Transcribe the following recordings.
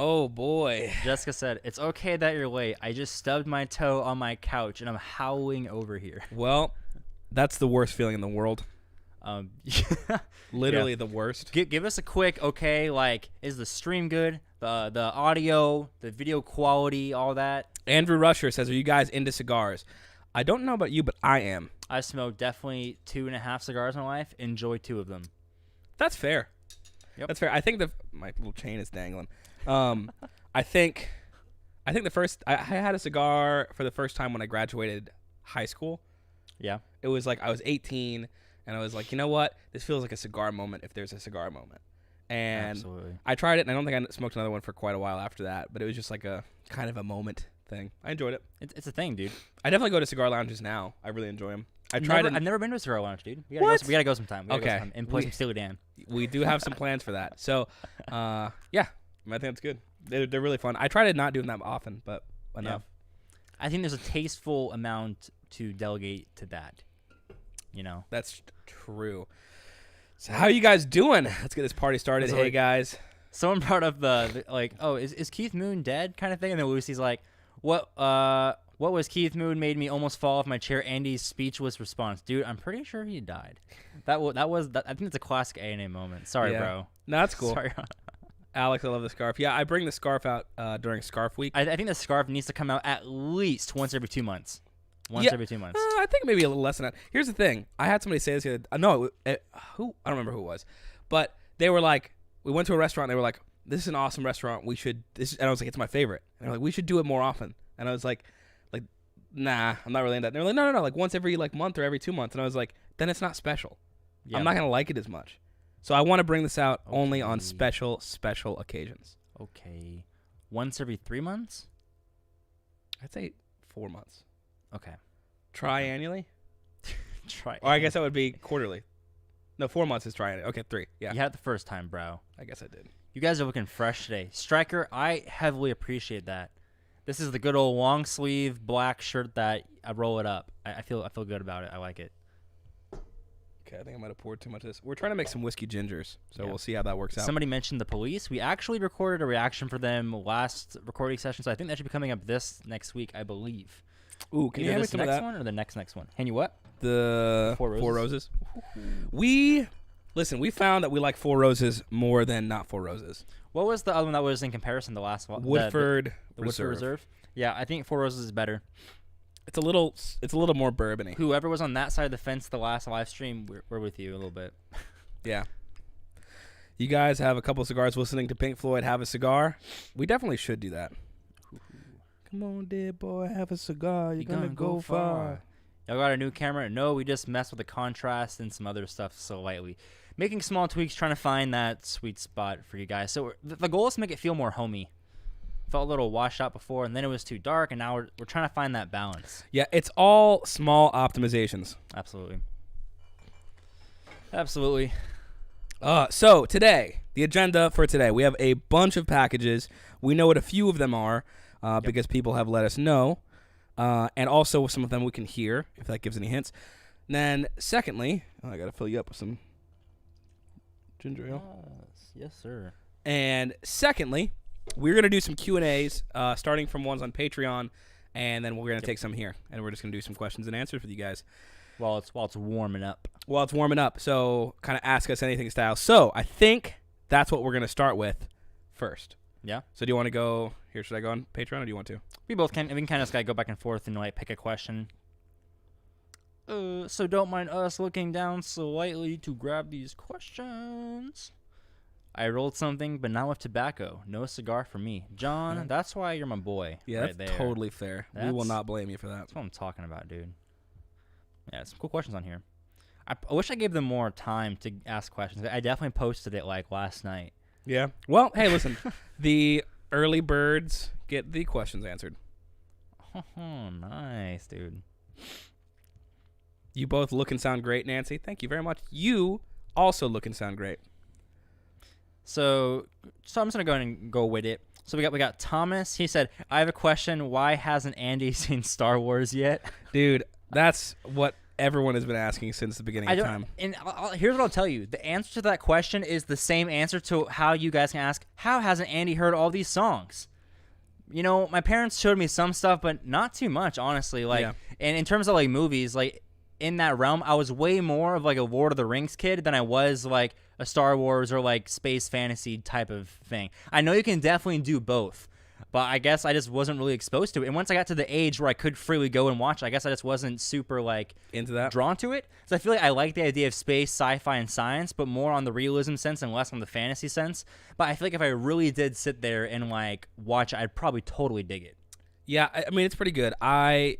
Oh, boy. Jessica said, "It's okay that you're late. I just stubbed my toe on my couch and I'm howling over here." Well, that's the worst feeling in the world. Literally the worst. Give us a quick, okay, like, is the stream good? The audio, the video quality, all that? Andrew Rusher says, are you guys into cigars? I don't know about you, but I am. I smoked definitely 2.5 cigars in my life. Enjoy 2 of them. That's fair. Yep. That's fair. I think my little chain is dangling. I think the first I had a cigar for the first time when I graduated high school. Yeah. It was like I was 18 and I was like, you know what? This feels like a cigar moment if there's a cigar moment. And Absolutely. I tried it and I don't think I smoked another one for quite a while after that, but it was just like a kind of a moment thing. I enjoyed it. It's a thing, dude. I definitely go to cigar lounges now. I really enjoy them. I've never been to a cigar lounge, dude. We gotta go sometime. Okay. And play some Steely Dan. We do have some plans for that. So, yeah, I think it's good. They're really fun. I try to not do them that often, but enough. Yeah. I think there's a tasteful amount to delegate to that. You know? That's true. So how you guys doing? Let's get this party started. Hey, guys. Someone brought up the like, oh, is Keith Moon dead kind of thing? And then Lucy's like, what was Keith Moon made me almost fall off my chair? Andy's speechless response. Dude, I'm pretty sure he died. That was I think it's a classic A&A moment. Sorry, bro. No, that's cool. Sorry. Alex, I love the scarf. Yeah, I bring the scarf out during Scarf Week. I think the scarf needs to come out at least once every 2 months. Every 2 months. I think maybe a little less than that. Here's the thing. I had somebody say this the other no, who? I don't remember who it was. But they were like, we went to a restaurant and they were like, this is an awesome restaurant. We should, and I was like, it's my favorite. And they're like, we should do it more often. And I was like, nah, I'm not really into that. And they were like, no, like once every month or every 2 months. And I was like, then it's not special. Yeah. I'm not going to like it as much. So I want to bring this out only on special occasions. Okay. Once every 3 months? I'd say 4 months. Okay. Triannually? Triannually. Or I guess that would be quarterly. No, 4 months is triannually. Okay, 3. Yeah. You had it the first time, bro. I guess I did. You guys are looking fresh today. Striker, I heavily appreciate that. This is the good old long sleeve black shirt that I roll it up. I feel good about it. I like it. Okay, I think I might have poured too much of this. We're trying to make some whiskey gingers, so we'll see how that works out. Somebody mentioned the Police. We actually recorded a reaction for them last recording session, so I think that should be coming up this next week, I believe. Ooh, can you hand me some of that? Next one or the next one? Hand you what? The Four Roses. We found that we like Four Roses more than not Four Roses. What was the other one that was in comparison? The last one, Woodford the Woodford Reserve. Yeah, I think Four Roses is better. It's a little more bourbony. Whoever was on that side of the fence the last live stream, we're with you a little bit. Yeah. You guys have a couple cigars listening to Pink Floyd. Have a cigar. We definitely should do that. Come on, dear boy, have a cigar. You're gonna go far. Y'all got a new camera? No, we just messed with the contrast and some other stuff slightly. Making small tweaks, trying to find that sweet spot for you guys. So the goal is to make it feel more homey. Felt a little washed out before, and then it was too dark, and now we're trying to find that balance. Yeah, it's all small optimizations. Absolutely. Absolutely. So today, the agenda for today, we have a bunch of packages. We know what a few of them are because people have let us know. And also some of them we can hear, if that gives any hints. And then secondly, I got to fill you up with some ginger ale. Yes, sir. And secondly, we're going to do some Q&As, starting from ones on Patreon, and then we're going to take some here. And we're just going to do some questions and answers with you guys. While it's warming up. While it's warming up. So kind of ask us anything style. So I think that's what we're going to start with first. Yeah. So do you want to go here? Should I go on Patreon or do you want to? We both can. We can kind of just go back and forth and like pick a question. So don't mind us looking down slightly to grab these questions. I rolled something, but not with tobacco. No cigar for me. John, that's why you're my boy. Yeah, right that's there. totally fair. We will not blame you for that. That's what I'm talking about, dude. Yeah, some cool questions on here. I wish I gave them more time to ask questions. I definitely posted it like last night. Yeah. Well, hey, listen. The early birds get the questions answered. Oh, nice, dude. You both look and sound great, Nancy. Thank you very much. You also look and sound great. So I'm just gonna go ahead and go with it. So we got Thomas. He said, "I have a question. Why hasn't Andy seen Star Wars yet?" Dude, that's what everyone has been asking since the beginning of time. And here's what I'll tell you. The answer to that question is the same answer to how you guys can ask, how hasn't Andy heard all these songs? You know, my parents showed me some stuff, but not too much, honestly. Like, and in terms of like movies, like in that realm, I was way more of like a Lord of the Rings kid than I was like a Star Wars or like space fantasy type of thing. I know you can definitely do both, but I guess I just wasn't really exposed to it. And once I got to the age where I could freely go and watch, I guess I just wasn't super like into that, drawn to it. So I feel like I like the idea of space, sci-fi, and science, but more on the realism sense and less on the fantasy sense. But I feel like if I really did sit there and like watch, I'd probably totally dig it. Yeah, I mean it's pretty good. I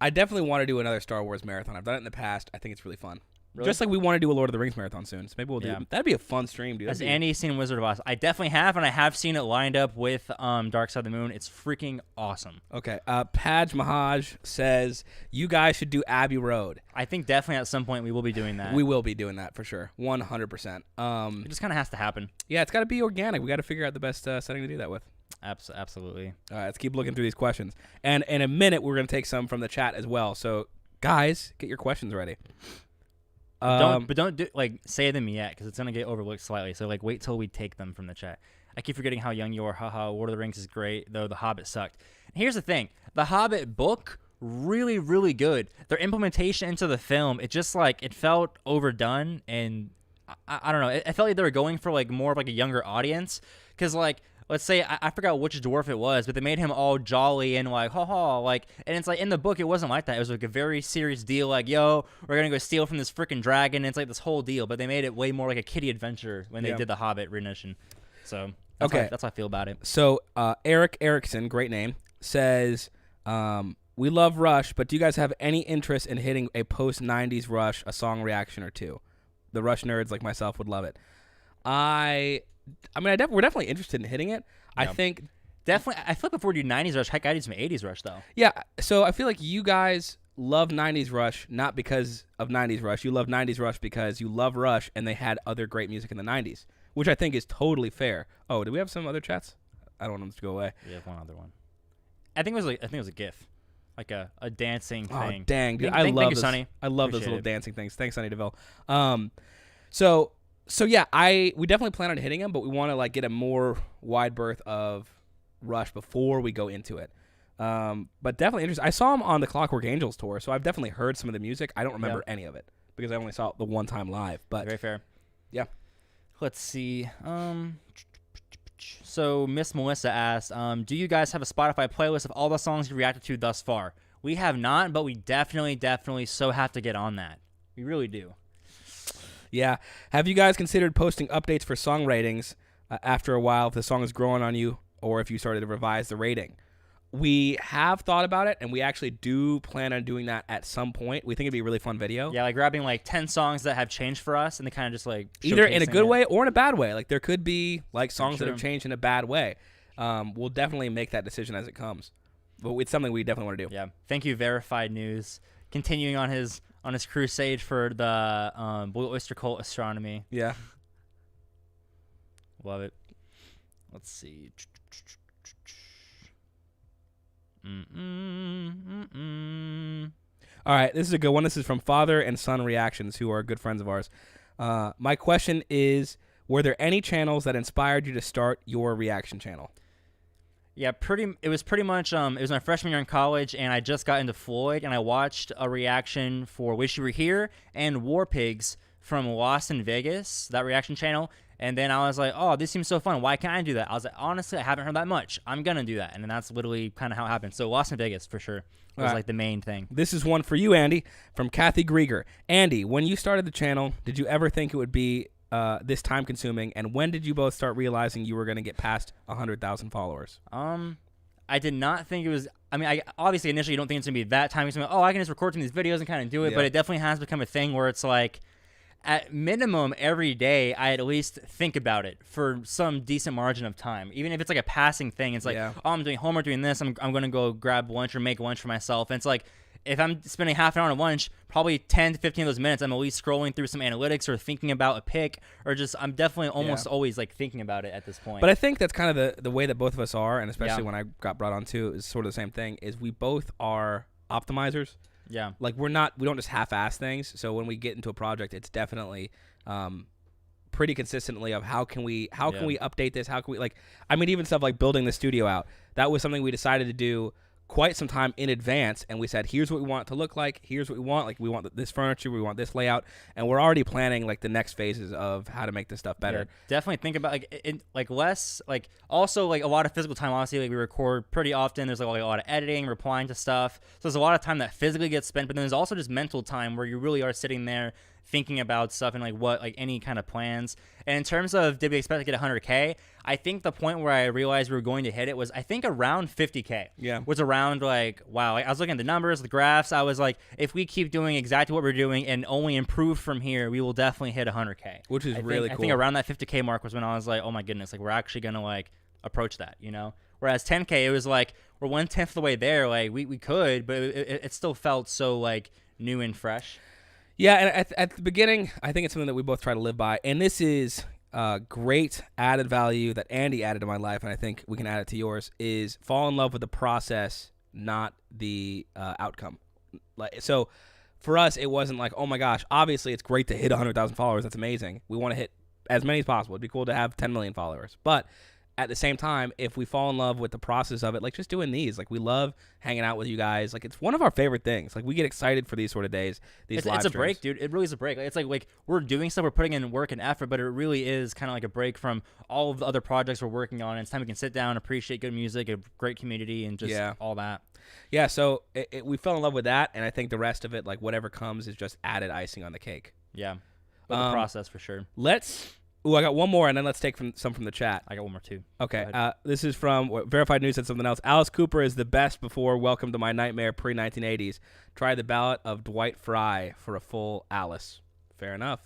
definitely want to do another Star Wars marathon. I've done it in the past. I think it's really fun. Really? Just like we want to do a Lord of the Rings marathon soon. So maybe we'll do. That'd be a fun stream, dude. Has Andy seen Wizard of Oz? I definitely have, and I have seen it lined up with Dark Side of the Moon. It's freaking awesome. Okay. Paj Mahaj says you guys should do Abbey Road. I think definitely at some point we will be doing that. We will be doing that for sure. 100%. It just kind of has to happen. Yeah, it's got to be organic. We got to figure out the best setting to do that with. Absolutely. All right, let's keep looking through these questions. And in a minute, we're going to take some from the chat as well. So, guys, get your questions ready. Don't say them yet because it's gonna get overlooked slightly. So like wait till we take them from the chat. I keep forgetting how young you are. Haha. Lord of the Rings is great, though The Hobbit sucked. And here's the thing: The Hobbit book really, really good. Their implementation into the film, it just like it felt overdone, and I don't know. It felt like they were going for like more of like a younger audience because like. Let's say, I forgot which dwarf it was, but they made him all jolly and like, like, and it's like in the book, it wasn't like that. It was like a very serious deal, like, yo, we're going to go steal from this freaking dragon. And it's like this whole deal, but they made it way more like a kiddie adventure when they did the Hobbit rendition. So, that's how I feel about it. So, Eric Erickson, great name, says, we love Rush, but do you guys have any interest in hitting a post-90s Rush, a song reaction or two? The Rush nerds like myself would love it. we're definitely interested in hitting it. Yeah. I think definitely. I feel like before we do 90s Rush, heck, I do some 80s Rush though. Yeah, so I feel like you guys love 90s Rush not because of 90s Rush. You love 90s Rush because you love Rush and they had other great music in the 90s, which I think is totally fair. Oh, do we have some other chats? I don't want them to go away. We have one other one. I think it was a GIF, like a dancing thing. Oh dang, dude! Thank you, Sonny. I love those little dancing things. Thanks, Sonny DeVille. So yeah, we definitely plan on hitting them, but we want to like get a more wide berth of Rush before we go into it. But definitely interesting. I saw him on the Clockwork Angels tour, so I've definitely heard some of the music. I don't remember any of it because I only saw it the one time live. But very fair. Yeah. Let's see. So Miss Melissa asked, do you guys have a Spotify playlist of all the songs you reacted to thus far? We have not, but we definitely so have to get on that. We really do. Yeah. Have you guys considered posting updates for song ratings after a while if the song is growing on you or if you started to revise the rating? We have thought about it, and we actually do plan on doing that at some point. We think it'd be a really fun video. Yeah, like grabbing like 10 songs that have changed for us and they kind of just like either in a good way or in a bad way. Like there could be like songs that have changed in a bad way. We'll definitely make that decision as it comes. But it's something we definitely want to do. Yeah. Thank you, Verified News. Continuing on his crusade for the Blue Oyster Cult astronomy. Yeah. Love it. Let's see. All right, this is a good one. This is from Father and Son Reactions, who are good friends of ours. My question is, were there any channels that inspired you to start your reaction channel? Yeah, it was pretty much, it was my freshman year in college, and I just got into Floyd, and I watched a reaction for Wish You Were Here and War Pigs from Lost in Vegas, that reaction channel. And then I was like, oh, this seems so fun. Why can't I do that? I was like, honestly, I haven't heard that much. I'm going to do that. And then that's literally kind of how it happened. So Lost in Vegas, for sure, was like the main thing. This is one for you, Andy, from Kathy Grieger. Andy, when you started the channel, did you ever think it would be this time-consuming? And when did you both start realizing you were going to get past 100,000 followers? I did not think it was... I mean, I obviously, initially, you don't think it's going to be that time-consuming. Oh, I can just record some of these videos and kind of do it. Yeah. But it definitely has become a thing where it's like... At minimum, every day, I at least think about it for some decent margin of time. Even if it's like a passing thing, it's like, oh, I'm doing homework, doing this. I'm going to go grab lunch or make lunch for myself. And it's like, if I'm spending half an hour on lunch, probably 10 to 15 of those minutes, I'm at least scrolling through some analytics or thinking about a pick or just, I'm definitely almost always like thinking about it at this point. But I think that's kind of the way that both of us are, and especially when I got brought on too, is sort of the same thing, is we both are optimizers. Yeah. Like we don't just half-ass things. So when we get into a project, it's definitely pretty consistently of how can we update this? How can we even stuff like building the studio out. That was something we decided to do quite some time in advance, and we said, here's what we want it to look like, here's what we want, like we want this furniture, we want this layout, and we're already planning like the next phases of how to make this stuff better. Yeah, definitely think about less also a lot of physical time. Obviously, we record pretty often. There's a lot of editing, replying to stuff, so there's a lot of time that physically gets spent, but then there's also just mental time where you really are sitting there thinking about stuff and any kind of plans. And in terms of did we expect to get 100K, I think the point where I realized we were going to hit it was I think around 50K. Yeah. Was around wow. I was looking at the numbers, the graphs. I was like, if we keep doing exactly what we're doing and only improve from here, we will definitely hit 100K. Which is really cool. I think around that 50K mark was when I was like, oh my goodness, we're actually gonna approach that, Whereas 10K, it was we're 1/10 of the way there. We could, but it still felt so new and fresh. Yeah, and at the beginning, I think it's something that we both try to live by. And this is great added value that Andy added to my life, and I think we can add it to yours, is fall in love with the process, not the outcome. So for us, it wasn't oh my gosh, obviously it's great to hit 100,000 followers. That's amazing. We want to hit as many as possible. It'd be cool to have 10 million followers. But at the same time, if we fall in love with the process of it, just doing these, we love hanging out with you guys. It's one of our favorite things. We get excited for these sort of days. It's a break, dude. It really is a break. It's we're doing stuff, we're putting in work and effort, but it really is kind of a break from all of the other projects we're working on. And it's time we can sit down, appreciate good music, a great community, and just all that. Yeah, so we fell in love with that, and I think the rest of it, whatever comes, is just added icing on the cake. Yeah, but the process for sure. I got one more, and then let's take some from the chat. I got one more too. Okay. This is from Verified News said something else. Alice Cooper is the best before Welcome to My Nightmare pre-1980s. Try the ballot of Dwight Fry for a full Alice. Fair enough.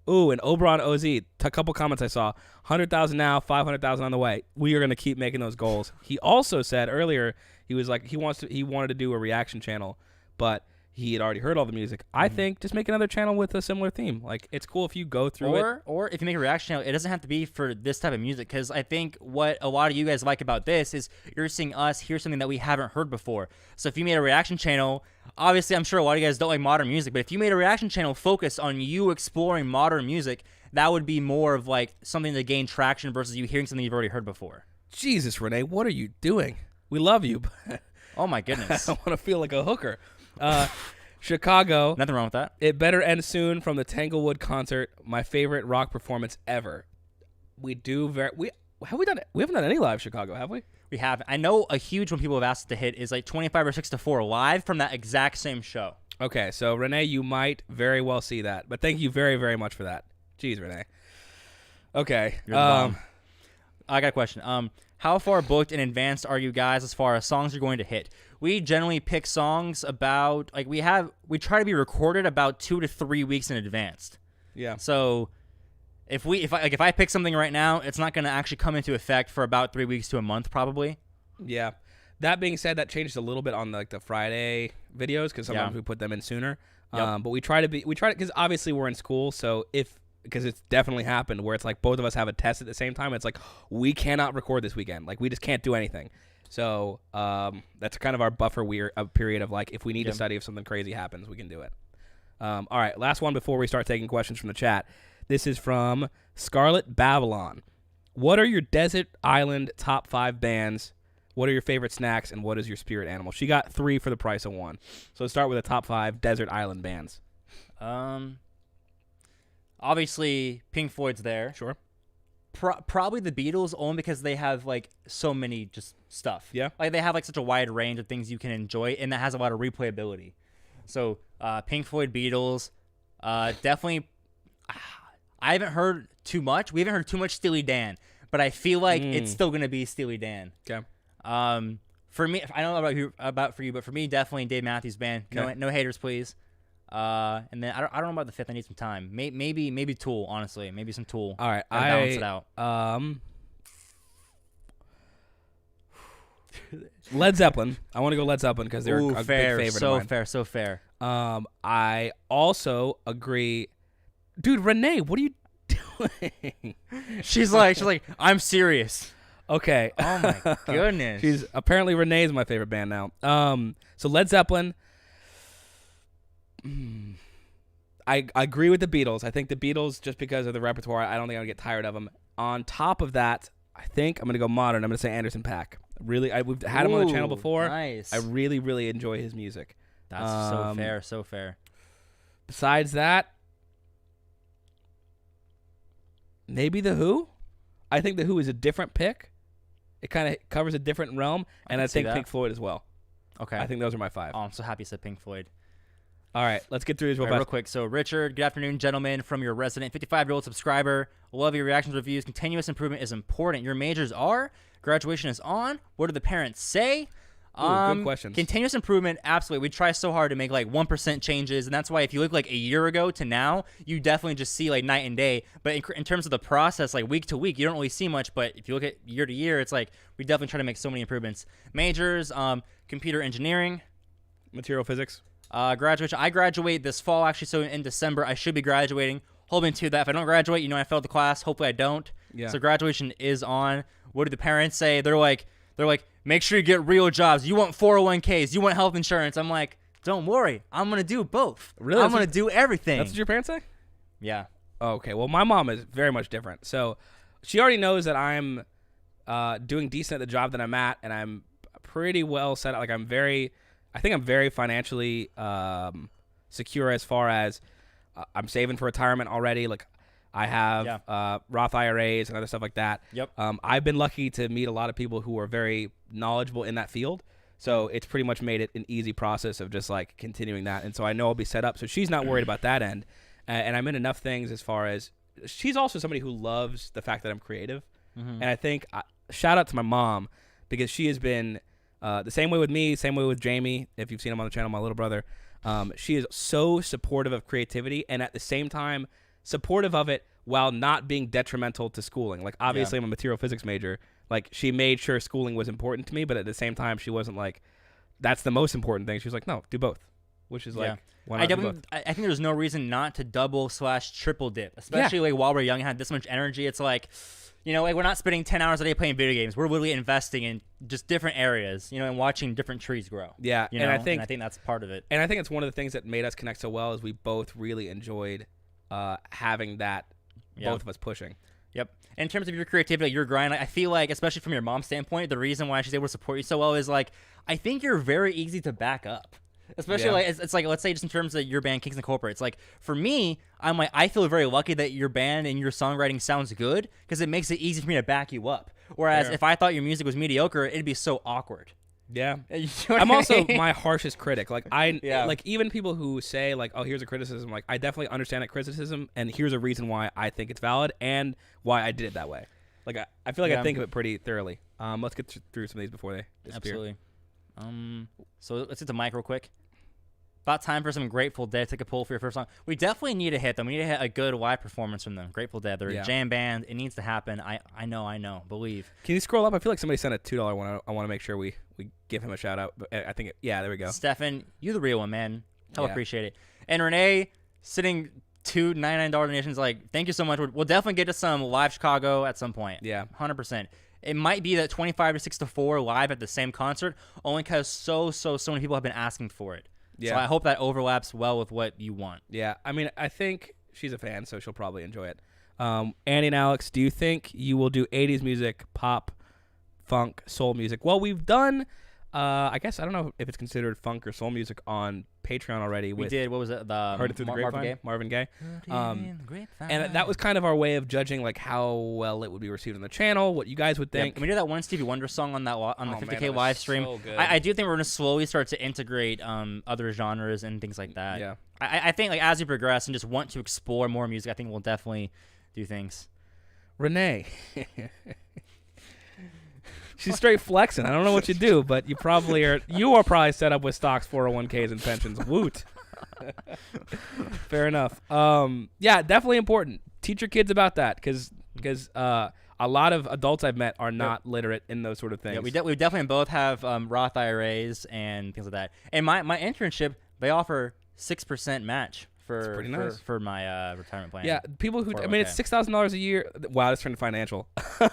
Ooh, and Oberon OZ. A couple comments I saw. 100,000 now, 500,000 on the way. We are going to keep making those goals. He also said earlier he was he wanted to do a reaction channel, but he had already heard all the music. I think just make another channel with a similar theme. It's cool if you go through it. Or if you make a reaction channel, it doesn't have to be for this type of music, because I think what a lot of you guys like about this is you're seeing us hear something that we haven't heard before. So if you made a reaction channel, obviously I'm sure a lot of you guys don't like modern music, but if you made a reaction channel focused on you exploring modern music, that would be more of something to gain traction versus you hearing something you've already heard before. Jesus, Renee, what are you doing? We love you. Oh my goodness. I want to feel like a hooker. Chicago. Nothing wrong with that. It better end soon from the Tanglewood concert. My favorite rock performance ever. We have we done it? We haven't done any live Chicago, have we? We haven't. I know a huge one people have asked to hit is 25 or 6 to 4 live from that exact same show. Okay, so Renee, you might very well see that, but thank you very, very much for that. Jeez, Renee. Okay. You're the bomb. I got a question. How far booked in advance are you guys as far as songs you're going to hit? We generally pick songs about we try to be recorded about 2 to 3 weeks in advance. Yeah. So if I pick something right now, it's not going to actually come into effect for about 3 weeks to a month probably. Yeah. That being said, that changes a little bit on the Friday videos because sometimes we put them in sooner. Yep. But we try to because obviously we're in school, so because it's definitely happened where it's both of us have a test at the same time. It's we cannot record this weekend. We just can't do anything. So that's kind of our buffer period of if we need to study, if something crazy happens, we can do it. All right, last one before we start taking questions from the chat. This is from Scarlet Babylon. What are your desert island top 5 bands? What are your favorite snacks, and what is your spirit animal? She got 3 for the price of 1. So let's start with the top 5 desert island bands. Obviously, Pink Floyd's there. Sure. Probably the Beatles, only because they have so many just stuff. Yeah. They have such a wide range of things you can enjoy, and that has a lot of replayability. So Pink Floyd, Beatles, definitely. I haven't heard too much. We haven't heard too much Steely Dan, but I feel like it's still gonna be Steely Dan. Okay. For me, I don't know about for you, but for me, definitely Dave Matthews Band. Okay. No haters, please. And then I don't know about the 5th. I need some time. Maybe Tool. Honestly, maybe some Tool. All right, I balance it out. Led Zeppelin. I want to go Led Zeppelin because they're a big favorite. So fair. I also agree, dude. Renee, what are you doing? She's like, I'm serious. Okay. Oh my goodness. Apparently Renee's my favorite band now. So Led Zeppelin. I agree with the Beatles. I think the Beatles, just because of the repertoire, I don't think I'm going to get tired of them. On top of that, I think I'm going to go modern. I'm going to say Anderson .Paak. We've had him on the channel before. Nice. I really, really enjoy his music. That's so fair, so fair. Besides that, maybe The Who. I think The Who is a different pick. It kind of covers a different realm, and I think Pink Floyd as well. Okay. I think those are my 5. Oh, I'm so happy you said Pink Floyd. All right, let's get through these real quick. So, Richard, good afternoon, gentlemen, from your resident 55-year-old subscriber. Love your reactions, reviews. Continuous improvement is important. Your majors are. Graduation is on. What do the parents say? Good questions. Continuous improvement, absolutely. We try so hard to make like 1% changes, and that's why if you look like a year ago to now, you definitely just see like night and day. But in terms of the process, like week to week, you don't really see much. But if you look at year to year, it's like we definitely try to make so many improvements. Majors, computer engineering, material physics. Graduation. I graduate this fall, actually, so in December I should be graduating. Hoping to that if I don't graduate, I failed the class. Hopefully I don't. Yeah. So graduation is on. What do the parents say? They're like, make sure you get real jobs. You want 401ks. You want health insurance. I'm like, don't worry. I'm going to do both. Really? I'm going to do everything. That's what your parents say? Yeah. Okay. Well, my mom is very much different. So she already knows that I'm doing decent at the job that I'm at, and I'm pretty well set up. Like I think I'm very financially secure as far as I'm saving for retirement already. Like I have Roth IRAs and other stuff like that. Yep. I've been lucky to meet a lot of people who are very knowledgeable in that field. So it's pretty much made it an easy process of just like continuing that. And so I know I'll be set up. So she's not worried about that end. And I'm in enough things as far as she's also somebody who loves the fact that I'm creative. Mm-hmm. And I think shout out to my mom because she has been the same way with me, same way with Jamie. If you've seen him on the channel, my little brother, she is so supportive of creativity and at the same time supportive of it while not being detrimental to schooling. Like obviously I'm a material physics major. Like she made sure schooling was important to me, but at the same time she wasn't like, that's the most important thing. She was like, no, do both, which is like, why not do both? I think there's no reason not to double/triple dip, especially like while we're young and have this much energy. It's like, like we're not spending 10 hours a day playing video games. We're literally investing in just different areas, and watching different trees grow. Yeah, and I think that's part of it. And I think it's one of the things that made us connect so well is we both really enjoyed having that, both of us pushing. Yep. In terms of your creativity, your grind, I feel like, especially from your mom's standpoint, the reason why she's able to support you so well is like, I think you're very easy to back up. Especially like it's like, let's say just in terms of your band Kings and Corporate, it's like for me, I'm like, I feel very lucky that your band and your songwriting sounds good because it makes it easy for me to back you up. Whereas if I thought your music was mediocre, it'd be so awkward. Yeah. You know what I'm I also mean? my harshest critic. Like like even people who say like, oh, here's a criticism, like I definitely understand that criticism and here's a reason why I think it's valid and why I did it that way. Like I feel like I think of it pretty thoroughly. Let's get through some of these before they disappear. Absolutely. So let's hit the mic real quick. About time for some Grateful Dead. Take a poll for your first song. We definitely need to hit them. We need to hit a good live performance from them. Grateful Dead. They're a jam band. It needs to happen. I know. Believe. Can you scroll up? I feel like somebody sent a $2 one. I want to make sure we give him a shout out. But I think there we go. Stefan, you the real one, man. Hell appreciate it. And Renee, sitting $2 $99 donations. Like, thank you so much. We'll definitely get to some live Chicago at some point. Yeah, 100%. It might be that 25 to 6 to 4 live at the same concert, only because so many people have been asking for it. Yeah. So I hope that overlaps well with what you want. Yeah. I mean, I think she's a fan, so she'll probably enjoy it. Andy and Alex, do you think you will do 80s music, pop, funk, soul music? Well, we've done, I guess, I don't know if it's considered funk or soul music on Patreon already. We did. What was it? Heard It Through the Grapevine? Marvin Gaye. And that was kind of our way of judging like how well it would be received on the channel, what you guys would think. And we did that one Stevie Wonder song on that on the 50K live stream. So good. I do think we're going to slowly start to integrate other genres and things like that. Yeah. I think like as we progress and just want to explore more music, I think we'll definitely do things. Renee. She's straight flexing. I don't know what you do, but you are probably set up with stocks, 401ks, and pensions. Woot. Fair enough. Yeah, definitely important. Teach your kids about that because a lot of adults I've met are not literate in those sort of things. Yeah, we definitely both have Roth IRAs and things like that. And my internship, they offer 6% match for pretty nice. for my retirement plan. Yeah, people who, I mean, it's $6,000 a year. Wow, that's turned financial.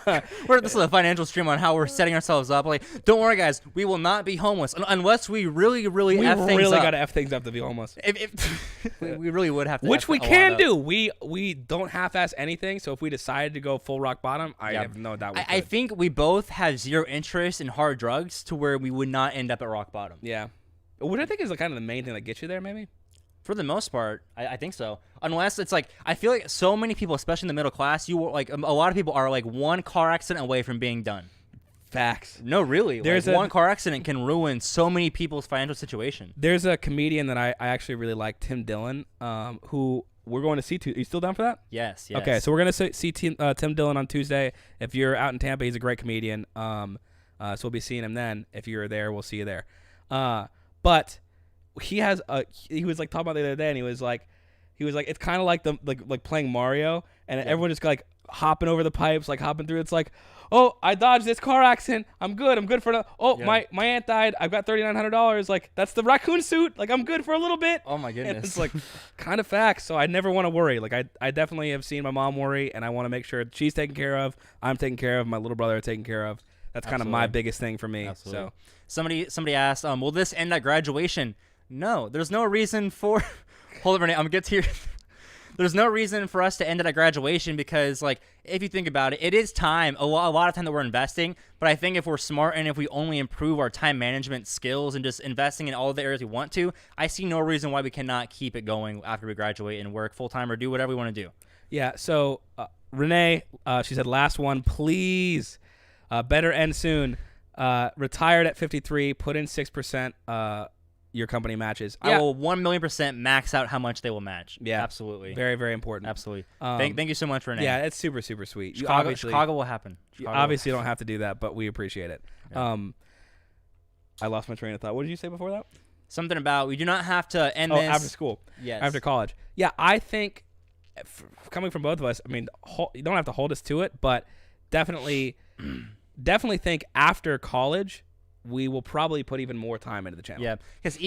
This is a financial stream on how we're setting ourselves up. Like, don't worry, guys, we will not be homeless unless we really, really we F things really up. got to F things up to be homeless. If we really would have to. Which F we a lot can up. do. We don't half-ass anything. So if we decided to go full rock bottom, I have no doubt we could. I think we both have zero interest in hard drugs to where we would not end up at rock bottom. Yeah. What I think is kind of the main thing that gets you there, maybe. For the most part, I think so. Unless it's like, I feel like so many people, especially in the middle class, a lot of people are like one car accident away from being done. Facts. No, really. There's one car accident can ruin so many people's financial situation. There's a comedian that I actually really like, Tim Dillon, who we're going to see. Are you still down for that? Yes. Okay, so we're going to see Tim Dillon on Tuesday. If you're out in Tampa, he's a great comedian. So we'll be seeing him then. If you're there, we'll see you there. But he has he was like talking about the other day, and he was like it's kind of like the like playing Mario, and everyone just like hopping over the pipes, like hopping through. It's like, oh, I dodged this car accident. I'm good for another. Oh, my aunt died. I've got $3,900. Like, that's the raccoon suit. Like, I'm good for a little bit. Oh my goodness. And it's like kind of facts. So I never want to worry. Like, I definitely have seen my mom worry, and I want to make sure she's taken care of. I'm taken care of. My little brother are taken care of. That's kind of my biggest thing for me. Absolutely. So somebody asked, will this end at graduation? No, there's no reason for. Hold on, Renee. I'm gonna get to your. There's no reason for us to end it at graduation because, like, if you think about it, it is time, a lot of time that we're investing. But I think if we're smart and if we only improve our time management skills and just investing in all the areas we want to, I see no reason why we cannot keep it going after we graduate and work full time or do whatever we want to do. Yeah. So Renee, she said, last one, please. Better end soon. Retired at 53. Put in 6%. Your company matches. I will 1,000,000% max out how much they will match. Yeah, absolutely. Very, very important. Absolutely. Thank you so much, Renee. Yeah, it's super, super sweet. Chicago will happen. Obviously, you don't have to do that, but we appreciate it. Yeah. I lost my train of thought. What did you say before that? Something about we do not have to end this after school. Yes. After college. Yeah, I think coming from both of us, I mean, you don't have to hold us to it, but definitely think after college, we will probably put even more time into the channel. Yeah, because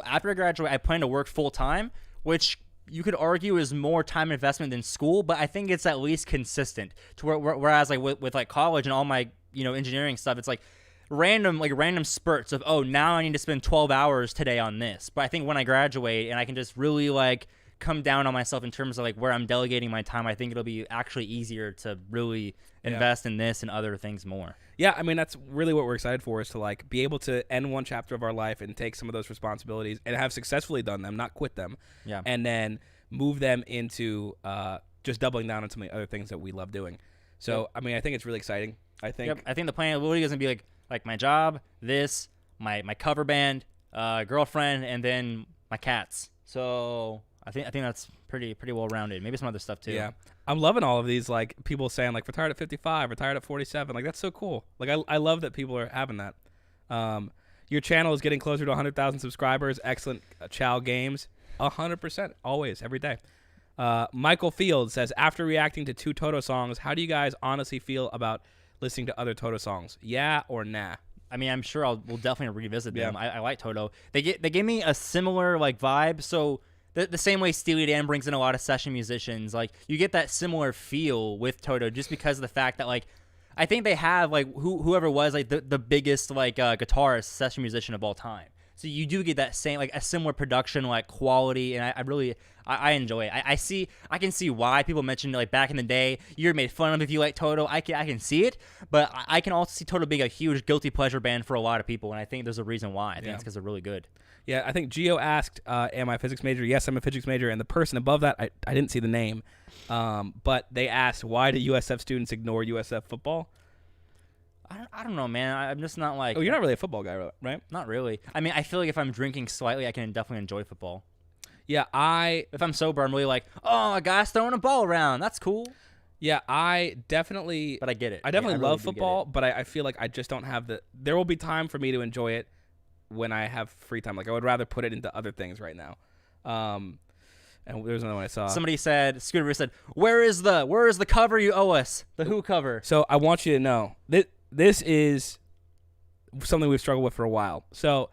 after I graduate, I plan to work full time, which you could argue is more time investment than school, but I think it's at least consistent. To whereas like with like college and all my engineering stuff, it's like random spurts of now I need to spend 12 hours today on this. But I think when I graduate and I can just really like come down on myself in terms of like where I'm delegating my time, I think it'll be actually easier to really invest in this and other things more. Yeah, I mean, that's really what we're excited for, is to like be able to end one chapter of our life and take some of those responsibilities and have successfully done them, not quit them, and then move them into just doubling down on some of the other things that we love doing. So, I mean, I think it's really exciting. I think the plan literally is going to be like my job, this, my cover band, girlfriend, and then my cats. So I think that's pretty well rounded. Maybe some other stuff too. Yeah, I'm loving all of these, like people saying like retired at 55, retired at 47. Like that's so cool. Like I love that people are having that. Your channel is getting closer to 100,000 subscribers. Excellent, Chow Games. 100%, always, every day. Michael Fields says, after reacting to 2 Toto songs, how do you guys honestly feel about listening to other Toto songs? Yeah or nah? I mean, I'm sure we'll definitely revisit them. I like Toto. They give me a similar like vibe. So the same way Steely Dan brings in a lot of session musicians, like you get that similar feel with Toto just because of the fact that like I think they have like whoever was like the biggest like guitarist session musician of all time. So you do get that same, like a similar production, like quality, and I enjoy it. I can see why people mentioned like back in the day, you're made fun of if you like Toto. I can see it, but I can also see Toto being a huge guilty pleasure band for a lot of people, and I think there's a reason why. I think it's because they're really good. Yeah, I think Gio asked, am I a physics major? Yes, I'm a physics major, and the person above that, I didn't see the name, but they asked, why do USF students ignore USF football? I don't know, man. I'm just not like... Oh, you're not really a football guy, right? Not really. I mean, I feel like if I'm drinking slightly, I can definitely enjoy football. Yeah, If I'm sober, I'm really like, oh, a guy's throwing a ball around. That's cool. Yeah, I definitely... But I get it. I definitely love football, but I feel like I just don't have the... There will be time for me to enjoy it when I have free time. Like, I would rather put it into other things right now. And there's another one I saw. Somebody said, Scooter said, where is the cover you owe us? The Who cover. So I want you to know, this is something we've struggled with for a while. So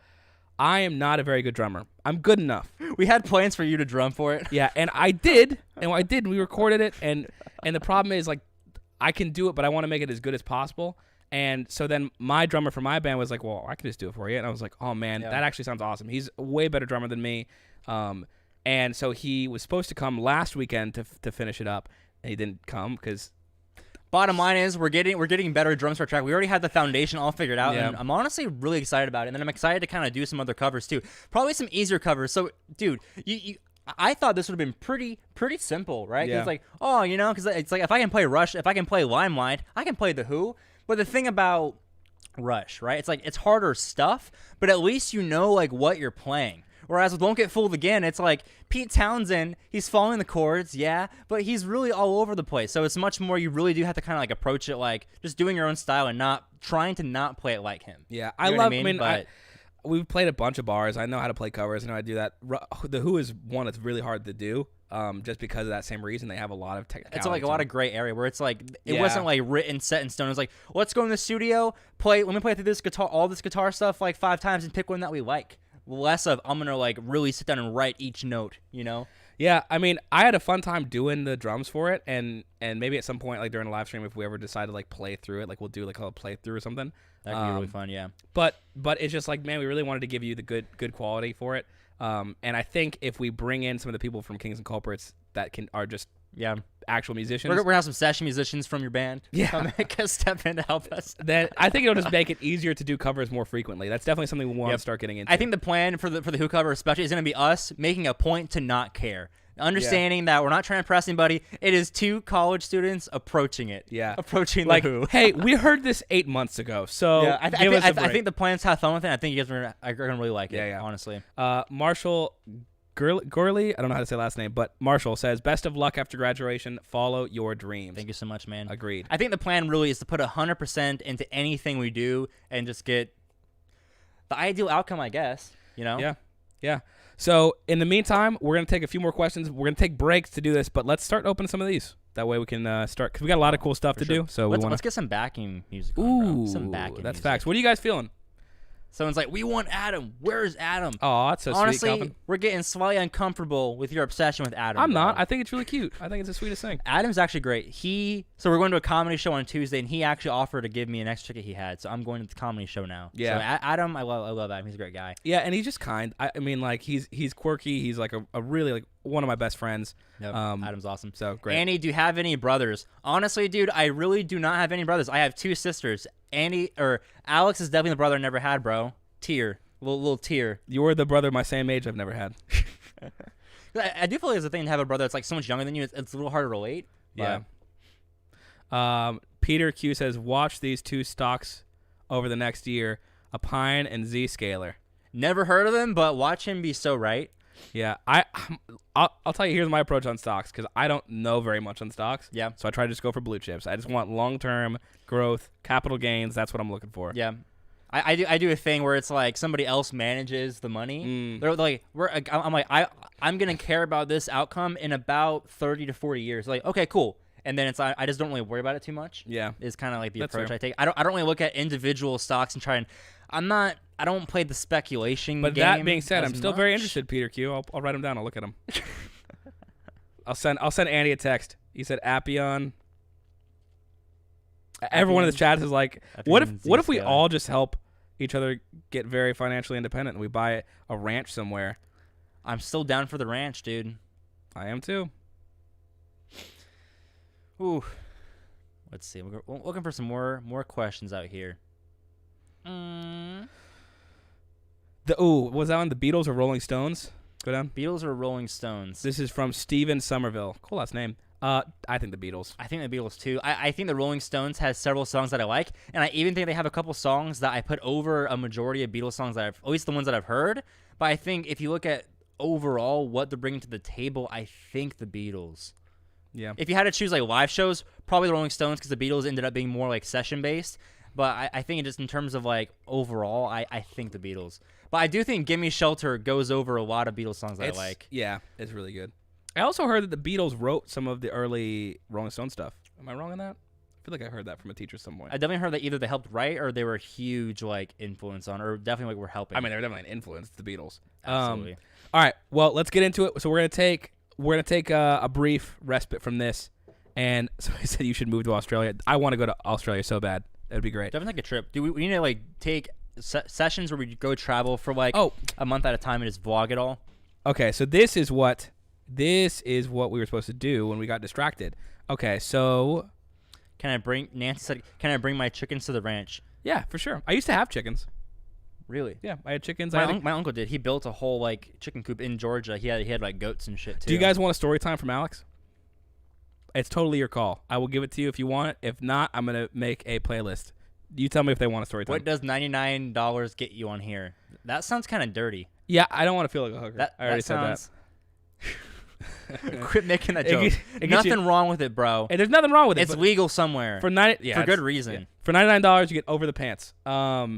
I am not a very good drummer. I'm good enough. We had plans for you to drum for it. Yeah, and I did, and I did. And we recorded it, and the problem is like I can do it, but I want to make it as good as possible. And so then my drummer for my band was like, "Well, I can just do it for you." And I was like, "Oh man, that actually sounds awesome." He's a way better drummer than me. And so he was supposed to come last weekend to finish it up, and he didn't come because. Bottom line is we're getting better drums for our track. We already had the foundation all figured out, Yeah. and I'm honestly really excited about it. And then I'm excited to kind of do some other covers too. Probably some easier covers. So, dude, I thought this would have been pretty simple, right? 'Cause Yeah. it's like, oh, you know, because it's like if I can play Rush, if I can play Limelight, I can play The Who. But the thing about Rush, right? It's like it's harder stuff, but at least you know like what you're playing. Whereas with Won't Get Fooled Again, it's like Pete Townsend, he's following the chords, yeah, but he's really all over the place. So it's much more, you really do have to kind of like approach it like just doing your own style and not trying to not play it like him. Yeah, You know what I mean? I we've played a bunch of bars. I know how to play covers. I know how to do that. The Who is one that's really hard to do, just because of that same reason. They have a lot of technicality. It's like a lot of gray area where it's like it Yeah. wasn't like written set in stone. It was like, let's go in the studio, let me play through this guitar, all this guitar stuff like 5 times and pick one that we like. Less of I'm gonna like really sit down and write each note, you know? Yeah, I mean, I had a fun time doing the drums for it, and maybe at some point, like during a live stream, if we ever decide to like play through it, like we'll do like a playthrough or something. That could be really fun, yeah. But it's just like, man, we really wanted to give you the good quality for it. And I think if we bring in some of the people from Kings and Culprits that are just actual musicians, We're gonna have some session musicians from your band. Yeah. Come step in to help us. then I think it'll just make it easier to do covers more frequently. That's definitely something we want to start getting into. I think the plan for the Who cover especially is going to be us making a point to not care. Understanding that we're not trying to impress anybody. It is 2 college students approaching it. Yeah. Approaching like, the Who. hey, we heard this 8 months ago, so Yeah, give us a break. I think the plan's have fun with it. I think you guys are going to really like it, Yeah. honestly. Marshall Gurley, I don't know how to say last name, but Marshall says, best of luck after graduation. Follow your dreams. Thank you so much, man. Agreed. I think the plan really is to put 100% into anything we do and just get the ideal outcome, I guess. You know? Yeah. So in the meantime, we're going to take a few more questions. We're going to take breaks to do this, but let's start opening some of these. That way we can start, because we got a lot of cool stuff to do. So let's get some backing music on, bro. Some backing that's music. facts. What are you guys feeling? Someone's like, we want Adam. Where's Adam? Oh, that's so Honestly, sweet, Calvin. we're getting slightly uncomfortable with your obsession with Adam. I'm not. bro. I think it's really cute. I think it's the sweetest thing. Adam's actually great. So we're going to a comedy show on Tuesday, and he actually offered to give me an extra ticket he had. So I'm going to the comedy show now. Yeah. So Adam, I love Adam. He's a great guy. Yeah, and he's just kind. I mean, like, he's quirky. He's like a really, like, one of my best friends. Yep. Adam's awesome. So great. Annie, do you have any brothers? Honestly, dude, I really do not have any brothers. I have 2 sisters. Alex is definitely the brother I never had, bro. Little tear. You're the brother my same age I've never had. I do feel like it's a thing to have a brother that's like so much younger than you. It's a little hard to relate. Yeah. Peter Q says, watch these 2 stocks over the next year, a Pine and Z-Scaler. Never heard of them, but watch him be so right. Yeah, I'll tell you, here's my approach on stocks, because I don't know very much on stocks. Yeah. So I try to just go for blue chips. I just want long-term growth, capital gains. That's what I'm looking for. Yeah. I do a thing where it's like somebody else manages the money. They're like, I'm gonna care about this outcome in about 30 to 40 years. Like, okay, cool. And then it's I just don't really worry about it too much. Yeah, is kind of like the That's approach fair. I take. I don't really look at individual stocks and try and I don't play the speculation but game. that being said, as I'm still very much. interested, Peter Q. I'll write them down. I'll look at them. I'll send Andy a text. He said Appian. Everyone in the chat is like, what if we all just help each other get very financially independent and we buy a ranch somewhere? I'm still down for the ranch, dude. I am too. Ooh. Let's see. We're looking for some more questions out here. Was that on the Beatles or Rolling Stones? Go down. Beatles or Rolling Stones? This is from Steven Somerville. Cool last name. I think the Beatles. I think the Beatles too. I think the Rolling Stones has several songs that I like, and I even think they have a couple songs that I put over a majority of Beatles songs at least the ones that I've heard. But I think if you look at overall what they're bringing to the table, I think the Beatles. Yeah. If you had to choose like live shows, probably the Rolling Stones, because the Beatles ended up being more like session based. But I think just in terms of like overall, I think the Beatles. But I do think "Gimme Shelter" goes over a lot of Beatles songs that I like. Yeah, it's really good. I also heard that the Beatles wrote some of the early Rolling Stone stuff. Am I wrong on that? I feel like I heard that from a teacher some point. I definitely heard that either they helped write or they were a huge like influence on, or definitely like were helping. I mean, they were definitely an influence. The Beatles. Absolutely. All right. Well, let's get into it. So we're gonna take a brief respite from this, and so I said you should move to Australia. I want to go to Australia so bad. That'd be great. Definitely take a trip. Do we need to like take sessions where we go travel for like a month at a time and just vlog it all? Okay. So this is what we were supposed to do when we got distracted. Okay. So. Nancy said, can I bring my chickens to the ranch? Yeah, for sure. I used to have chickens. Really? Yeah, I had chickens. My uncle did. He built a whole like chicken coop in Georgia. He had like goats and shit too. Do you guys want a story time from Alex? It's totally your call. I will give it to you if you want it. If not, I'm gonna make a playlist. You tell me if they want a story time. What does $99 get you on here? That sounds kind of dirty. Yeah, I don't want to feel like a hooker. I already said that. Quit making that joke. Nothing wrong with it, bro. Hey, there's nothing wrong with it. It's legal somewhere. For good reason. Yeah. For $99, you get over the pants. Let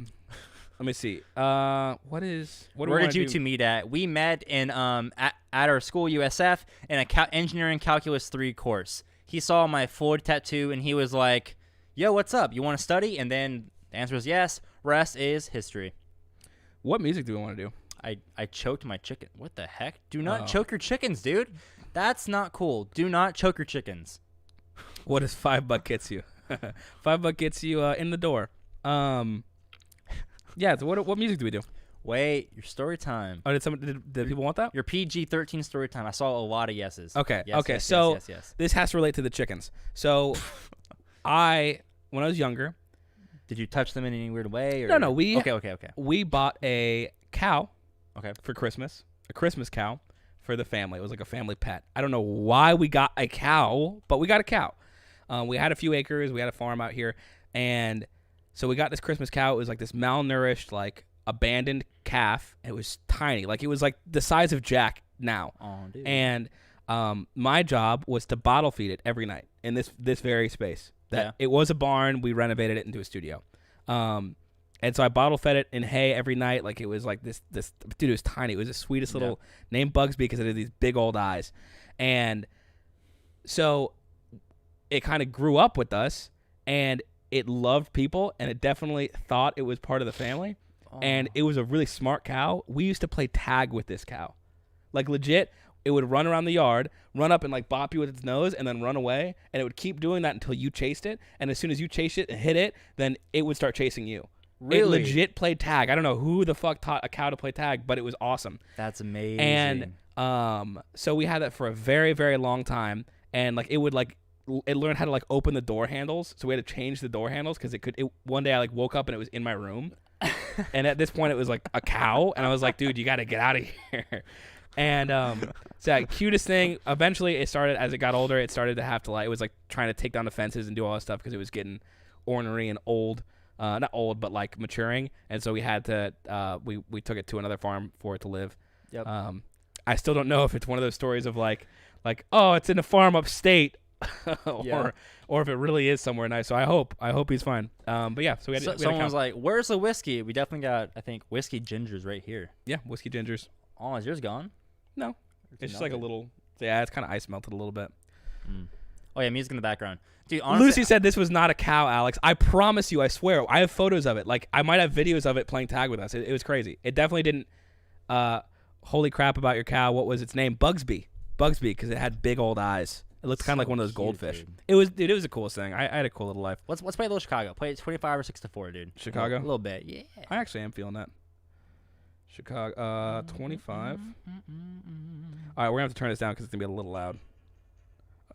me see. Where did you two meet at? We met in at our school USF in a engineering calculus 3 course. He saw my Ford tattoo and he was like, "Yo, what's up? You want to study?" And then the answer was yes. Rest is history. What music do we want to do? I choked my chicken. What the heck? Do not choke your chickens, dude. That's not cool. Do not choke your chickens. What does $5 gets you? $5 gets you in the door. Yeah. So what music do we do? Wait, your story time. Oh, did people want that? Your PG-13 story time. I saw a lot of yeses. Okay. Yes, okay. Yes, so yes. This has to relate to the chickens. So when I was younger. Did you touch them in any weird way? Or? No. Okay. We bought a cow. Okay. For Christmas, a Christmas cow for the family. It was like a family pet. I don't know why we got a cow, but we got a cow. We had a few acres. We had a farm out here, and so we got this Christmas cow. It was like this malnourished, like abandoned calf. It was tiny, like it was like the size of Jack now. Oh, dude. And my job was to bottle feed it every night in this very space. It was a barn. We renovated it into a studio. And so I bottle fed it in hay every night. Like it was like this dude, it was tiny. It was the sweetest little, named Bugsby because it had these big old eyes. And so it kind of grew up with us and it loved people and it definitely thought it was part of the family. Oh. And it was a really smart cow. We used to play tag with this cow. Like legit, it would run around the yard, run up and like bop you with its nose and then run away. And it would keep doing that until you chased it. And as soon as you chased it and hit it, then it would start chasing you. Really? It legit played tag. I don't know who the fuck taught a cow to play tag, but it was awesome. That's amazing. And so we had that for a very, very long time. And like it learned how to like open the door handles. So we had to change the door handles because one day I like woke up and it was in my room. And at this point it was like a cow. And I was like, dude, you got to get out of here. And so that cutest thing, eventually it started, as it got older, it started to have to like, it was like trying to take down the fences and do all that stuff because it was getting ornery and old. Not old, but like maturing, and so we had to we took it to another farm for it to live. Yep. I still don't know if it's one of those stories of like oh, it's in a farm upstate, or if it really is somewhere nice. So I hope he's fine. But yeah, so we had someone was like, "Where's the whiskey?" We definitely got, I think, whiskey gingers right here. Yeah, whiskey gingers. Oh, is yours gone? No, it's just like a little. Yeah, it's kind of ice melted a little bit. Mm. Oh yeah, music in the background. Dude, honestly, Lucy said this was not a cow, Alex. I promise you, I swear. I have photos of it. Like, I might have videos of it playing tag with us. It was crazy. It definitely didn't, holy crap about your cow. What was its name? Bugsby, because it had big old eyes. It looked kind of like one of those goldfish. Dude. It was the coolest thing. I had a cool little life. Let's play a little Chicago. Play it 25 or 6-4, dude. Chicago? A little bit, yeah. I actually am feeling that. Chicago, 25. All right, we're going to have to turn this down because it's going to be a little loud.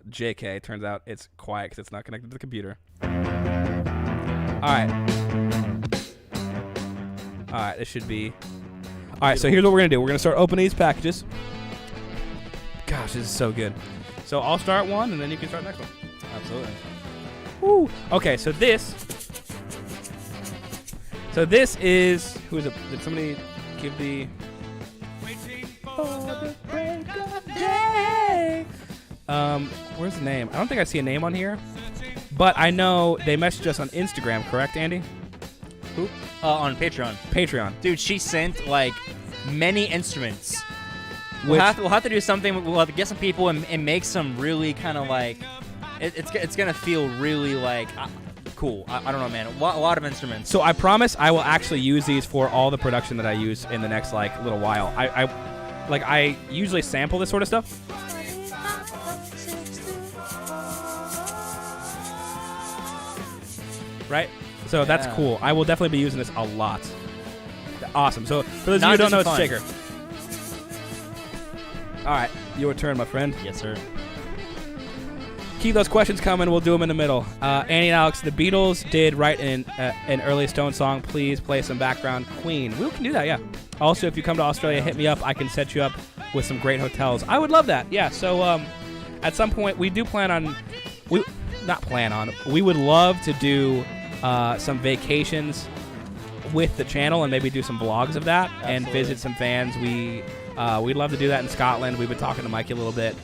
JK, turns out it's quiet because it's not connected to the computer. All right, this should be. All right, so here's what we're gonna do. We're gonna start opening these packages. Gosh, this is so good. So I'll start one, and then you can start next one. Absolutely. Woo. Okay, so this is, who is it? Did somebody give the? Waiting for the break of day. Where's the name? I don't think I see a name on here, but I know they messaged us on Instagram, correct, Andy? Who? On Patreon. Patreon. Dude, she sent like many instruments. We'll have to do something. We'll have to get some people and make some really kind of like it's gonna feel really like cool. I don't know, man. A lot of instruments. So I promise I will actually use these for all the production that I use in the next like little while. I usually sample this sort of stuff. Right? So that's cool. I will definitely be using this a lot. Awesome. So for those of you who don't know, it's a shaker. All right, your turn, my friend. Yes, sir. Keep those questions coming. We'll do them in the middle. Annie and Alex, the Beatles did write an early Stone song. Please play some background Queen. We can do that, yeah. Also, if you come to Australia, hit me up. I can set you up with some great hotels. I would love that. Yeah, so at some point, we do plan on... We would love to do some vacations with the channel and maybe do some vlogs of that. Absolutely. And visit some fans. We'd love to do that in Scotland. We've been talking to Mikey a little bit.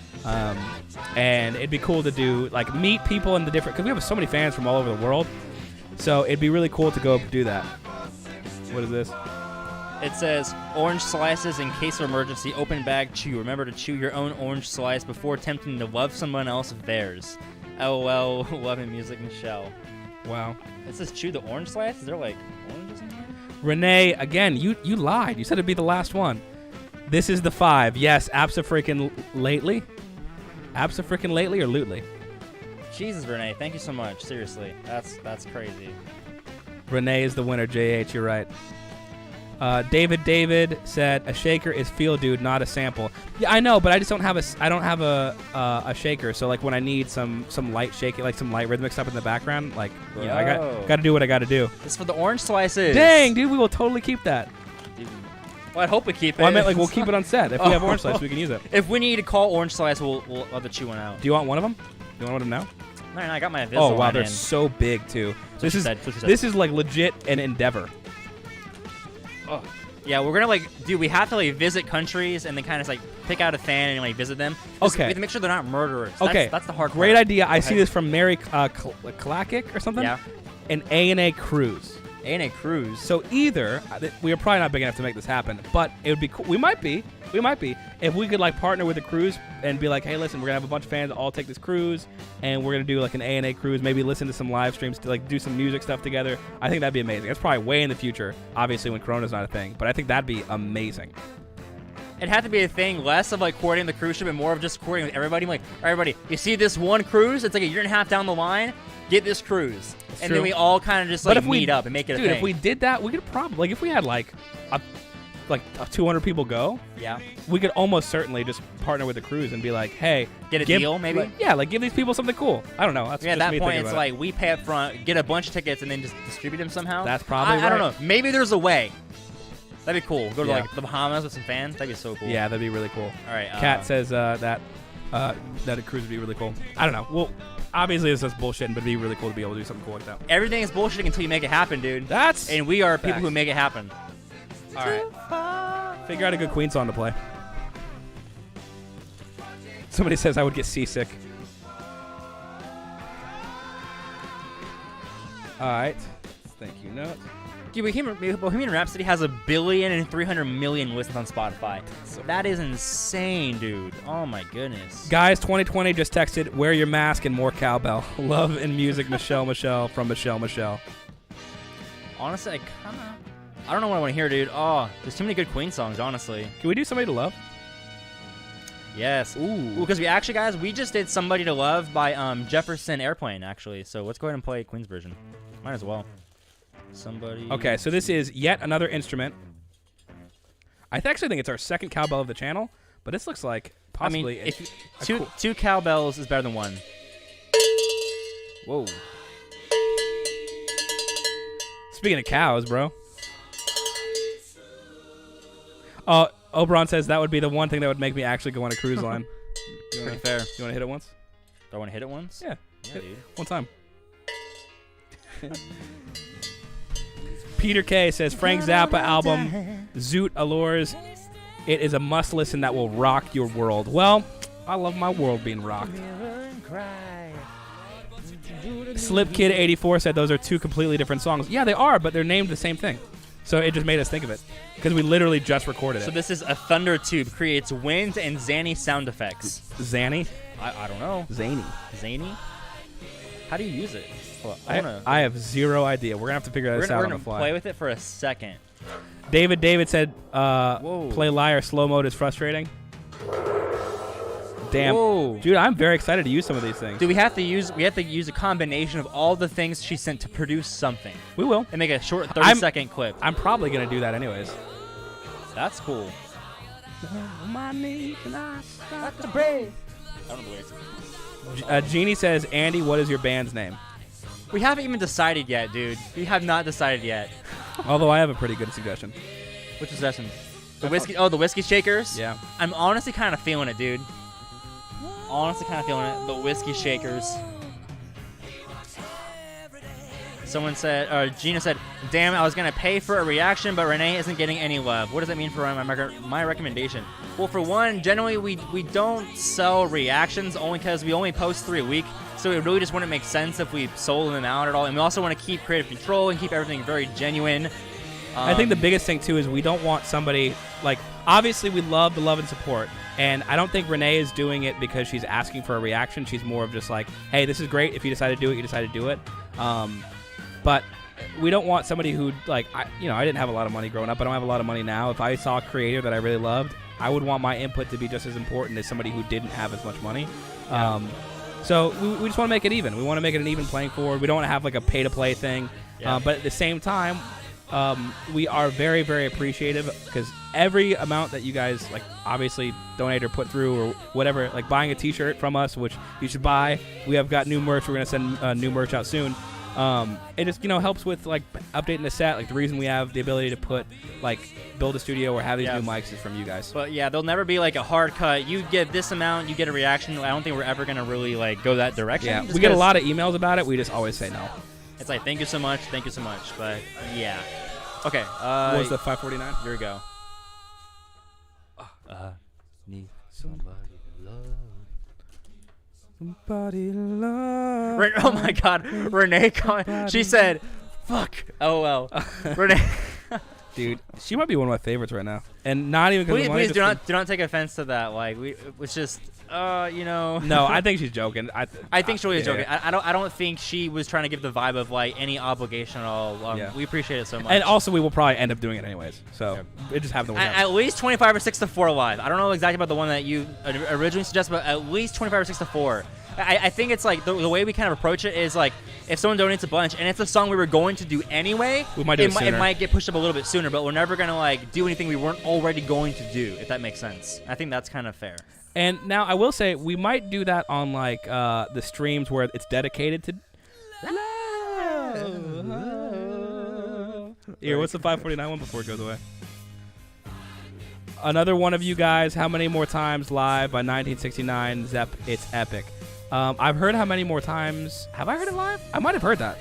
And it'd be cool to do, like, meet people in the different... Because we have so many fans from all over the world. So it'd be really cool to go do that. What is this? It says, orange slices in case of emergency, open bag chew. Remember to chew your own orange slice before attempting to love someone else of theirs. LOL, loving music, Michelle. Wow. It says chew the orange slice? Is there, like, oranges in here? Renee, again, you lied. You said it'd be the last one. This is the 5. Yes, abso-freaking-lately. Abso-freaking-lately or lootly? Jesus, Renee, thank you so much. Seriously, that's crazy. Renee is the winner, JH, you're right. David said a shaker is feel dude, not a sample. Yeah, I know, but I just don't have a shaker. So like when I need some light shaking, like some light rhythmic stuff in the background, like you know, I got to do what I got to do. It's for the orange slices. Dang, dude, we will totally keep that. Dude. Well, I hope we keep it. Well, I meant like we'll keep it on set. If we have orange slice, we can use it. If we need to call orange slice, we'll have to chew one out. Do you want one of them? Do you want one of them now? No, I got my Invisalign. Oh wow, they're so big too. So this is like legit an endeavor. Oh. Yeah, we're gonna we have to like visit countries and then kind of like pick out a fan and like visit them. Okay. We have to make sure they're not murderers. Okay. That's the hard part. Great idea. I see this from Mary Klakic or something. Yeah. An A&A cruise. A&A cruise. So either we are probably not big enough to make this happen, but it would be cool. We might be if we could like partner with a cruise and be like, hey, listen, we're gonna have a bunch of fans all take this cruise, and we're gonna do like an A&A cruise. Maybe listen to some live streams to like do some music stuff together. I think that'd be amazing. That's probably way in the future, obviously when Corona's not a thing, but I think that'd be amazing. It'd have to be a thing less of like coordinating the cruise ship and more of just coordinating with everybody. Like, all right, everybody, you see this one cruise? It's like a year and a half down the line. Get this cruise. That's and true. then we all kind of just like meet up and make it a thing. Dude, if we did that, we could probably, like if we had like 200 people go, yeah, we could almost certainly just partner with the cruise and be like, hey, get a deal maybe? Like give these people something cool. I don't know. That's at just that me point, it's about like we pay up front, get a bunch of tickets, and then just distribute them somehow. That's probably right. I don't know. Maybe there's a way. That'd be cool. Go to Yeah. like the Bahamas with some fans. That'd be so cool. Yeah, that'd be really cool. All right. Kat says that a cruise would be really cool. I don't know. Well, obviously this is bullshitting, but it'd be really cool to be able to do something cool like that. Everything is bullshitting until you make it happen, dude. And we are people who make it happen. All right. Figure out a good Queen song to play. Somebody says I would get seasick. All right. Thank you, Note. Dude, Bohemian Rhapsody has 1,300,000,000 listens on Spotify. That is insane, dude. Oh my goodness. Guys, 2020 just texted, wear your mask and more cowbell. Love and music, Michelle from Michelle. Honestly, I don't know what I want to hear, dude. Oh, there's too many good Queen songs, honestly. Can we do Somebody to Love? Yes. Ooh. Because we just did Somebody to Love by Jefferson Airplane, actually. So let's go ahead and play Queen's version. Might as well. Somebody. Okay, so this is yet another instrument. I actually think it's our second cowbell of the channel, but this looks like possibly. I mean, two cowbells is better than one. Whoa. Speaking of cows, bro. Oberon says that would be the one thing that would make me actually go on a cruise line. Pretty fair. You want to hit it once? Do I want to hit it once? Yeah. Yeah, dude. One time. Peter K says Frank Zappa album Zoot Allures. It is a must listen that will rock your world. Well, I love my world being rocked. Slipkid84 said those are two completely different songs. Yeah, they are, but they're named the same thing. So it just made us think of it because we literally just recorded it. So this is a thunder tube, creates wind and zany sound effects. Zanny? I don't know. Zany. Zany? How do you use it? Hold on, I have zero idea. We're gonna have to figure this out on the fly. We're gonna play with it for a second. David said, play Liar slow mode is frustrating. Damn. Whoa. Dude, I'm very excited to use some of these things. Dude, we have to use a combination of all the things she sent to produce something. We will. And make a short 30-second clip. I'm probably going to do that anyways. That's cool. My knees and I start to break. I don't know the words. Jeannie says, Andy, what is your band's name? We haven't even decided yet, dude. We have not decided yet. Although I have a pretty good suggestion. Which suggestion? The Whiskey Shakers? Yeah. I'm honestly kind of feeling it, dude. Honestly kind of feeling it. The Whiskey Shakers. Someone said, or Gina said, damn, I was going to pay for a reaction, but Renee isn't getting any love. What does that mean for my recommendation? Well, for one, generally we don't sell reactions only because we only post 3 a week. So it really just wouldn't make sense if we sold them out at all. And we also want to keep creative control and keep everything very genuine. I think the biggest thing, too, is we don't want somebody, like, obviously we love the love and support. And I don't think Renee is doing it because she's asking for a reaction. She's more of just like, hey, this is great. If you decide to do it, you decide to do it. But we don't want somebody who, like, I didn't have a lot of money growing up. I don't have a lot of money now. If I saw a creator that I really loved, I would want my input to be just as important as somebody who didn't have as much money. Yeah. So we just want to make it even. We want to make it an even playing field. We don't want to have, like, a pay-to-play thing. Yeah. But at the same time, we are very, very appreciative because every amount that you guys, like, obviously donate or put through or whatever, like buying a T-shirt from us, which you should buy. We have got new merch. We're going to send new merch out soon. It just, helps with, like, updating the set. Like, the reason we have the ability to put, like, build a studio or have these new mics is from you guys. But, yeah, there'll never be, like, a hard cut. You give this amount, you get a reaction. I don't think we're ever going to really, like, go that direction. Yeah, we get a lot of emails about it. We just always say no. It's like, thank you so much. But, yeah. Okay. What was the 549? Here we go. Need somebody to love. Somebody love. Oh my God, Renee! She said, "Fuck." Oh well, Renee. Dude, she might be one of my favorites right now, and not even because please do not take offense to that. Like it's just No, I think she's joking. I think she was joking. I don't think she was trying to give the vibe of like any obligation at all. We appreciate it so much. And also, we will probably end up doing it anyways. So it just happened to work out. At least 25 or 6 to 4 live. I don't know exactly about the one that you originally suggested, but at least 25 or 6 to 4. I think it's like the way we kind of approach it is like if someone donates a bunch and it's a song we were going to do anyway, we might do it sooner. It might get pushed up a little bit sooner, but we're never gonna like do anything we weren't already going to do, if that makes sense. I think that's kind of fair. And now I will say we might do that on like the streams where it's dedicated to. Here, what's the 549 one before it goes away? Another one of you guys. How many more times live by 1969? Zepp, it's epic. I've heard how many more times. Have I heard it live? I might have heard that.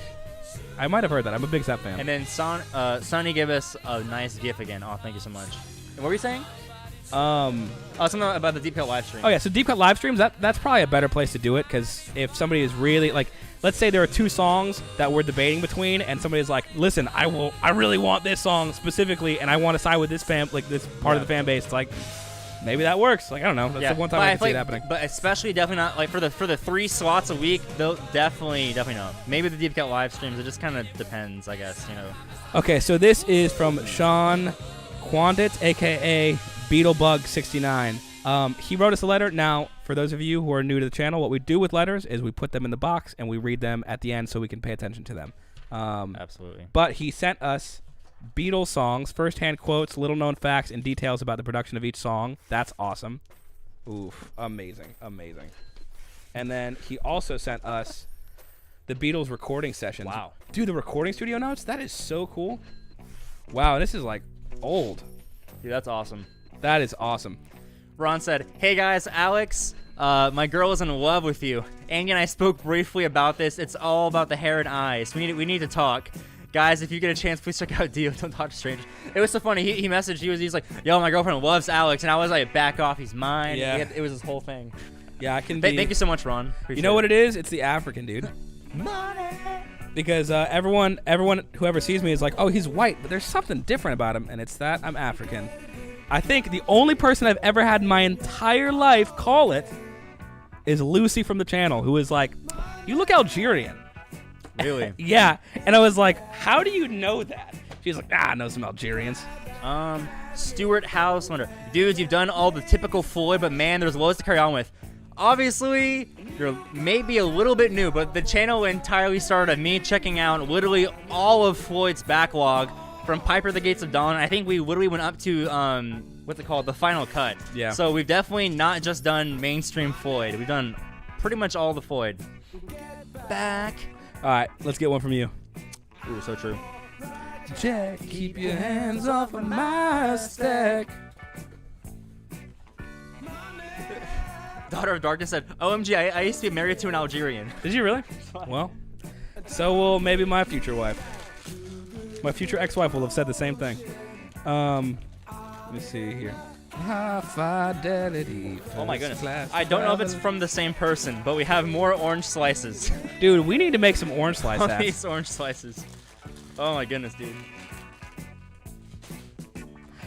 I'm a big Zepp fan. And then Sonny gave us a nice GIF again. Oh, thank you so much. And what were you saying? Something about the Deep Cut live stream. Oh yeah, so Deep Cut live streams. That's probably a better place to do it because if somebody is really like, let's say there are 2 songs that we're debating between, and somebody's like, listen, I really want this song specifically, and I want to side with this this part of the fan base. It's like. Maybe that works. Like I don't know. That's the one time I can see it happening. But especially definitely not like for the 3 slots a week. They'll definitely not. Maybe the Deep Cut live streams. It just kind of depends, I guess. Okay, so this is from Sean Quandit, aka Beetlebug69. He wrote us a letter. Now, for those of you who are new to the channel, what we do with letters is we put them in the box and we read them at the end so we can pay attention to them. Absolutely. But he sent us Beatles songs, first-hand quotes, little-known facts, and details about the production of each song. That's awesome. Oof, amazing. And then he also sent us the Beatles recording sessions. Wow. Dude, the recording studio notes? That is so cool. Wow, this is, like, old. Dude, that's awesome. That is awesome. Ron said, hey, guys, Alex, my girl is in love with you. Andy and I spoke briefly about this. It's all about the hair and eyes. We need to talk. Guys, if you get a chance, please check out Dio. Don't talk to strangers. It was so funny. He messaged. He's like, yo, my girlfriend loves Alex. And I was like, back off. He's mine. Yeah. It was this whole thing. Yeah, I can be. Thank you so much, Ron. Appreciate you know what it is? It's the African, dude. Money. Because everyone whoever sees me is like, oh, he's white. But there's something different about him. And it's that I'm African. I think the only person I've ever had in my entire life call it is Lucy from the channel, who is like, you look Algerian. Really? Yeah. And I was like, how do you know that? She's like, I know some Algerians. Stuart House Wonder. Dudes, you've done all the typical Floyd, but man, there's loads to carry on with. Obviously, you're maybe a little bit new, but the channel entirely started of me checking out literally all of Floyd's backlog from Piper the Gates of Dawn. I think we literally went up to, what's it called? The Final Cut. Yeah. So we've definitely not just done mainstream Floyd. We've done pretty much all the Floyd. Back. All right, let's get one from you. Ooh, so true. Jack, keep your hands off of my stack. Daughter of Darkness said, OMG, I used to be married to an Algerian. Did you really? Well, so will maybe my future wife. My future ex-wife will have said the same thing. Let me see here. High fidelity. Oh my goodness. I don't know if it's from the same person, but we have more orange slices. Dude, we need to make some orange slice All apps. these orange slices. Oh my goodness, dude.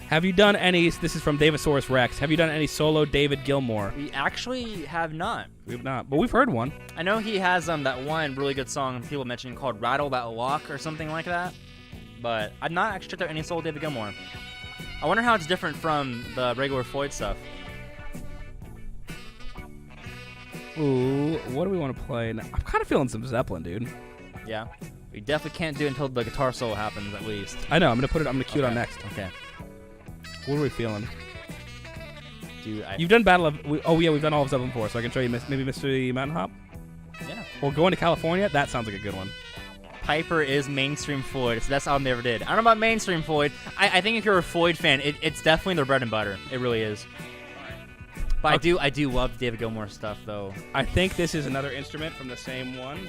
Have you done any, this is from Davisaurus Rex, have you done any solo David Gilmour? We actually have not. We have not, but we've heard one. I know he has that one really good song people mentioned called Rattle That Lock or something like that, but I've not actually checked out any solo David Gilmour. I wonder how it's different from the regular Floyd stuff. Ooh, what do we want to play? Now? I'm kind of feeling some Zeppelin, dude. Yeah. We definitely can't do it until the guitar solo happens, at least. I know, I'm going to cue it on next. Okay. What are we feeling? Dude, You've done Battle of... we've done all of Zeppelin before, so I can show you maybe Mystery Mountain Hop? Yeah. Or Going to California? That sounds like a good one. Piper is mainstream Floyd. It's the best album they ever did. I don't know about mainstream Floyd. I think if you're a Floyd fan, it's definitely their bread and butter. It really is. But Okay. I do love David Gilmour stuff, though. I think this is another instrument from the same one.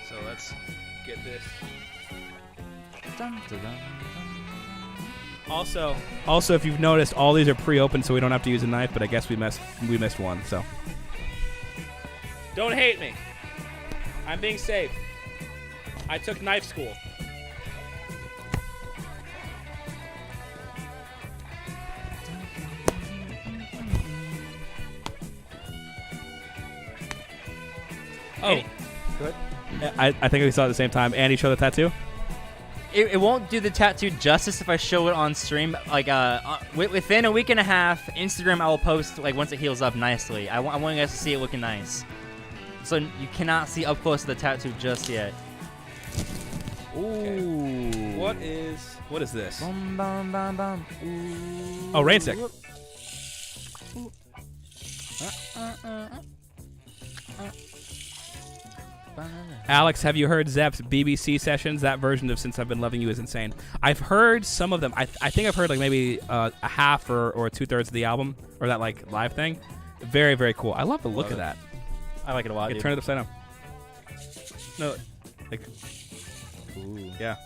So let's get this. Dun, dun, dun, Also, if you've noticed, all these are pre-opened, so we don't have to use a knife. But I guess we missed one. So don't hate me. I'm being safe. I took knife school. Oh, Good. I think we saw it at the same time. Andy, show the tattoo. It won't do the tattoo justice if I show it on stream. Like within a week and a half, Instagram I will post like once it heals up nicely. I want you guys to see it looking nice. So you cannot see up close the tattoo just yet. Ooh. Okay. What is this? Bum, bum, bum, bum. Ooh. Oh, rain stick. Alex, have you heard Zepp's BBC sessions? That version of Since I've Been Loving You is insane. I've heard some of them. I think I've heard like maybe a half or 2/3 of the album, or that like live thing. Very, very cool. I love the look of that. I like it a lot, Okay, dude. turn it upside down. No, like, Ooh. yeah.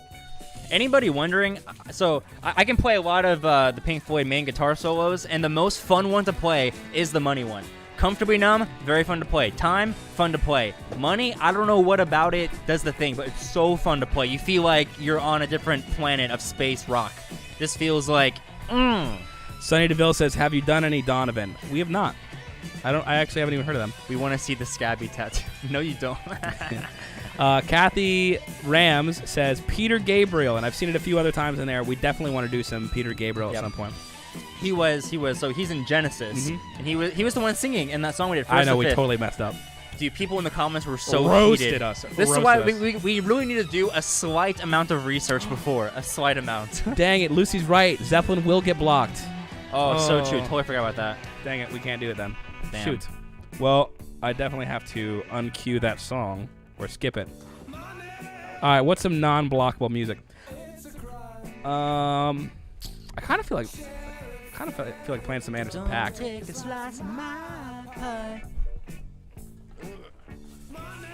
Anybody wondering? So I can play a lot of the Pink Floyd main guitar solos, and the most fun one to play is the Money one. Comfortably Numb, very fun to play. Time, fun to play. Money, I don't know what about it does the thing, but it's so fun to play. You feel like you're on a different planet of space rock. This feels like, Sonny DeVille says, have you done any Donovan? We have not. I actually haven't even heard of them. We want to see the scabby tattoo. No, you don't. Kathy Rams says Peter Gabriel, and I've seen it a few other times in there. We definitely want to do some Peter Gabriel at some point. He was. So he's in Genesis, and he was the one singing in that song we did. First I know, to we Fifth. totally messed up. Dude, people in the comments were so Roasted heated. us. This is Roasted why us. we really need to do a slight amount of research before. A slight amount. Dang it, Lucy's right. Zeppelin will get blocked. Oh, so true. Totally forgot about that. Dang it, we can't do it then. Damn. Shoot. Well, I definitely have to uncue that song or skip it. All right, what's some non-blockable music? I kind of feel like playing some Anderson .Paak. Take a slice of my pie.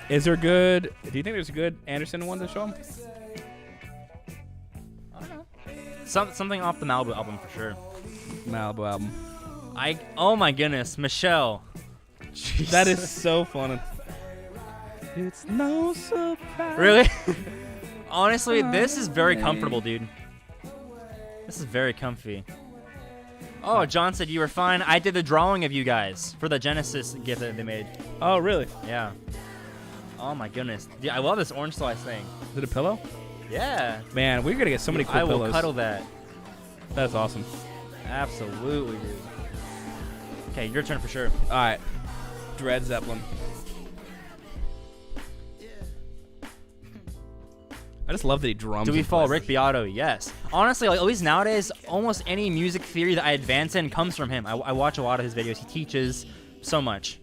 Is there good? Do you think there's a good Anderson one to show him? I don't know. Something off the Malibu album for sure. Malibu album. Oh my goodness, Michelle. Jesus. That is so funny. It's no surprise. Really? Honestly, this is very comfortable, dude. This is very comfy. Oh, John said you were fine. I did the drawing of you guys for the Genesis gift that they made. Oh, really? Yeah. Oh my goodness. Yeah, I love this orange slice thing. Is it a pillow? Yeah. Man, we're gonna get so many cool I will pillows. cuddle that. That's awesome. Absolutely, dude. Okay, your turn for sure. All right, Dread Zeppelin. I just love that he drums. Do we and follow plays. Rick Beato? Yes. Honestly, like, at least nowadays, almost any music theory that I advance in comes from him. I watch a lot of his videos. He teaches so much.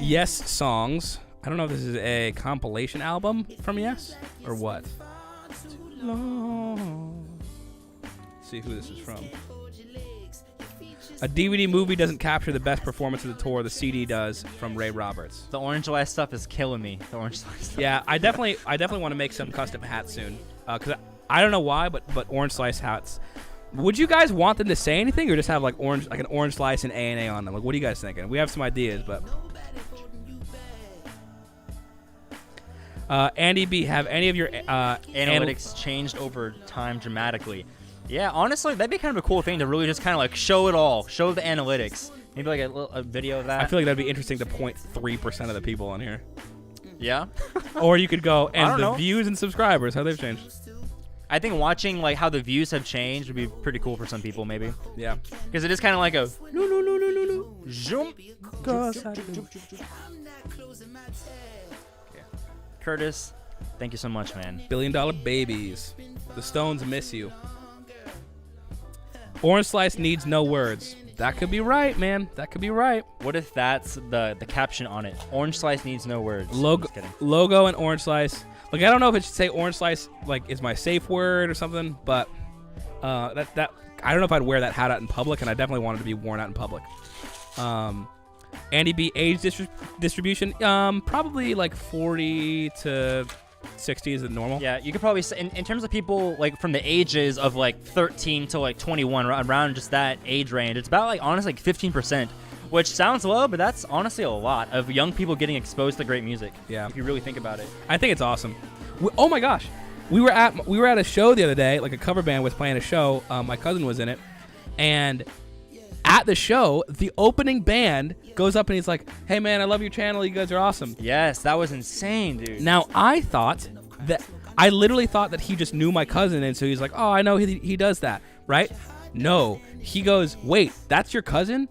Yes songs. I don't know if this is a compilation album from Yes or what. Let's see who this is from. A DVD movie doesn't capture the best performance of the tour. The CD does, from Ray Roberts. The orange slice stuff is killing me. The orange slice stuff. Yeah, I definitely want to make some custom hats soon. Cause I don't know why, but orange slice hats. Would you guys want them to say anything, or just have like an orange slice and A on them? Like, what are you guys thinking? We have some ideas, but. Andy B, have any of your analytics changed over time dramatically? Yeah, honestly, that'd be kind of a cool thing to really just kind of like show it all, show the analytics. Maybe like a video of that. I feel like that'd be interesting to 0.3% of the people on here. Yeah. Or you could go I don't and the know. views and subscribers, how they've changed. I think watching like how the views have changed would be pretty cool for some people, maybe. Yeah. Because it is kind of like a no, zoom. Curtis, thank you so much, man. $1 Billion Babies. The Stones miss you. Orange Slice needs no words. That could be right, man. That could be right. What if that's the caption on it? Orange slice needs no words. Logo and Orange Slice. Like, I don't know if it should say Orange Slice like is my safe word or something, but that I don't know if I'd wear that hat out in public, and I definitely want it to be worn out in public. Andy B, age distribution, probably like 40 to 60 is the normal. Yeah, you could probably say, in terms of people like from the ages of like 13 to like 21, around just that age range, it's about like honestly like 15%, which sounds low, but that's honestly a lot of young people getting exposed to great music. Yeah, if you really think about it. I think it's awesome. Oh my gosh, we were at a show the other day. Like, a cover band was playing a show. My cousin was in it, and at the show, the opening band goes up and he's like, "Hey man, I love your channel. You guys are awesome." Yes, that was insane, dude. Now, I literally thought that he just knew my cousin, and so he's like, "Oh, I know he does that, right?" No, he goes, "Wait, that's your cousin?"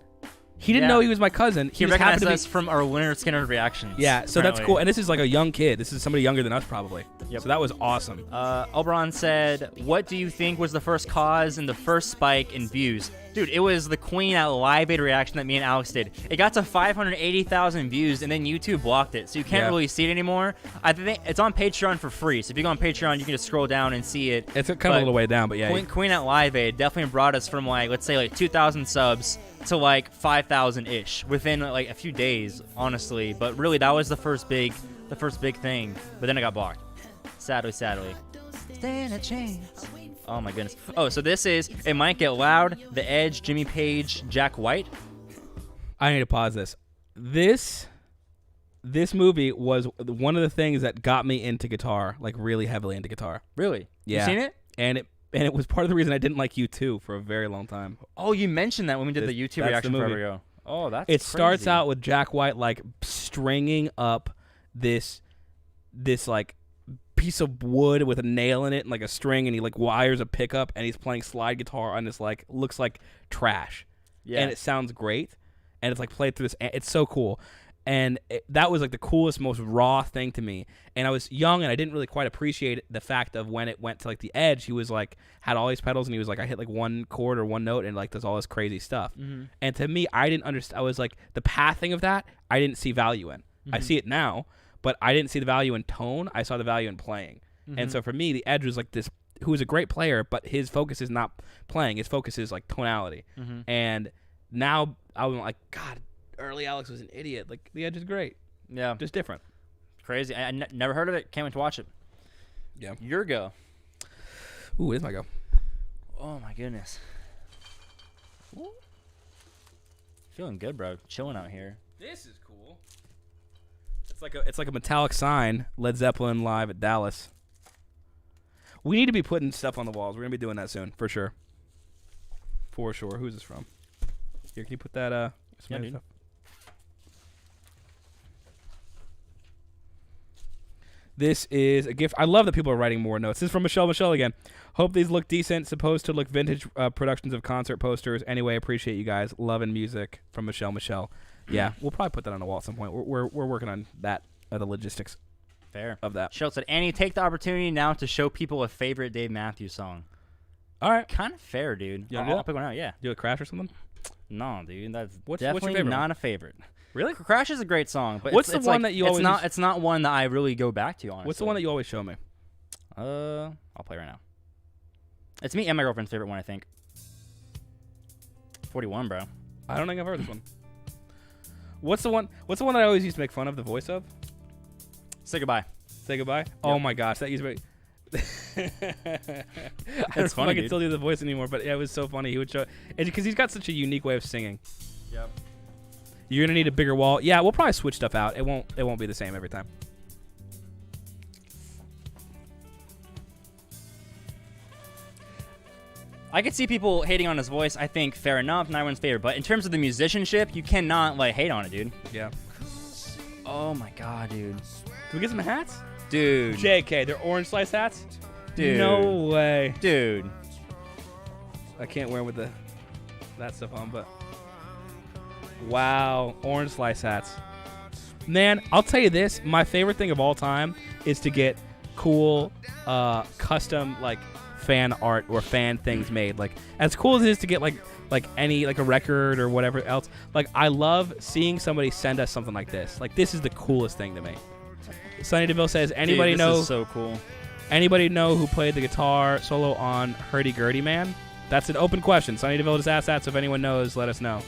He didn't know he was my cousin. He just recognized happened to us from our Leonard Skinner reactions. Yeah, so apparently. that's cool. And this is like a young kid. This is somebody younger than us, probably. Yep. So that was awesome. Oberon said, "What do you think was the first cause and the first spike in views?" Dude, it was the Queen at Live Aid reaction that me and Alex did. It got to 580,000 views, and then YouTube blocked it, so you can't really see it anymore. I think it's on Patreon for free, so if you go on Patreon, you can just scroll down and see it. It's kind of a little way down, but yeah. Queen at Live Aid definitely brought us from like, let's say like 2,000 subs to like 5,000-ish within like a few days, honestly. But really, that was the first big thing. But then it got blocked. Sadly. Stand a chance. Oh my goodness. Oh, so this is It Might Get Loud, The Edge, Jimmy Page, Jack White. I need to pause this. This movie was one of the things that got me into guitar, like really heavily into guitar. Really? Yeah. You seen it? And it was part of the reason I didn't like U2 for a very long time. Oh, you mentioned that when we did the YouTube reaction forever ago. Oh, that's It crazy. starts out with Jack White like stringing up this like piece of wood with a nail in it and like a string, and he like wires a pickup, and he's playing slide guitar on this like looks like trash. Yeah. And it sounds great, and it's like played through this. It's so cool. And that was like the coolest, most raw thing to me. And I was young, and I didn't really quite appreciate the fact of when it went to like the edge, he was like had all these pedals, and he was like, I hit like one chord or one note, and like does all this crazy stuff. Mm-hmm. And to me, I didn't understand. I was like, the pathing of that, I didn't see value in. Mm-hmm. I see it now, but I didn't see the value in tone. I saw the value in playing. Mm-hmm. And so for me, the edge was like this, who was a great player, but his focus is not playing. His focus is like tonality. Mm-hmm. And now I'm like, God, early Alex was an idiot. Like, the edge is great. Yeah. Just different. Crazy. I never heard of it. Can't wait to watch it. Yeah. Your go. Ooh, it is my go. Oh, my goodness. Ooh. Feeling good, bro. Chilling out here. This is cool. It's like a metallic sign, Led Zeppelin live at Dallas. We need to be putting stuff on the walls. We're going to be doing that soon, for sure. For sure. Who's this from? Here, can you put that Yeah, dude. This is a gift. I love that people are writing more notes. This is from Michelle again. Hope these look decent. Supposed to look vintage productions of concert posters. Anyway, appreciate you guys. Love and music from Michelle. Yeah, we'll probably put that on the wall at some point. We're working on that, the logistics. Fair. Of that. Shell said, Annie, take the opportunity now to show people a favorite Dave Matthews song. All right. Kind of fair, dude. I'll pick one out, yeah. Do a Crash or something? No, dude. That's what's definitely your favorite not one? A favorite. Really? Crash is a great song, but what's it's the one like, that you always... It's not one that I really go back to, honestly. What's the one that you always show me? I'll play right now. It's me and my girlfriend's favorite one, I think. 41, bro. I don't think I've heard this one. What's the one that I always used to make fun of the voice of? Say Goodbye. Say Goodbye? Yep. Oh my gosh, that used to be... I don't know if I can still do the voice anymore, but yeah, it was so funny. He would show... Because he's got such a unique way of singing. Yep. You're going to need a bigger wall. Yeah, we'll probably switch stuff out. It won't be the same every time. I could see people hating on his voice. I think fair enough, not everyone's favorite. But in terms of the musicianship, you cannot hate on it, dude. Yeah. Oh my god, dude. Can we get some hats? Dude. JK, they're orange slice hats? Dude. No way. Dude. I can't wear them with that stuff on, but... Wow, orange slice hats. Man, I'll tell you this. My favorite thing of all time is to get cool, custom, fan art or fan things made. As cool as it is to get any a record or whatever else, I love seeing somebody send us something like this. This is the coolest thing to me. Sonny DeVille says, anybody Dude, this is so cool. Anybody know who played the guitar solo on Hurdy Gurdy Man? That's an open question. Sonny DeVille just asked that, so if anyone knows, let us know.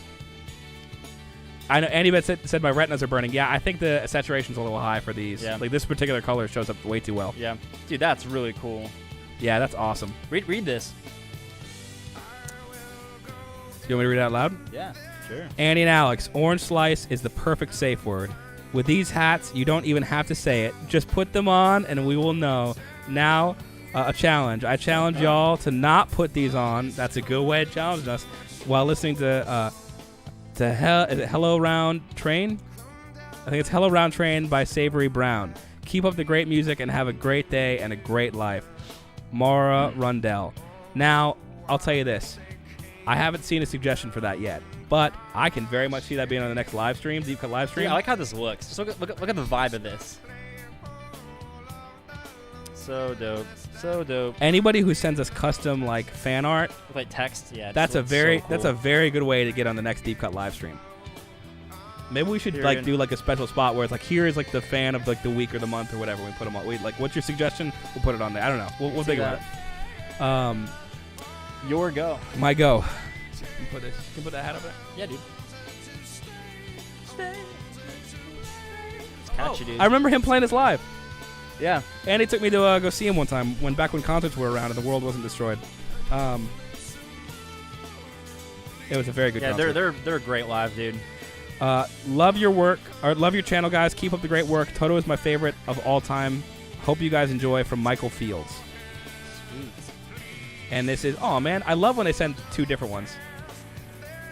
I know Andy Bet said my retinas are burning. Yeah, I think the saturation's a little high for these. Yeah. This particular color shows up way too well. Yeah. Dude, that's really cool. Yeah, that's awesome. Read this. You want me to read it out loud? Yeah, sure. Andy and Alex, orange slice is the perfect safe word. With these hats, you don't even have to say it. Just put them on and we will know. Now, a challenge. I challenge y'all to not put these on. That's a good way of challenging us while listening to is it Hello Round Train? I think it's Hello Round Train by Savory Brown. Keep up the great music and have a great day and a great life. Mara Rundell. Now, I'll tell you this. I haven't seen a suggestion for that yet, but I can very much see that being on the next live stream, Deep Cut live stream. Yeah, I like how this looks. Just look at the vibe of this. So dope. So dope. Anybody who sends us custom fan art with text, yeah. That's a very good way to get on the next Deep Cut live stream. Maybe we should do a special spot where it's here is the fan of the week or the month or whatever. We put them on. What's your suggestion? We'll put it on there. I don't know. We'll think about it. Your go. My go. Can you put that hat up there? Yeah, dude. It's catchy, dude. I remember him playing this live. Yeah. And he took me to go see him one time back when concerts were around and the world wasn't destroyed. It was a very good concert. Yeah, they're great live, dude. Love your work, or love your channel, guys. Keep up the great work. Toto is my favorite of all time. Hope you guys enjoy, from Michael Fields. Sweet. And this is, oh man, I love when they send two different ones.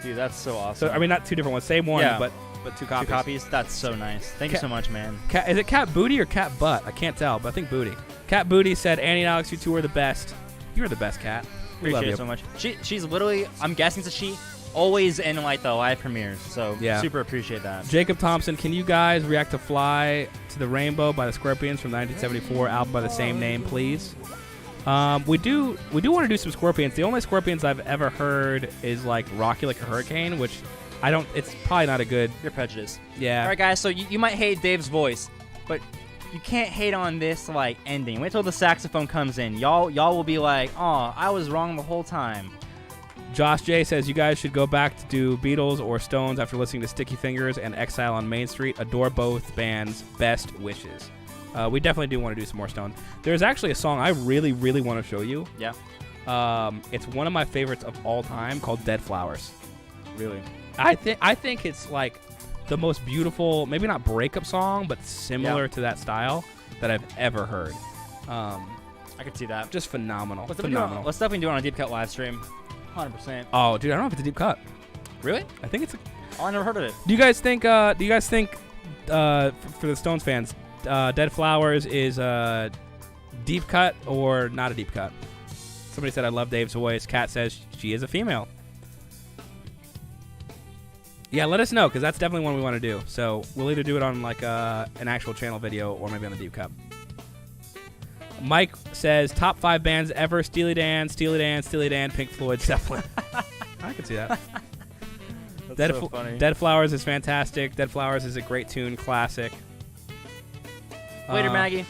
Dude, that's so awesome. So I mean, not two different ones, same one, but two copies. Two copies. That's so nice. Thank you so much, man. Is it Cat Booty or Cat Butt? I can't tell, but I think Booty. Cat Booty said, Annie and Alex, you two are the best. You're the best, Cat. We love Appreciate you it so much. She's literally, I'm guessing it's a she, always in the live premieres. So super appreciate that. Jacob Thompson, can you guys react to Fly to the Rainbow by the Scorpions from the 1974 album by the same name, please? We do want to do some Scorpions. The only Scorpions I've ever heard is Rocky Like a Hurricane, which it's probably not a good. You're prejudiced. Yeah. All right, guys. So you might hate Dave's voice, but you can't hate on this ending. Wait till the saxophone comes in. Y'all will be like, oh, I was wrong the whole time. Josh J says you guys should go back to do Beatles or Stones after listening to Sticky Fingers and Exile on Main Street. Adore both bands. Best wishes. We definitely do want to do some more Stones. There's actually a song I really, really want to show you. Yeah. It's one of my favorites of all time, called Dead Flowers. Really? I think it's the most beautiful, maybe not breakup song, but similar to that style that I've ever heard. I could see that. Just phenomenal. Let's definitely do it on a Deep Cut live stream. 100%. Oh, dude, I don't know if it's a deep cut. Really? I think it's I never heard of it. Do you guys think for the Stones fans, Dead Flowers is a deep cut or not a deep cut. Somebody said I love Dave's voice. Kat says she is a female. Yeah, let us know because that's definitely one we want to do. So we'll either do it on like an actual channel video or maybe on the deep cut. Mike says top 5 bands ever: Steely Dan, Steely Dan, Steely Dan, Pink Floyd, Zeppelin. I can see that. That's so funny. Dead Flowers is fantastic. Dead Flowers is a great tune, classic. Later, Maggie.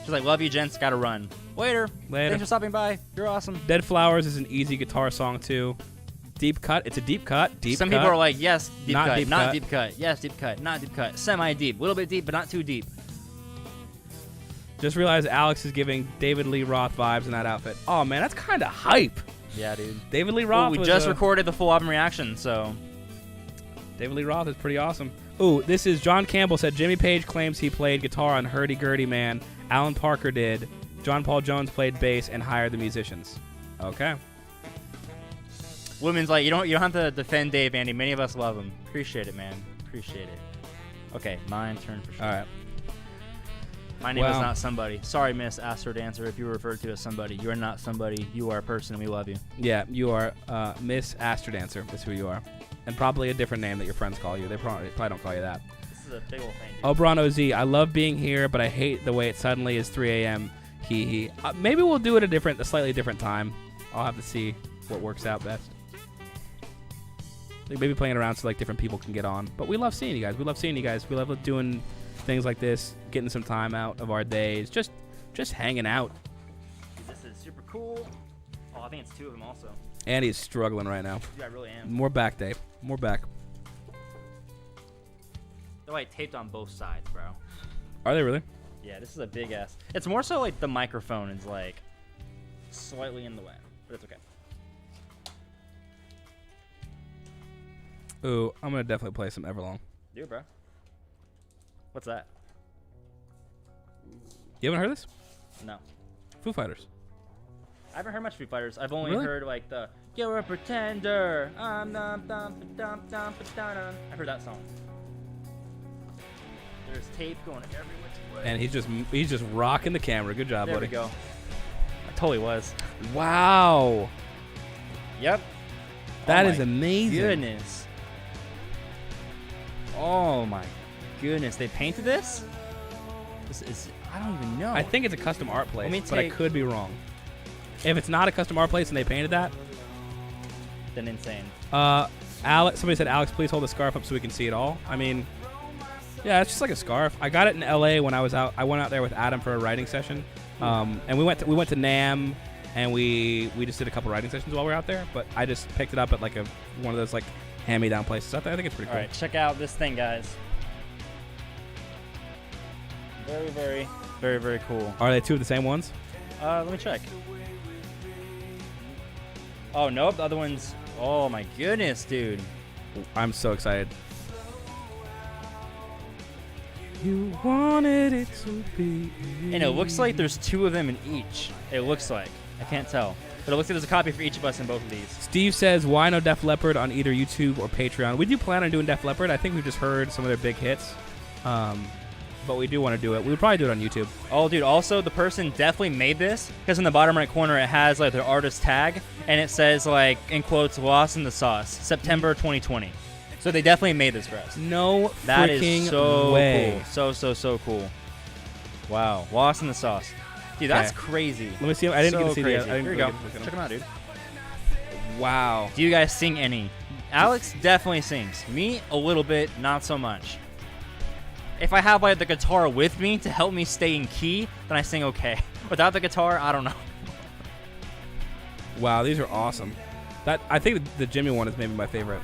She's like, love you, gents. Gotta run. Later. Thanks for stopping by. You're awesome. Dead Flowers is an easy guitar song too. Deep cut. It's a deep cut. Some people are like, yes, deep not cut, deep not cut. deep cut. Yes, deep cut, not deep cut. Semi-deep, a little bit deep, but not too deep. Just realized Alex is giving David Lee Roth vibes in that outfit. Oh man, that's kind of hype. Yeah, dude. David Lee Roth. We just recorded the full album reaction, so. David Lee Roth is pretty awesome. Ooh, this is John Campbell said Jimmy Page claims he played guitar on Hurdy Gurdy Man. Alan Parker did. John Paul Jones played bass and hired the musicians. Okay. Women's like, you don't have to defend Dave, Andy. Many of us love him. Appreciate it, man. Appreciate it. Okay, mine turn for sure. All right. My name is not somebody. Sorry, Miss Astro Dancer, if you were referred to as somebody. You are not somebody. You are a person, and we love you. Yeah, you are Miss Astro Dancer is who you are. And probably a different name that your friends call you. They probably don't call you that. This is a big old thing. Obron OZ, I love being here, but I hate the way it suddenly is 3 a.m. Hee. Maybe we'll do it a slightly different time. I'll have to see what works out best. Like maybe playing around so like different people can get on. But we love seeing you guys. We love doing things like this, getting some time out of our days, just hanging out. This is super cool. Oh, I think it's 2 of them also. Andy's struggling right now. Dude, I really am. More back, Dave. More back. They're like taped on both sides, bro. Are they really? Yeah, this is a big ass. It's more so like the microphone is like slightly in the way, but it's okay. Ooh, I'm gonna definitely play some Everlong. Do it, bro. What's that? You haven't heard this? No. Foo Fighters. I haven't heard much Foo Fighters. I've only Really? heard like the "You're a Pretender." I've heard that song. There's tape going every which way. And he's just rocking the camera. Good job, There buddy. we go. I totally was. Wow. Yep. That Oh is my amazing. Goodness. Oh my goodness. They painted this? This is, I don't even know. I think it's a custom art place, Let me but I take- could be wrong. If it's not a custom art place and they painted that, Then insane. Alex. Somebody said, Alex, please hold the scarf up so we can see it all. I mean, yeah, it's just like a scarf. I got it in LA when I was out. I went out there with Adam for a writing session, and we went to NAMM, and we just did a couple writing sessions while we were out there. But I just picked it up at like one of those like hand-me-down places. I think it's pretty All cool. right, check out this thing, guys. Very, very, very, very cool. Are they 2 of the same ones? Let me check. Oh, nope. The other one's... Oh, my goodness, dude. I'm so excited. You wanted it to be. And it looks like there's 2 of them in each. It looks like. I can't tell. But it looks like there's a copy for each of us in both of these. Steve says, why no Def Leppard on either YouTube or Patreon? We do plan on doing Def Leppard. I think we've just heard some of their big hits. But we do want to do it. We would probably do it on YouTube. Oh, dude. Also, the person definitely made this because in the bottom right corner, it has like their artist tag. And it says, like, in quotes, Lost in the Sauce, September 2020. So they definitely made this for us. No That freaking is so way. cool. So cool. Wow. Lost in the Sauce. Dude, that's Okay. crazy. Let me see. I didn't get to see crazy. the. I didn't Here you really go. get to look at Check them. them out, dude. Wow. Do you guys sing any? Alex definitely sings. Me, a little bit, not so much. If I have like the guitar with me to help me stay in key, then I sing okay. Without the guitar, I don't know. Wow, these are awesome. I think the Jimmy one is maybe my favorite.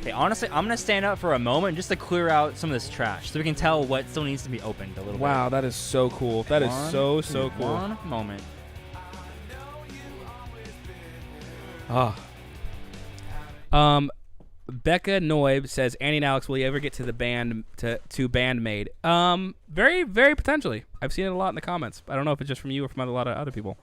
Hey, honestly, I'm gonna stand up for a moment just to clear out some of this trash, so we can tell what still needs to be opened a little Wow, that is so cool. That bit. is so cool. One moment. Becca Noib says, Andy and Alex, will you ever get to the band to Bandmade? Very, very potentially. I've seen it a lot in the comments. I don't know if it's just from you or from a lot of other people.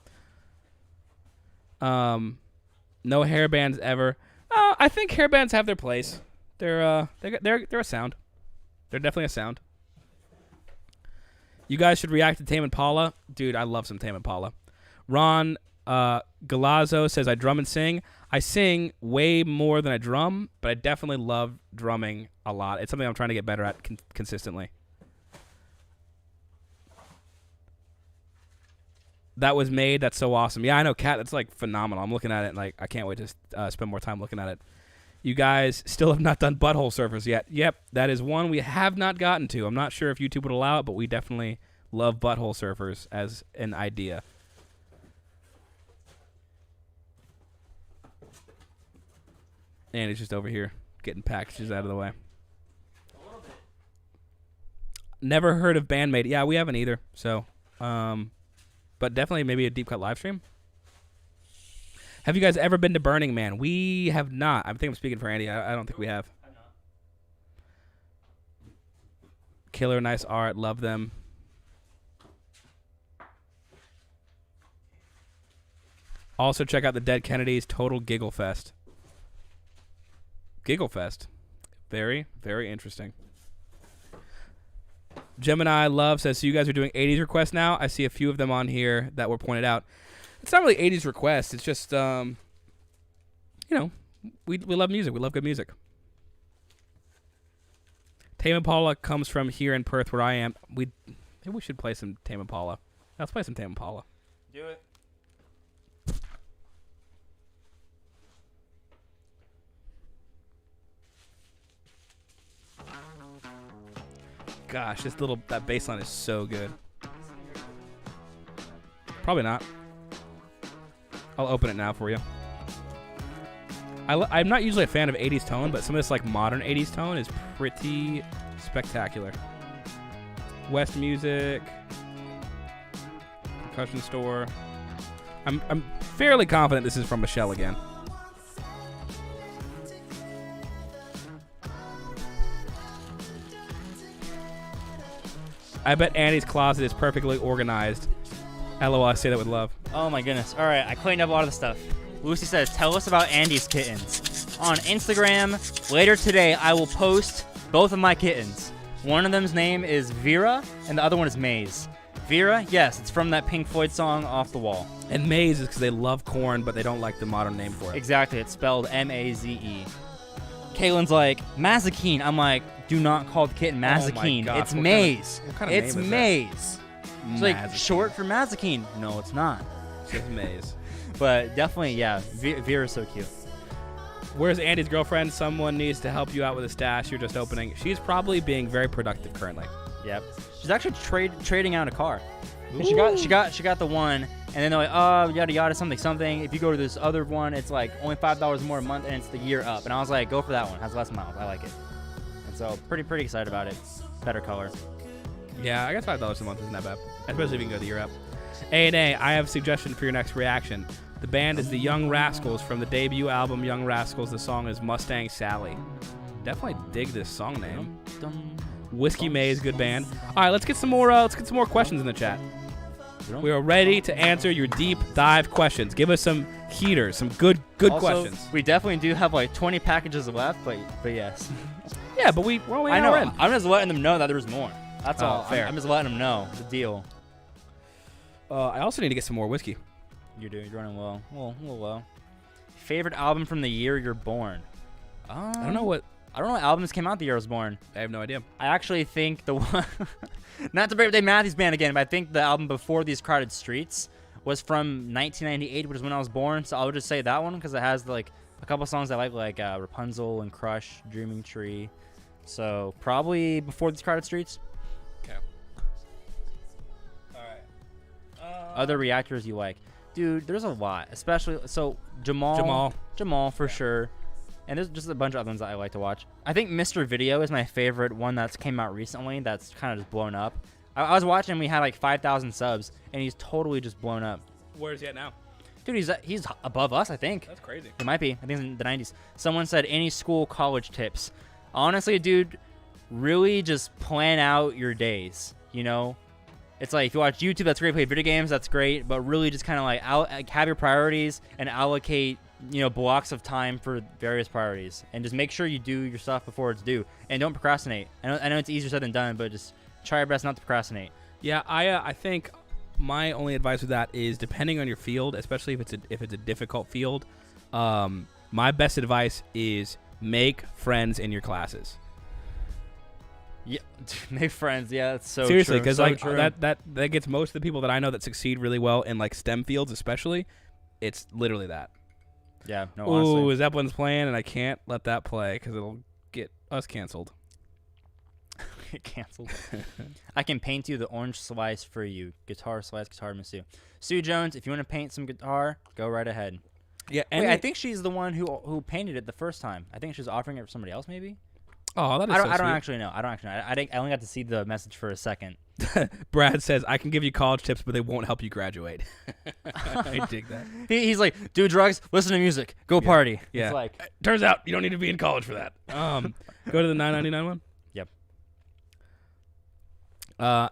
No hair bands ever. I think hair bands have their place. They're a sound. They're definitely a sound. You guys should react to Tame Impala. Dude, I love some Tame Impala. Ron Galazzo says, I drum and sing. I sing way more than I drum, but I definitely love drumming a lot. It's something I'm trying to get better at consistently. That was made. That's so awesome. Yeah, I know, Kat. That's like phenomenal. I'm looking at it and like I can't wait to spend more time looking at it. You guys still have not done Butthole Surfers yet. Yep, that is one we have not gotten to. I'm not sure if YouTube would allow it, but we definitely love Butthole Surfers as an idea. And he's just over here getting packages out of the way. Never heard of Bandmate. Yeah, we haven't either. So, but definitely maybe a deep cut live stream. Have you guys ever been to Burning Man? We have not. I think I'm speaking for Andy. I don't think we have. I'm not. Killer, nice art. Love them. Also, check out the Dead Kennedys. Total Giggle Fest. Giggle Fest. Very, very interesting. Gemini Love says, so you guys are doing 80s requests now? I see a few of them on here that were pointed out. It's not really 80s requests. It's just, you know, we love music. We love good music. Tame Impala comes from here in Perth where I am. Maybe we should play some Tame Impala. Let's play some Tame Impala. Do it. Gosh, that bass line is so good. Probably not. I'll open it now for you. I'm not usually a fan of 80s tone, but some of this like modern 80s tone is pretty spectacular. West Music, Percussion Store. I'm fairly confident this is from Michelle again. I bet Andy's closet is perfectly organized. LOL, I say that with love. Oh my goodness. All right, I cleaned up a lot of the stuff. Lucy says, tell us about Andy's kittens. On Instagram, later today, I will post both of my kittens. One of them's name is Vera, and the other one is Maze. Vera, yes, it's from that Pink Floyd song, Off the Wall. And Maze is because they love corn, but they don't like the modern name for it. Exactly, it's spelled M-A-Z-E. Caitlin's like, Mazikeen. I'm like, do not call the kitten Mazikeen. gosh, It's Maze. What kind of It's name is Maze. It's like Mazikeen. short for Mazikeen. No, it's not. It's just Maze. But definitely, yeah, Vera's so cute. Where's Andy's girlfriend? Someone needs to help you out with a stash you're just opening. She's probably being very productive currently. Yep. She's actually trading out a car. She got the one, and then they're like, oh, yada yada, something. If you go to this other one, it's like only $5 more a month, and it's the year up. And I was like, go for that one. Has less miles. I like it. And so pretty excited about it. Better color. Yeah, I guess $5 a month isn't that bad, especially if you can go the year up. A&A, I have a suggestion for your next reaction. The band is the Young Rascals from the debut album Young Rascals. The song is Mustang Sally. Definitely dig this song name. Whiskey Maze, good band. All right, let's get some more questions in the chat. We are ready to answer your deep dive questions. Give us some heaters, some good Also, questions. We definitely do have like 20 packages left, but yes. Yeah, but we're only an I know. hour in. I'm just letting them know that there's more. That's Oh, all. fair. I'm just letting them know the deal. I also need to get some more whiskey. You're running low. A little low. Favorite album from the year you're born? I don't know what albums came out the year I was born. I have no idea. I actually think the one, not to break Dave Matthews Band again, but I think the album before These Crowded Streets was from 1998, which is when I was born. So I would just say that one because it has like a couple songs I like Rapunzel and Crush, Dreaming Tree. So probably before These Crowded Streets. Okay. All right. Other reactors you like, dude? There's a lot, especially so Jamal for sure. And there's just a bunch of other ones that I like to watch. I think Mr. Video is my favorite one that's came out recently that's kind of just blown up. I was watching him, we had like 5,000 subs, and he's totally just blown up. Where's he at now? Dude, he's above us, I think. That's crazy. It might be. I think it's in the 90s. Someone said, any school college tips? Honestly, dude, really just plan out your days, you know? It's like, if you watch YouTube, that's great. Play video games, that's great. But really just kind of like have your priorities and allocate, blocks of time for various priorities. And just make sure you do your stuff before it's due. And don't procrastinate. I know it's easier said than done, but just try your best not to procrastinate. Yeah, I think my only advice with that is depending on your field, especially if it's a difficult field. My best advice is make friends in your classes. Yeah, make friends. Yeah, that's so seriously, true. because So like true. that gets most of the people that I know that succeed really well in like STEM fields, especially. It's literally that. Yeah, no, Ooh, honestly. Zeppelin's playing, and I can't let that play because it'll get us canceled. Get canceled. I can paint you the orange slice for you. Guitar slice, guitar Miss you. Sue Jones, if you want to paint some guitar, go right ahead. Yeah, Wait, I think she's the one who painted it the first time. I think she's offering it for somebody else, maybe. Oh, that is I so don't sweet. actually know. I only got to see the message for a second. Brad says, I can give you college tips, but they won't help you graduate. I dig that. He's like, do drugs, listen to music, go party. Yeah. It's like, Turns out you don't need to be in college for that. Go to the $9.99 one. Yep.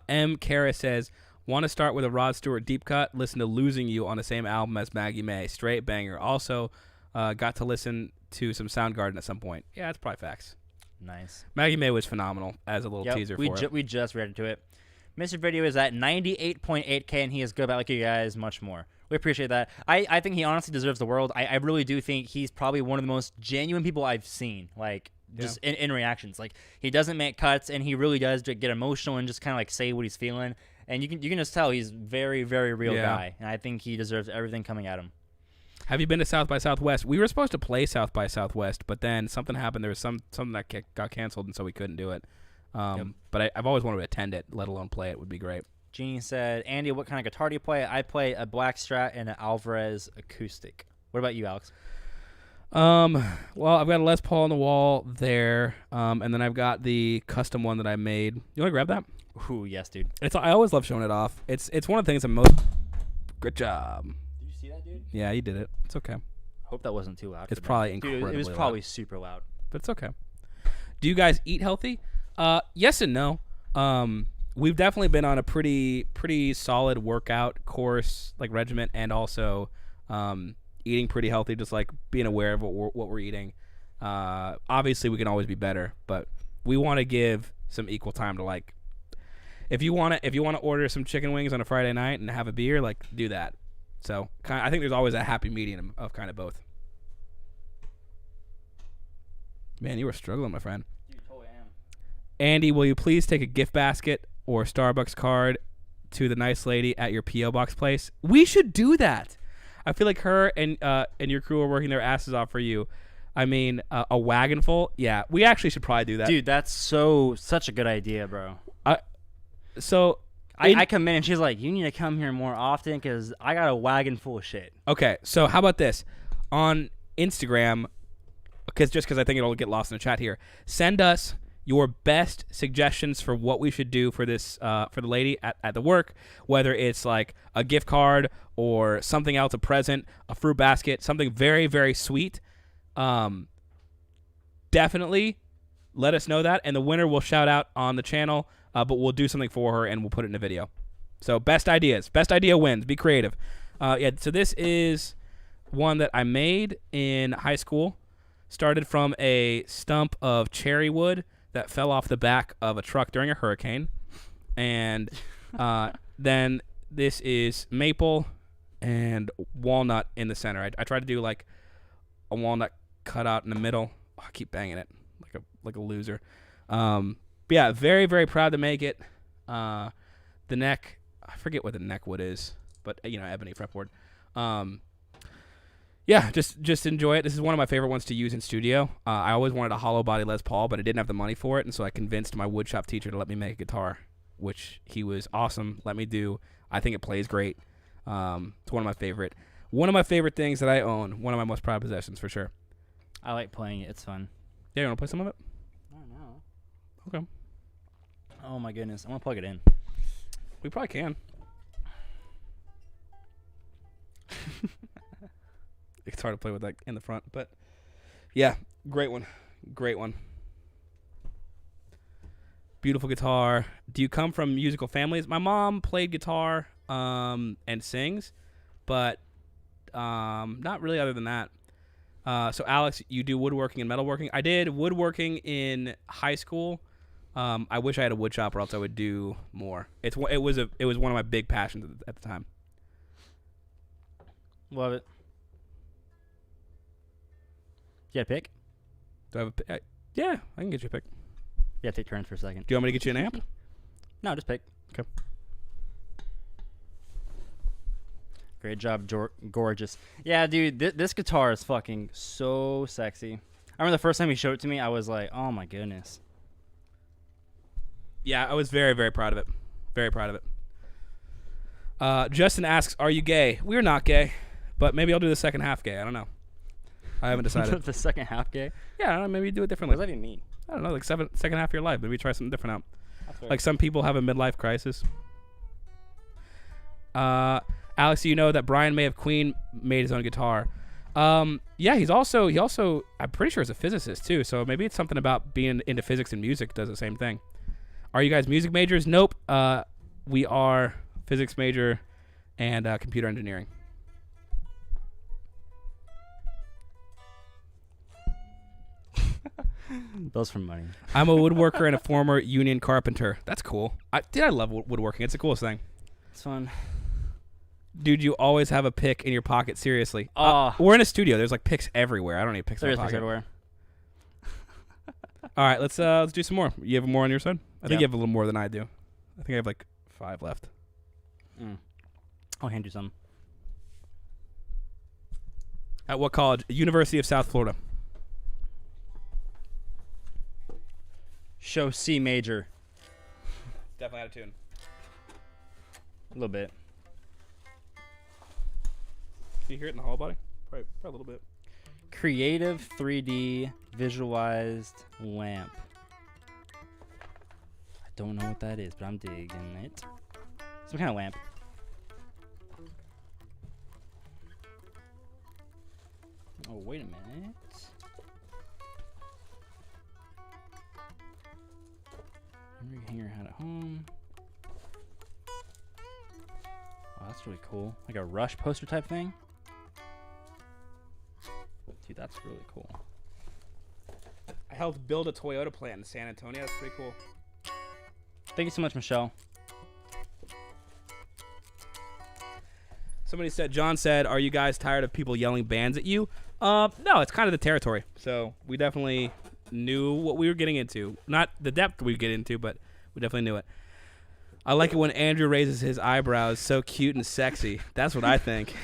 M. Kara says, want to start with a Rod Stewart deep cut? Listen to Losing You on the same album as Maggie May. Straight banger. Also, got to listen to some Soundgarden at some point. Yeah, that's probably facts. nice. Maggie May was phenomenal as a little teaser for it. We just read into it. Mr. Video is at 98.8K, and he is good about like you guys much more. We appreciate that. I think he honestly deserves the world. I really do think he's probably one of the most genuine people I've seen. Like, just in reactions. Like, he doesn't make cuts, and he really does get emotional and just kind of like say what he's feeling. And you can just tell he's very, very real guy. And I think he deserves everything coming at him. Have you been to South by Southwest? We were supposed to play South by Southwest, but then something happened. There was something that got canceled, and so we couldn't do it. But I've always wanted to attend it, let alone play it. Would be great. Jeannie said, Andy, what kind of guitar do you play? I play a Black Strat and an Alvarez acoustic. What about you, Alex? Well, I've got a Les Paul on the wall there, and then I've got the custom one that I made. You want to grab that? Ooh, yes, dude. I always love showing it off. It's one of the things I'm most. Good job. Did you see that, dude? Yeah, you did it. It's okay. Hope that wasn't too loud. It's probably incredibly Dude, it was loud. probably super loud. But it's okay. Do you guys eat healthy? Yes and no. We've definitely been on a pretty solid workout course, like regiment, and also eating pretty healthy, just like being aware of what we're eating. Obviously, we can always be better, but we want to give some equal time to like. If you want to order some chicken wings on a Friday night and have a beer, like do that. So I think there's always a happy medium of kind of both. Man, you were struggling, my friend. Dude, totally am. Andy, will you please take a gift basket or Starbucks card to the nice lady at your P.O. Box place? We should do that. I feel like her and your crew are working their asses off for you. I mean, a wagon full? Yeah, we actually should probably do that. Dude, that's such a good idea, bro. I come in and she's like, you need to come here more often because I got a wagon full of shit. Okay, so how about this? On Instagram, because I think it'll get lost in the chat here, send us your best suggestions for what we should do for this for the lady at the work, whether it's like a gift card or something else, a present, a fruit basket, something very, very sweet. Definitely let us know that, and the winner will shout out on the channel, but we'll do something for her and we'll put it in a video. So best ideas. Best idea wins. Be creative. So this is one that I made in high school. Started from a stump of cherry wood that fell off the back of a truck during a hurricane. And then this is maple and walnut in the center. I tried to do like a walnut cut out in the middle. Oh, I keep banging it like a loser. But yeah, very, very proud to make it. The neck, I forget what the neck wood is, but ebony fretboard. Yeah, just enjoy it. This is one of my favorite ones to use in studio. I always wanted a hollow body Les Paul, but I didn't have the money for it, and so I convinced my woodshop teacher to let me make a guitar, which he was awesome. Let me do. I think it plays great. It's one of my favorite things that I own. One of my most proud possessions for sure. I like playing it. It's fun. Yeah, you want to play some of it? I don't know. Okay. Oh my goodness. I want to plug it in. We probably can. It's hard to play with that in the front, but yeah, great one. Beautiful guitar. Do you come from musical families? My mom played guitar and sings, but not really other than that. So Alex, you do woodworking and metalworking. I did woodworking in high school, I wish I had a wood shop, or else I would do more. It was one of my big passions at the time. Love it. You got a pick? Do I have a pick? Yeah, I can get you a pick. Yeah, take turns for a second. Do you want me to get you an amp? No, just pick. Okay. Great job, gorgeous. Yeah, dude, this guitar is fucking so sexy. I remember the first time he showed it to me, I was like, oh my goodness. Yeah, I was very, very proud of it. Very proud of it. Justin asks, are you gay? We're not gay, but maybe I'll do the second half gay. I don't know. I haven't decided. The second half gay? Yeah, I don't know, maybe do it differently. What does that even mean? I don't know, like second half of your life. Maybe try something different out. That's fair. Like some people have a midlife crisis. Alex, you know that Brian May of Queen made his own guitar. Yeah, he also I'm pretty sure is a physicist too. So maybe it's something about being into physics and music does the same thing. Are you guys music majors? Nope. We are physics major and computer engineering. Those for money. I'm a woodworker and a former union carpenter. That's cool. I love woodworking. It's the coolest thing. It's fun. Dude, you always have a pick in your pocket. Seriously. Oh. We're in a studio. There's like picks everywhere. I don't need picks in There my is picks pocket. everywhere. All right, let's do some more. You have more on your side? I think Yep. you have a little more than I do. I think I have like 5 left. I'll hand you some. At what college? University of South Florida. Show C major. Definitely out of tune. A little bit. Can you hear it in the hollow body? Probably a little bit. Creative 3D visualized lamp. I don't know what that is, but I'm digging it. Some kind of lamp. Oh, wait a minute. Hanger hat at home. Wow, that's really cool. Like a Rush poster type thing. Dude, that's really cool. I helped build a Toyota plant in San Antonio. That's pretty cool. Thank you so much, Michelle. Somebody said, John said, are you guys tired of people yelling bands at you? No, it's kind of the territory. So we definitely knew what we were getting into. Not the depth we get into, but we definitely knew it. I like it when Andrew raises his eyebrows. So cute and sexy. That's what I think.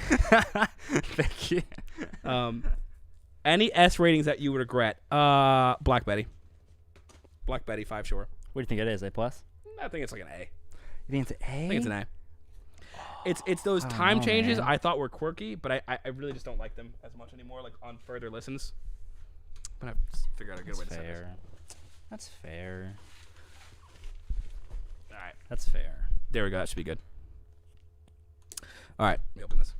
Thank you. Any S ratings that you would regret? Black Betty. Black Betty 5 sure. What do you think it is? A plus? I think it's like an A. You think it's an A? I think it's an A. It's those I don't time know, changes man. I thought were quirky, but I really just don't like them as much anymore, like on further listens. But I've figured out a good way to say this. That's fair. All right. That's fair. There we go. That should be good. All right. Let me open this.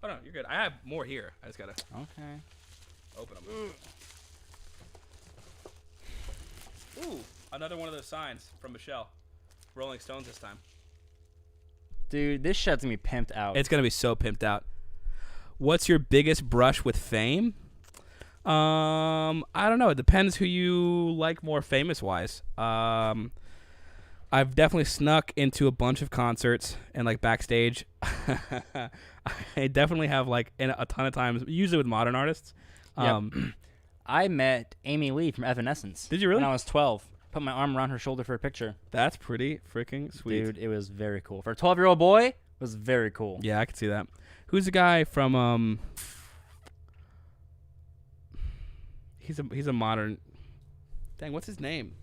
Oh, no. You're good. I have more here. I just got to Okay. open them. Ooh. Another one of those signs from Michelle. Rolling Stones this time. Dude, this shit's gonna be pimped out. It's going to be so pimped out. What's your biggest brush with fame? I don't know. It depends who you like more famous-wise. I've definitely snuck into a bunch of concerts and like backstage. I definitely have like in a ton of times, usually with modern artists. Yep. I met Amy Lee from Evanescence. Did you really? When I was 12. Put my arm around her shoulder for a picture. That's pretty freaking sweet. Dude, it was very cool. For a 12-year-old boy, it was very cool. Yeah, I could see that. Who's the guy from He's a modern. Dang, what's his name?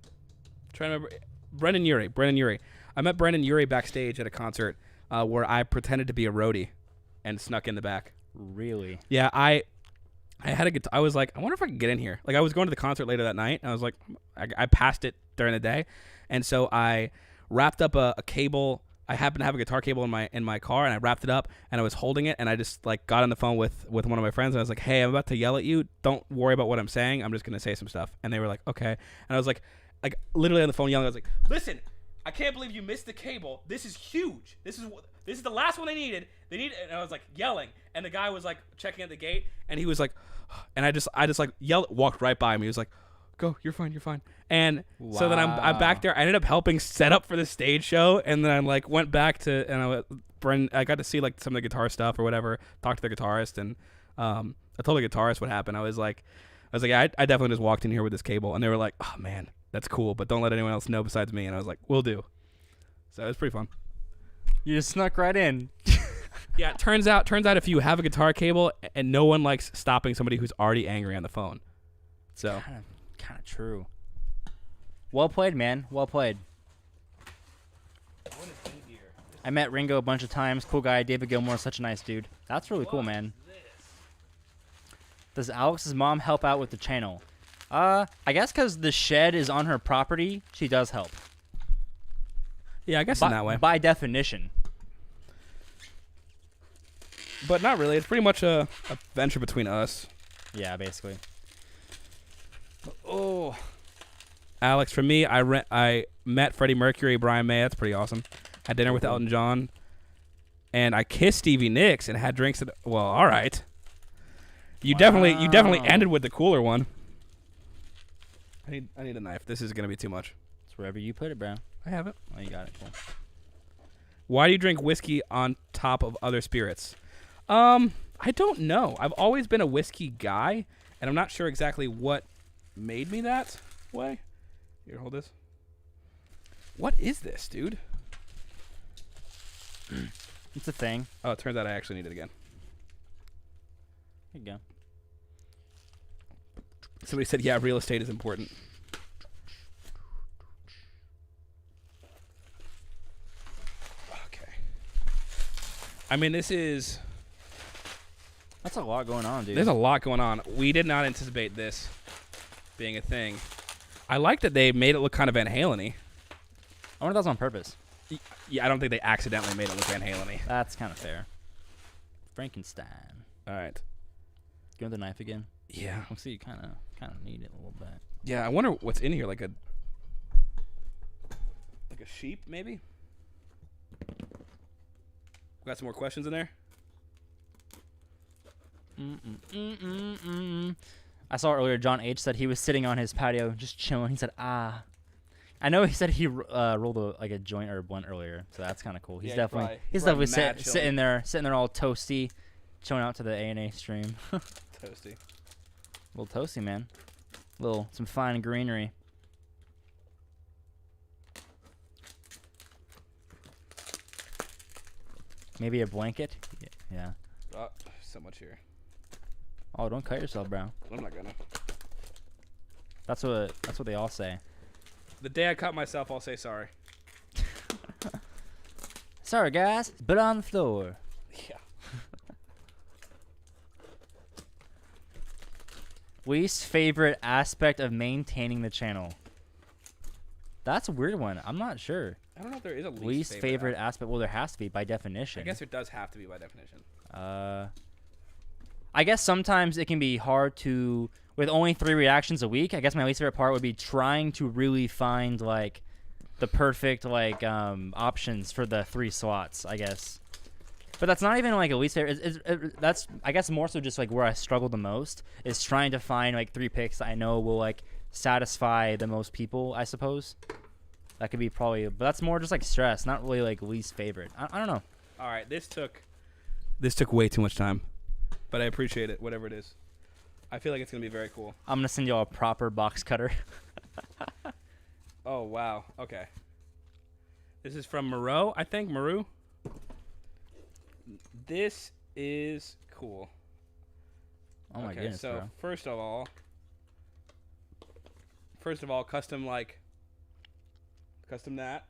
I'm trying to remember. Brendan Urie. I met Brendan Urie backstage at a concert where I pretended to be a roadie and snuck in the back. Really? Yeah, I had a guitar. I was like, I wonder if I could get in here. Like, I was going to the concert later that night, and I was like, I passed it during the day, and so I wrapped up a cable. I happened to have a guitar cable in my car, and I wrapped it up, and I was holding it, and I just like got on the phone with one of my friends, and I was like, hey, I'm about to yell at you. Don't worry about what I'm saying. I'm just gonna say some stuff, and they were like, okay, and I was like literally on the phone yelling. I was like, listen, I can't believe you missed the cable. This is huge. This is the last one they needed. And I was like yelling, and the guy was like checking at the gate, and he was like, and I just like yelled, walked right by me. He was like, go. You're fine. You're fine. And so then I'm back there. I ended up helping set up for the stage show, and then I like went back to I got to see like some of the guitar stuff or whatever. Talked to the guitarist, and I told the guitarist what happened. I was like, yeah, I definitely just walked in here with this cable, and they were like, oh man, that's cool, but don't let anyone else know besides me. And I was like, will do. So it was pretty fun. You just snuck right in. Yeah, it turns out if you have a guitar cable, and no one likes stopping somebody who's already angry on the phone. So kind of true. Well played, man. Well played. What is in here? I met Ringo a bunch of times. Cool guy. David Gilmour, such a nice dude. That's really cool, man. Does Alex's mom help out with the channel? I guess because the shed is on her property, she does help. Yeah, I guess in that way. By definition. But not really. It's pretty much a venture between us. Yeah, basically. Oh. Alex, for me, I met Freddie Mercury, Brian May. That's pretty awesome. Had dinner with Elton John. And I kissed Stevie Nicks and had drinks. Well, all right. You definitely ended with the cooler one. I need a knife. This is going to be too much. It's wherever you put it, bro. I have it. Oh, you got it. Cool. Why do you drink whiskey on top of other spirits? I don't know. I've always been a whiskey guy, and I'm not sure exactly what made me that way. Here, hold this. What is this, dude? It's a thing. Oh, it turns out I actually need it again. Here you go. Somebody said, yeah, real estate is important. Okay. I mean, this is... That's a lot going on, dude. There's a lot going on. We did not anticipate this being a thing. I like that they made it look kind of Van Halen-y. I wonder if that's on purpose. Yeah, I don't think they accidentally made it look Van Halen-y. That's kind of fair. Frankenstein. All right. Give me the knife again. Yeah. Looks like you kind of need it a little bit. Yeah, I wonder what's in here. Like a sheep, maybe? Got some more questions in there? I saw earlier John H. said he was sitting on his patio just chilling. He said, ah. I know he said he rolled a joint or a blunt earlier, so that's kind of cool. He's definitely sitting there all toasty, chilling out to the A&A stream. Toasty. A little toasty, man. Some fine greenery. Maybe a blanket. Yeah. Oh, so much here. Oh, don't cut yourself, bro. I'm not gonna. That's what they all say. The day I cut myself, I'll say sorry. Sorry, guys, but on the floor. Yeah. Least favorite aspect of maintaining the channel. That's a weird one. I'm not sure. I don't know if there is a least favorite aspect. Well, there has to be by definition. I guess it does have to be by definition. I guess sometimes it can be hard to, with only 3 reactions a week. I guess my least favorite part would be trying to really find like the perfect like options for the 3 slots, I guess. But that's not even like a least favorite. That's I guess more so just like where I struggle the most is trying to find like 3 picks that I know will like satisfy the most people, I suppose. That could be probably, but that's more just like stress, not really like least favorite. I don't know. All right, this took way too much time, but I appreciate it, whatever it is. I feel like it's gonna be very cool. I'm gonna send y'all a proper box cutter. Oh wow, okay. This is from Moreau, I think. Maru. This is cool. Oh my goodness, so bro. first of all, custom that.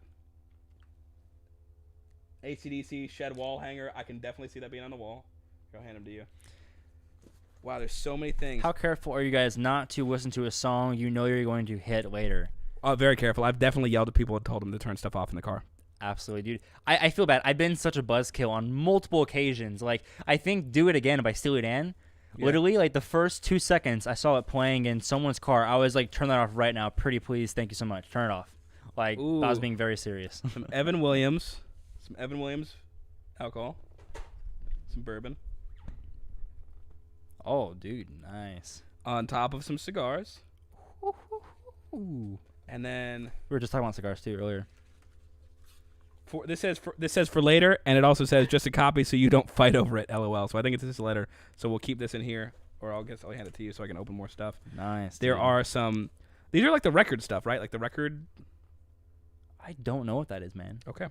ACDC shed wall hanger. I can definitely see that being on the wall. I'll hand them to you. Wow, there's so many things. How careful are you guys not to listen to a song you know you're going to hit later? Oh, very careful. I've definitely yelled at people and told them to turn stuff off in the car. Absolutely, dude. I feel bad. I've been such a buzzkill on multiple occasions. Like, I think Do It Again by Steely Dan. Yeah. Literally, like, the first 2 seconds I saw it playing in someone's car, I was like, turn that off right now. Pretty please. Thank you so much. Turn it off. Like, I was being very serious. Some Evan Williams alcohol. Some bourbon. Oh, dude. Nice. On top of some cigars. Ooh. And then We were just talking about cigars too earlier. this says for later, and it also says just a copy so you don't fight over it. LOL. So I think it's this letter. So we'll keep this in here, or I'll hand it to you so I can open more stuff. Nice. There dude. are some. These are like the record stuff, right? Like the record. I don't know what that is, man. Okay.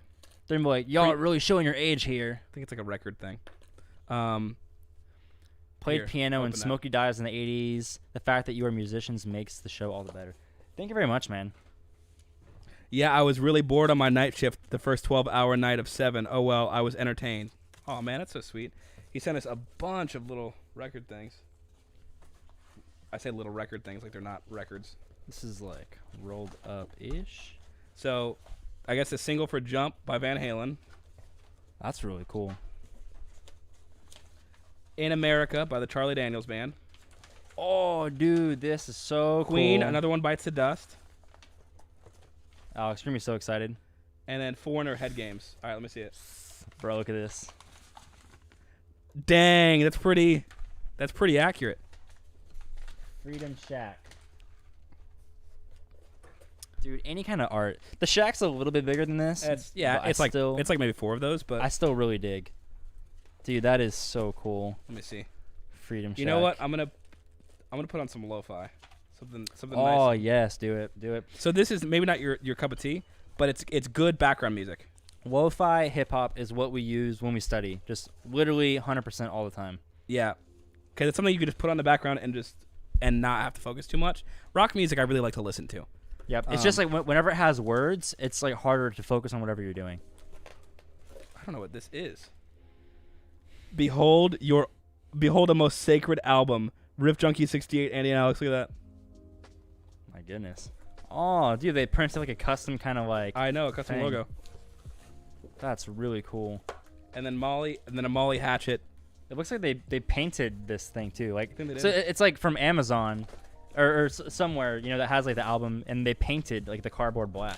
They're gonna be like, y'all are really showing your age here. I think it's like a record thing. Played Here, piano in open that. Smokey Dives in the 80s. The fact that you are musicians makes the show all the better. Thank you very much, man. Yeah, I was really bored on my night shift the first 12-hour night of 7. Oh, well, I was entertained. Oh, man, that's so sweet. He sent us a bunch of little record things. I say little record things like they're not records. This is like rolled up-ish. So, I guess a single for Jump by Van Halen. That's really cool. In America by the Charlie Daniels Band. Oh, dude, this is so Queen, cool. Another One Bites the Dust. Alex, you're going to be so excited. And then Foreigner, Head Games. All right, let me see it. Bro, look at this. Dang, that's pretty accurate. Freedom Shack. Dude, any kind of art. The Shack's a little bit bigger than this. It's like maybe 4 of those, but I still really dig. Dude, that is so cool. let me see. Freedom Shack. You know what? I'm gonna put on some lo-fi, something Oh, nice. yes, do it. So this is maybe not your cup of tea, but it's good background music. Lo-fi hip-hop is what we use when we study. Just literally 100% all the time. Yeah, because it's something you can just put on the background and not have to focus too much. Rock music I really like to listen to. Yep. It's just like whenever it has words, it's like harder to focus on whatever you're doing. I don't know what this is. Behold a most sacred album. Riff Junkie 68, Andy and Alex, look at that. My goodness. Oh, dude, they printed like a custom kind of like. I know, a custom thing. logo. That's really cool. And then a Molly hatchet. It looks like they painted this thing too. Like, I think they so did. it's like from Amazon, or somewhere, you know, that has like the album, and they painted like the cardboard black.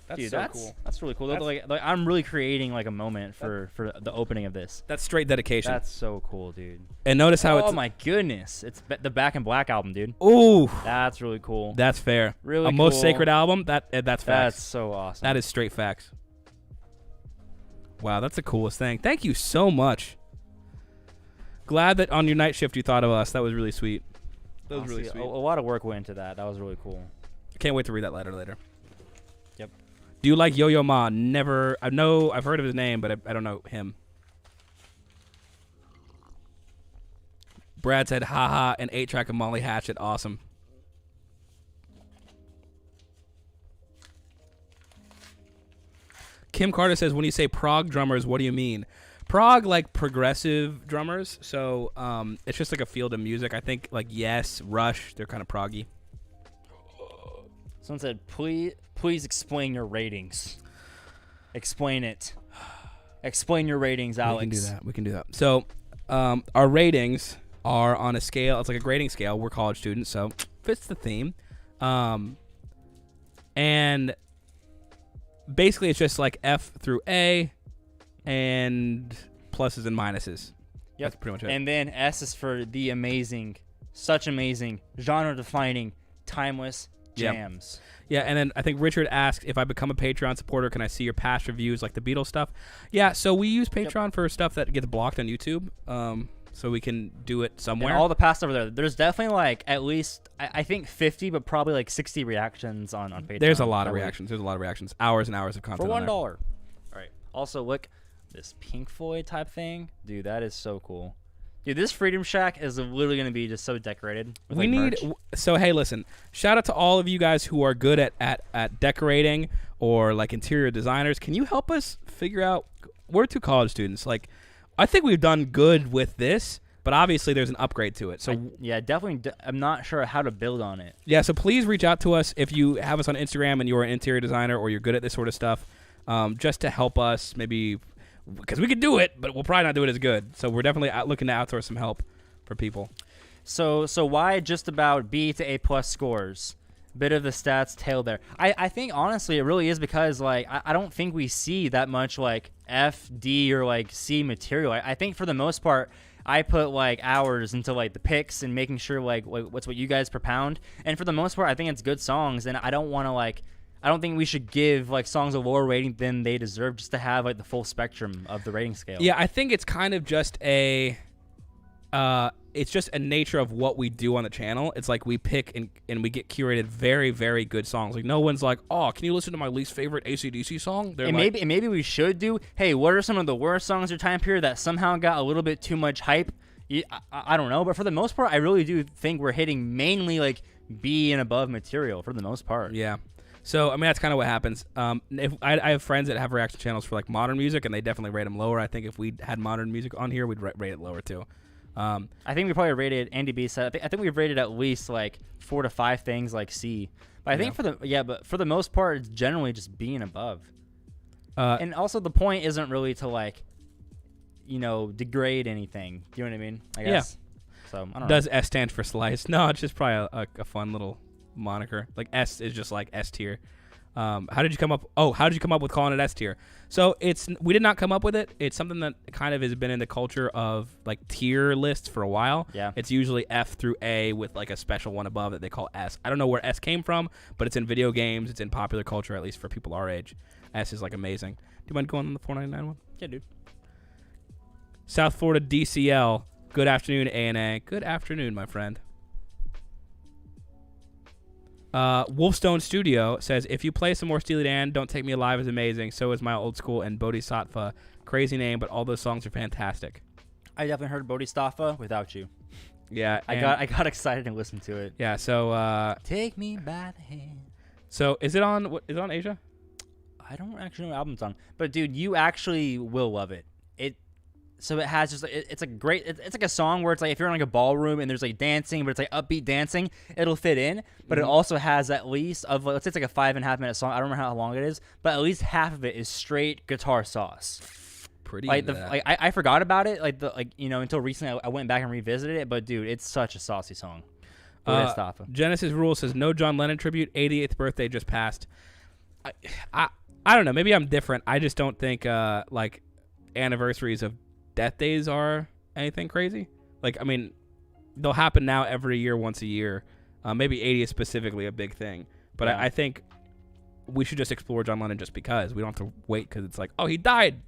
That's Dude, so cool. That's really cool. That's- Like I'm really creating like a moment for the opening of this. That's straight dedication. That's so cool, dude. And notice how Oh it's. my goodness, it's the Back in Black album, dude. Ooh, That's really cool. that's fair. Really a most cool. sacred album. That's facts. That's so awesome. That is straight facts. Wow, that's the coolest thing. Thank you so much. Glad that on your night shift you thought of us. That was really sweet. That was really Honestly, sweet. a lot of work went into that. That was really cool. Can't wait to read that letter later. Yep. Do you like Yo-Yo Ma? Never. I've heard of his name, but I don't know him. Brad said, haha, an 8-track of Molly Hatchet. Awesome. Kim Carter says, when you say prog drummers, what do you mean? Prog, like progressive drummers. So it's just like a field of music. I think like Yes, Rush, they're kind of proggy. Someone said, please explain your ratings. Explain it. Explain your ratings, Alex. We can do that. So our ratings are on a scale. It's like a grading scale. We're college students, so fits the theme. And basically it's just like F through A and pluses and minuses. Yep. That's pretty much it. And then S is for the amazing, such amazing, genre-defining, timeless jams. Yeah, and then I think Richard asked, if I become a Patreon supporter, can I see your past reviews like the Beatles stuff? Yeah, so we use Patreon for stuff that gets blocked on YouTube, so we can do it somewhere. And all the past over there. There's definitely like at least, I think 50, but probably like 60 reactions on Patreon. There's a lot of reactions. There's a lot of reactions. Hours and hours of content. For $1. on there. All right. Also, look, this Pink Floyd type thing. Dude, that is so cool. Dude, this Freedom Shack is literally going to be just so decorated. With, We like, need merch. so hey, listen. Shout out to all of you guys who are good at decorating or like interior designers. Can you help us figure out? We're 2 college students. Like, I think we've done good with this, but obviously there's an upgrade to it. So yeah, definitely. I'm not sure how to build on it. yeah, so please reach out to us if you have us on Instagram and you're an interior designer or you're good at this sort of stuff, just to help us maybe. Because we could do it, but we'll probably not do it as good. So we're definitely looking to outsource some help for people. So why just about B to A plus scores? Bit of the stats tail there. I think honestly it really is because like I don't think we see that much like F, D, or like C material. I think for the most part, I put like hours into like the picks and making sure like what's what you guys propound. And for the most part, I think it's good songs, and I don't want to like. I don't think we should give like songs a lower rating than they deserve just to have like the full spectrum of the rating scale. Yeah, I think it's kind of just it's just a nature of what we do on the channel. It's like we pick and we get curated very, very good songs. Like no one's like, oh, can you listen to my least favorite ACDC song? And maybe we should do, hey, what are some of the worst songs of time period that somehow got a little bit too much hype? I don't know, but for the most part, I really do think we're hitting mainly like B and above material for the most part. Yeah. So, I mean, that's kind of what happens. If I have friends that have reaction channels for like modern music, and they definitely rate them lower. I think if we had modern music on here, we'd rate it lower too. I think we probably rated Andy B said. I think we've rated at least like 4 to 5 things like C. But I think but for the most part, it's generally just B and above. And also the point isn't really to like, degrade anything. You know what I mean? I guess. Yeah. So I don't know. Does S stand for slice? No, it's just probably a fun little moniker. Like S is just like S tier. How did you come up with calling it S tier? So we did not come up with it. It's something that kind of has been in the culture of like tier lists for a while. Yeah. It's usually F through A with like a special one above that they call S. I don't know where S came from, but it's in video games. It's in popular culture, at least for people our age. S is like amazing. Do you mind going on the 499 one? Yeah, dude. South Florida DCL. Good afternoon, A&A. Good afternoon, my friend. Wolfstone Studio says, if you play some more Steely Dan, Don't Take Me Alive is amazing. So is My Old School and Bodhisattva. Crazy name, but all those songs are fantastic. I definitely heard Bodhisattva without you. Yeah. I got excited and listened to it. Yeah, so Take Me by the Hand. So is it on Asia? I don't actually know what album's on. But dude, you actually will love it. So it has just it's a great it's like a song where it's like if you're in like a ballroom and there's like dancing, but it's like upbeat dancing, it'll fit in. But it also has at least of let's say it's like a 5.5 minute song. I don't remember how long it is, but at least half of it is straight guitar sauce. Pretty like I forgot about it until recently. I went back and revisited it, but dude, it's such a saucy song. Genesis Rule says no John Lennon tribute. 88th birthday just passed. I don't know. Maybe I'm different. I just don't think like anniversaries of death days are anything crazy. Like, I mean, they'll happen now every year, once a year. Maybe 80 is specifically a big thing. But yeah. I think we should just explore John Lennon just because. We don't have to wait because it's like, oh, he died.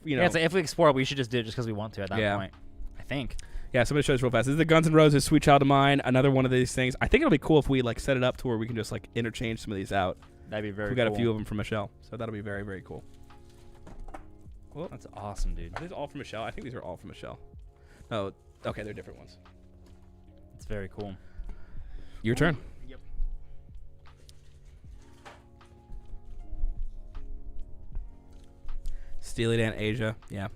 Yeah, it's like if we explore it, we should just do it just because we want to at that point. I think. Yeah, somebody show this real fast. This is the Guns N' Roses Sweet Child of Mine. Another one of these things. I think it'll be cool if we like set it up to where we can just like interchange some of these out. That'd be very cool. We got a few of them from Michelle. So that'll be very, very cool. Well, that's awesome, dude. Are these all from Michelle? I think these are all from Michelle. Oh, okay, they're different ones. It's very cool. Your turn. Yep. Steely Dan Asia. Yeah.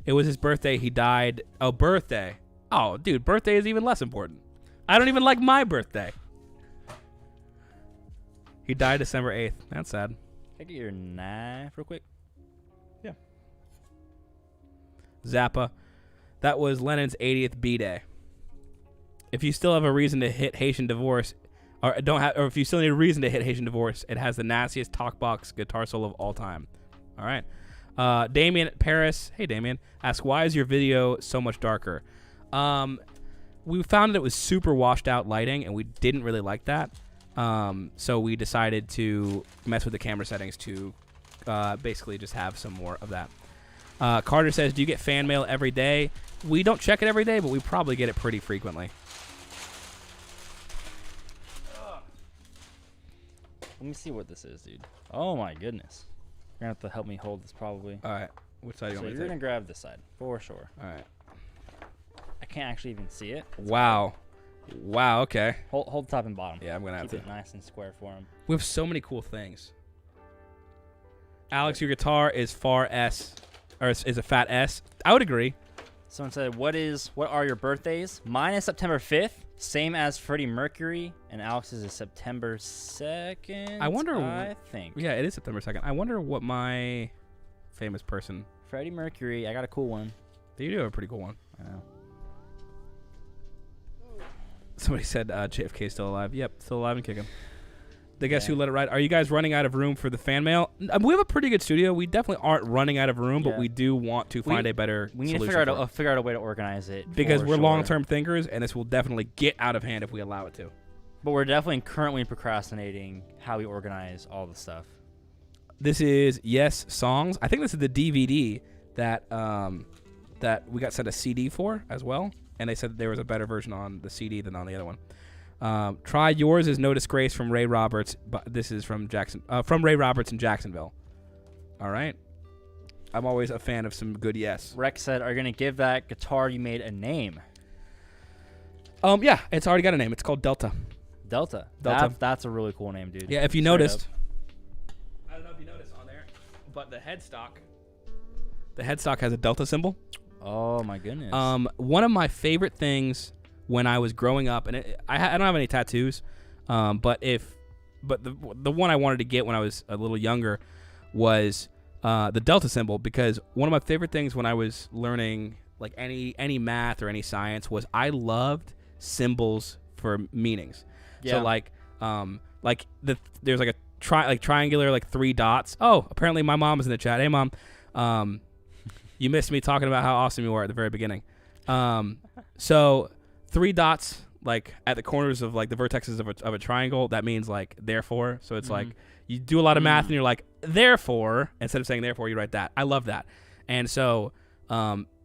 It was his birthday. He died. Oh, birthday. Oh, dude, birthday is even less important. I don't even like my birthday. He died December 8th. That's sad. Can I get your knife real quick? Yeah. Zappa. That was Lennon's 80th B-Day. If you still have a reason to hit Haitian Divorce, or if you still need a reason to hit Haitian Divorce, it has the nastiest talkbox guitar solo of all time. All right. Damien Paris, hey Damien, asks, why is your video so much darker? We found that it was super washed out lighting, and we didn't really like that. So we decided to mess with the camera settings to basically just have some more of that. Carter says, do you get fan mail every day? We don't check it every day, but we probably get it pretty frequently. Let me see what this is, dude. Oh my goodness. You're going to have to help me hold this probably. All right. Which side do you want me to take? You're going to grab this side, for sure. All right. I can't actually even see it. Wow. Wow, okay. Hold top and bottom. Yeah, I'm going to have to. Keep it nice and square for him. We have so many cool things. Alex, your guitar is far S, or is a fat S. I would agree. Someone said, what are your birthdays? Mine is September 5th, same as Freddie Mercury, and Alex's is September 2nd, I think. Yeah, it is September 2nd. I wonder what my famous person... Freddie Mercury, I got a cool one. You do have a pretty cool one. I know. Somebody said JFK is still alive. Yep, still alive and kicking. The Guess Who Let It Ride. Are you guys running out of room for the fan mail? We have a pretty good studio. We definitely aren't running out of room, but we do want to find a better We need solution to figure out a way to organize it. because we're long-term thinkers, and this will definitely get out of hand if we allow it to. But we're definitely currently procrastinating how we organize all the stuff. This is Yes Songs. I think this is the DVD that that we got sent a CD for as well, and they said that there was a better version on the CD than on the other one. Try Yours Is No Disgrace from Ray Roberts, but this is from Ray Roberts in Jacksonville. All right. I'm always a fan of some good Yes. Rex said, "Are you gonna give that guitar you made a name?" Yeah, it's already got a name. It's called Delta. Delta. That's a really cool name, dude. Yeah, if you noticed, I don't know if you noticed on there, but the headstock has a Delta symbol. Oh my goodness. One of my favorite things when I was growing up, and I don't have any tattoos, but the one I wanted to get when I was a little younger was the Delta symbol, because one of my favorite things when I was learning like any math or any science was I loved symbols for meanings. Yeah. So there's like a triangular like 3 dots. Oh, apparently my mom is in the chat. Hey mom, you missed me talking about how awesome you were at the very beginning. So 3 dots like at the corners of like the vertexes of a triangle, that means like therefore. So it's like you do a lot of math and you're like therefore, instead of saying therefore you write that. I love that. And so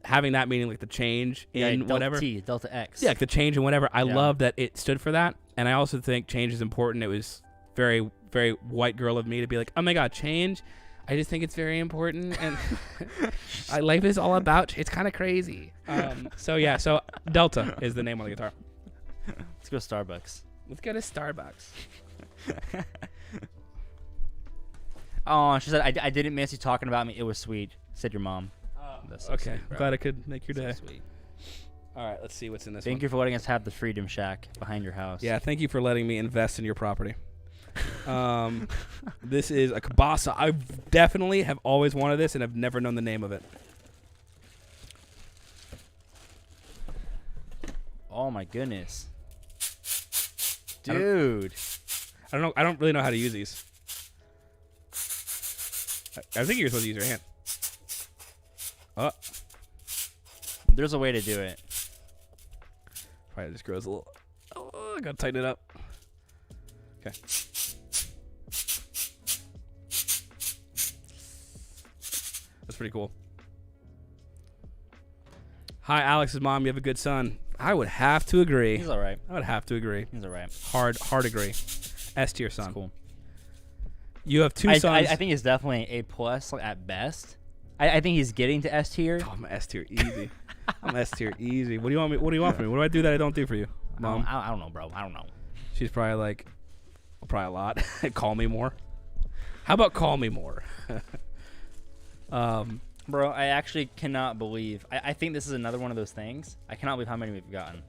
having that meaning like the change in Delta whatever T, Delta X. Yeah, like the change in whatever. I love that it stood for that. And I also think change is important. It was very, very white girl of me to be like, oh my God, change. I just think it's very important. And life is all about, it's kind of crazy. So Delta is the name on the guitar. Let's go Starbucks. Let's go to Starbucks. Oh, she said, I didn't miss you talking about me. It was sweet, said your mom. That's so okay. Sweet, glad I could make your day. So sweet. All right, let's see what's in this Thank one. you for letting us have the Freedom Shack behind your house. Yeah, thank you for letting me invest in your property. This is a Kabasa. I definitely have always wanted this and have never known the name of it. Oh my goodness. Dude. I don't really know how to use these. I think you're supposed to use your hand. Oh. There's a way to do it. Probably just grows a little. Oh, I gotta tighten it up. Okay. That's pretty cool. Hi, Alex's mom. You have a good son. I would have to agree. He's all right. I would have to agree. He's all right. Hard agree. S tier son. That's cool. You have 2 sons. I think he's definitely A plus at best. I think he's getting to S tier. Oh, I'm S tier easy. I'm S tier easy. What do you want me? What do you want from me? What do I do that I don't do for you, Mom? I don't know, bro. I don't know. She's probably like, probably a lot. Call me more. How about call me more? Bro, I actually cannot believe. I think this is another one of those things. I cannot believe how many we've gotten.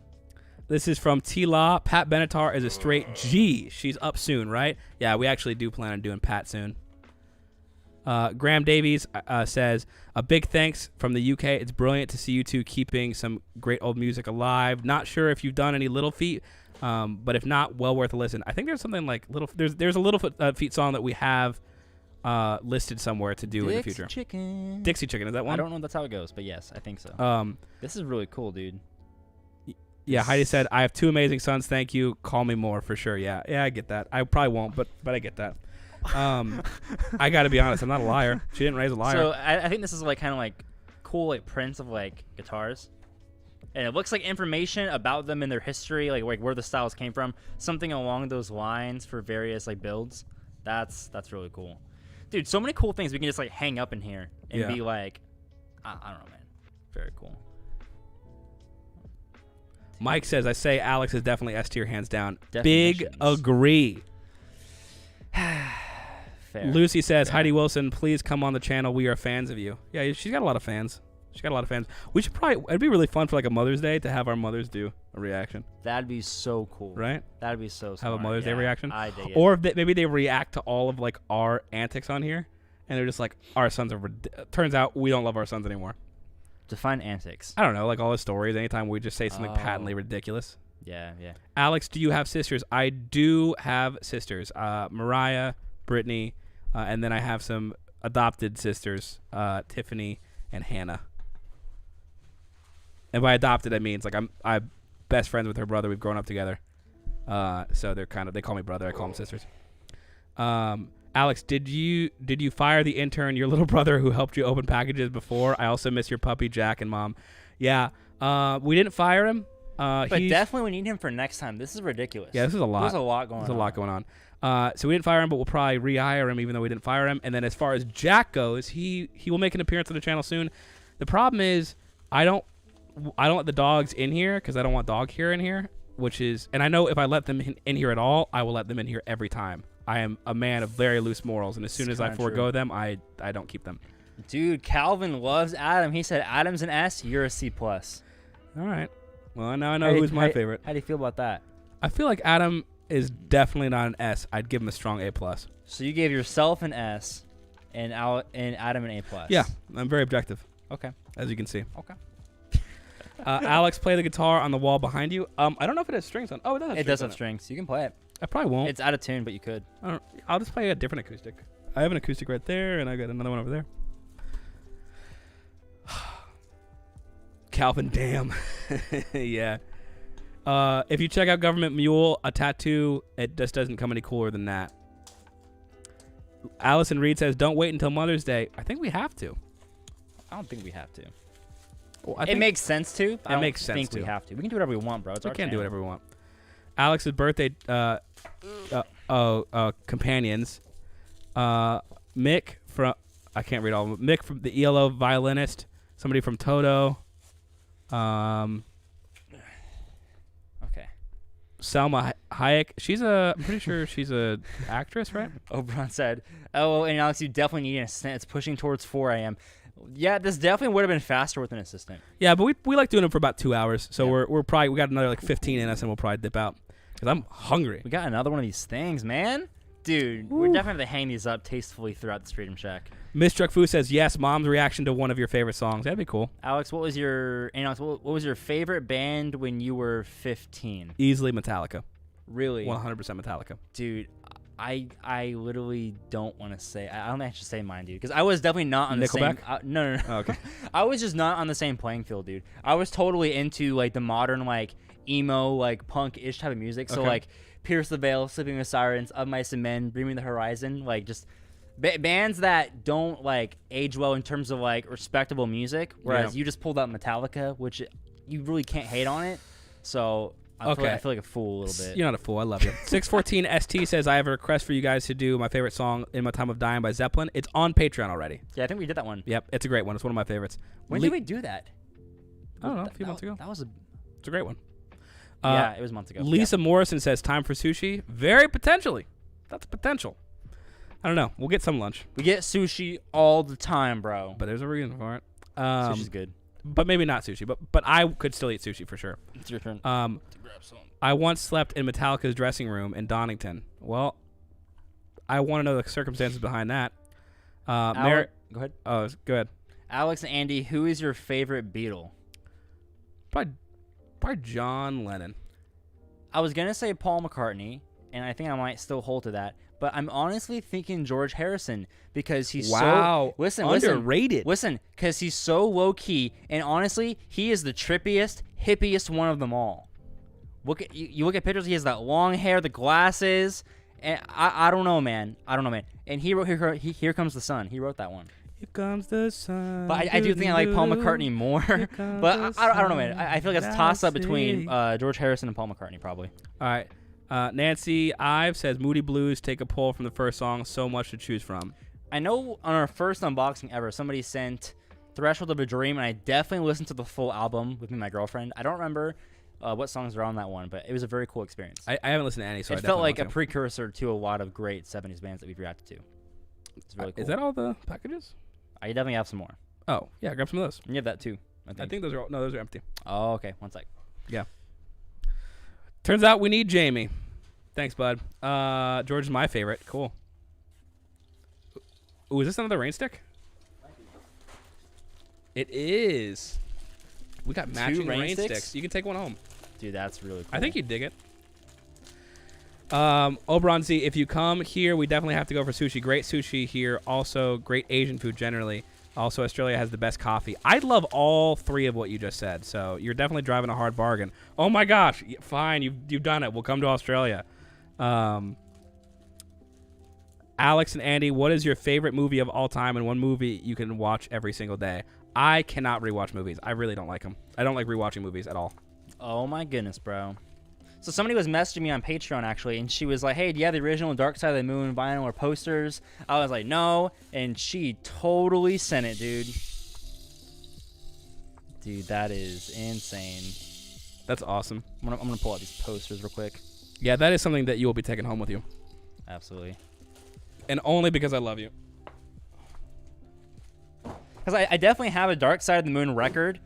This is from T-Law. Pat Benatar is a straight G. She's up soon, right? Yeah, we actually do plan on doing Pat soon. Graham Davies says, a big thanks from the UK. It's brilliant to see you two keeping some great old music alive. Not sure if you've done any Little Feat, but if not, well worth a listen. I think there's something like there's a Little Feat song that we have listed somewhere to do in the future. Dixie Chicken, is that one? I don't know if that's how it goes, but yes, I think so. This is really cool, dude. Yeah, Heidi said, I have 2 amazing sons. Thank you. Call me more for sure. Yeah, I get that. I probably won't, but I get that. I got to be honest. I'm not a liar. She didn't raise a liar. So I think this is like kind of like cool like prints of like guitars, and it looks like information about them and their history, like where the styles came from, something along those lines for various like builds. That's really cool, dude. So many cool things we can just like hang up in here and be like, I don't know, man. Very cool. Mike says, I say Alex is definitely S tier, hands down. Big agree. Fair. Lucy says, Heidi Wilson, please come on the channel. We are fans of you. Yeah, she's got a lot of fans. We should it'd be really fun for like a Mother's Day to have our mothers do a reaction. That'd be so cool. Right? That'd be so smart. Have a Mother's Day reaction. I dig it. Or maybe they react to all of like our antics on here, and they're just like, our sons are, turns out we don't love our sons anymore. Define antics. I don't know, like all his stories. Anytime we just say something patently ridiculous. Yeah, yeah. Alex, do you have sisters? I do have sisters. Mariah, Brittany, and then I have some adopted sisters, Tiffany and Hannah. And by adopted, I mean I'm best friends with her brother. We've grown up together. So they call me brother. I call them sisters. Alex, did you fire the intern, your little brother who helped you open packages before? I also miss your puppy, Jack, and Mom. Yeah, we didn't fire him. But definitely we need him for next time. This is ridiculous. Yeah, this is a lot. There's a lot going on. So we didn't fire him, but we'll probably rehire him even though we didn't fire him. And then as far as Jack goes, he will make an appearance on the channel soon. The problem is I don't let the dogs in here because I don't want dog hair in here, and I know if I let them in here at all, I will let them in here every time. I am a man of very loose morals, and as soon as I forego them, I don't keep them. Dude, Calvin loves Adam. He said Adam's an S, you're a C+. All right. Well, now I know who's my favorite. How do you feel about that? I feel like Adam is definitely not an S. I'd give him a strong A+. So you gave yourself an S and Adam an A+. Yeah, I'm very objective. Okay. As you can see. Okay. Alex, play the guitar on the wall behind you. I don't know if it has strings on. Oh, it does have strings. It does have strings. You can play it. I probably won't. It's out of tune, but you could. I'll just play a different acoustic. I have an acoustic right there, and I got another one over there. Calvin, damn. Yeah. If you check out Government Mule, a tattoo, it just doesn't come any cooler than that. Allison Reed says, don't wait until Mother's Day. I think we have to. I don't think we have to. Well, it makes sense to. It makes sense think to. We have to. We can do whatever we want, bro. We can do whatever we want. Alex's birthday companions. Mick from, I can't read all of them. Mick from the ELO violinist. Somebody from Toto. Okay. Selma Hayek. I'm pretty sure she's a actress, right? Oberon said, "Oh, and Alex, you definitely need an assistant. It's pushing towards 4 a.m." Yeah, this definitely would have been faster with an assistant. Yeah, but we like doing them for about 2 hours. So we got another like 15 in us, and we'll probably dip out because I'm hungry. We got another one of these things, man. Dude, we're definitely have to hang these up tastefully throughout the Freedom Shack. Miss Truck Fu says yes. Mom's reaction to one of your favorite songs. That'd be cool. Alex, what was your favorite band when you were 15? Easily Metallica. Really? 100% Metallica. Dude, I literally don't want to say. I don't think I should say mine, dude, because I was definitely not on the same. No. Oh, okay. I was just not on the same playing field, dude. I was totally into like the modern like emo like punk-ish type of music. So like Pierce the Veil, Sleeping with Sirens, Of Mice and Men, Bring Me the Horizon, like just bands that don't like age well in terms of like respectable music. Whereas you just pulled out Metallica, which you really can't hate on it. So. I feel like a fool a little bit. You're not a fool. I love you. 614 ST says, I have a request for you guys to do my favorite song, In My Time of Dying by Zeppelin. It's on Patreon already. Yeah, I think we did that one. Yep, it's a great one. It's one of my favorites. When did we do that? I don't know, a few months ago. It's a great one. Yeah, it was months ago. Lisa Morrison says, time for sushi. Very potentially. That's potential. I don't know. We'll get some lunch. We get sushi all the time, bro. But there's a reason for it. Sushi's good. But maybe not sushi. But I could still eat sushi for sure. It's your turn. I once slept in Metallica's dressing room in Donington. Well, I want to know the circumstances behind that. Go ahead. Oh, go ahead. Alex and Andy, who is your favorite Beatle? Probably John Lennon. I was going to say Paul McCartney, and I think I might still hold to that. But I'm honestly thinking George Harrison because he's so... Underrated. Listen, because he's so low-key, and honestly, he is the trippiest, hippiest one of them all. You look at pictures, he has that long hair, the glasses, and I don't know, man. And he wrote Here Comes the Sun. He wrote that one. Here comes the sun. But I do think I like Paul McCartney more. But I don't know, man. I feel like it's a toss-up between George Harrison and Paul McCartney, probably. All right. Nancy Ives says, Moody Blues, take a poll from the first song. So much to choose from. I know on our first unboxing ever, somebody sent Threshold of a Dream, and I definitely listened to the full album with me and my girlfriend. I don't remember what songs are on that one, but it was a very cool experience. I haven't listened to any, so it felt like a precursor to a lot of great 70s bands that we've reacted to. It's really cool. Is that all the packages? I definitely have some more. Oh, yeah, grab some of those. You have that too, I think those are empty. Oh, okay. One sec. Yeah. Turns out we need Jamie. Thanks, bud. George is my favorite. Cool. Ooh, is this another rain stick? It is. We got matching rain sticks. You can take one home. Dude, that's really cool. I think you'd dig it. Oberon Z, if you come here, we definitely have to go for sushi. Great sushi here. Also, great Asian food generally. Also, Australia has the best coffee. I love all three of what you just said, so you're definitely driving a hard bargain. Oh my gosh, fine, you've done it. We'll come to Australia. Alex and Andy, what is your favorite movie of all time and one movie you can watch every single day? I cannot rewatch movies. I really don't like them. I don't like rewatching movies at all. Oh my goodness, bro. So somebody was messaging me on Patreon, actually, and she was like, hey, do you have the original Dark Side of the Moon vinyl or posters? I was like, no, and she totally sent it, dude. Dude, that is insane. That's awesome. I'm gonna pull out these posters real quick. Yeah, that is something that you will be taking home with you. Absolutely. And only because I love you. Because I definitely have a Dark Side of the Moon record,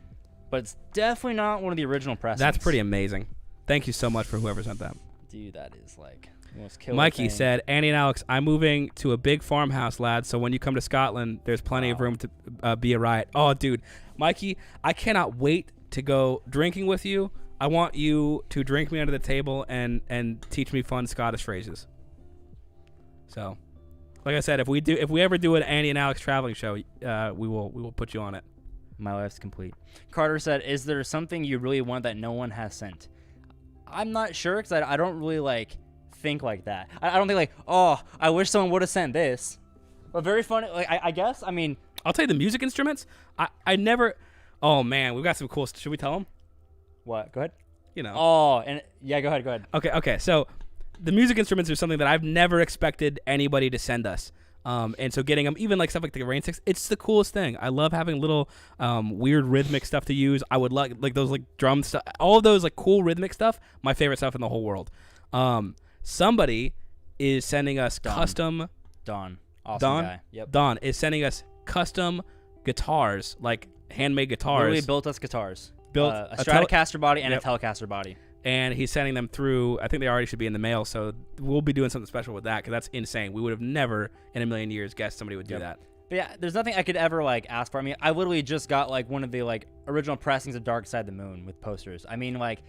but it's definitely not one of the original pressings. That's pretty amazing. Thank you so much for whoever sent that. Dude, that is like the most killer Mikey thing. said, Andy and Alex, I'm moving to a big farmhouse, lads, so when you come to Scotland, there's plenty of room to be a riot. Oh, dude. Mikey, I cannot wait to go drinking with you. I want you to drink me under the table and teach me fun Scottish phrases. So, like I said, if we ever do an Andy and Alex traveling show, we will put you on it. My life's complete. Carter said, is there something you really want that no one has sent? I'm not sure because I don't really like think like that. I don't think like, oh, I wish someone would have sent this. But very funny. Like I guess. I mean, I'll tell you the music instruments. I never. Oh man, we've got some cool. Should we tell them? What? Go ahead. You know. Oh, and yeah, go ahead. Okay. So the music instruments are something that I've never expected anybody to send us. And so getting them, even like stuff like the Rain 6, it's the coolest thing. I love having little weird rhythmic stuff to use. I would like those like drum stuff, all of those like cool rhythmic stuff. My favorite stuff in the whole world. Somebody is sending us custom. Don, awesome guy. Yep. Don is sending us custom guitars, like handmade guitars. Literally built us guitars. Built a Stratocaster body and a Telecaster body. And he's sending them through. I think they already should be in the mail, so we'll be doing something special with that because that's insane. We would have never in a million years guessed somebody would do that. But yeah, there's nothing I could ever like ask for. I mean, I literally just got like one of the like original pressings of Dark Side of the Moon with posters. I mean, like,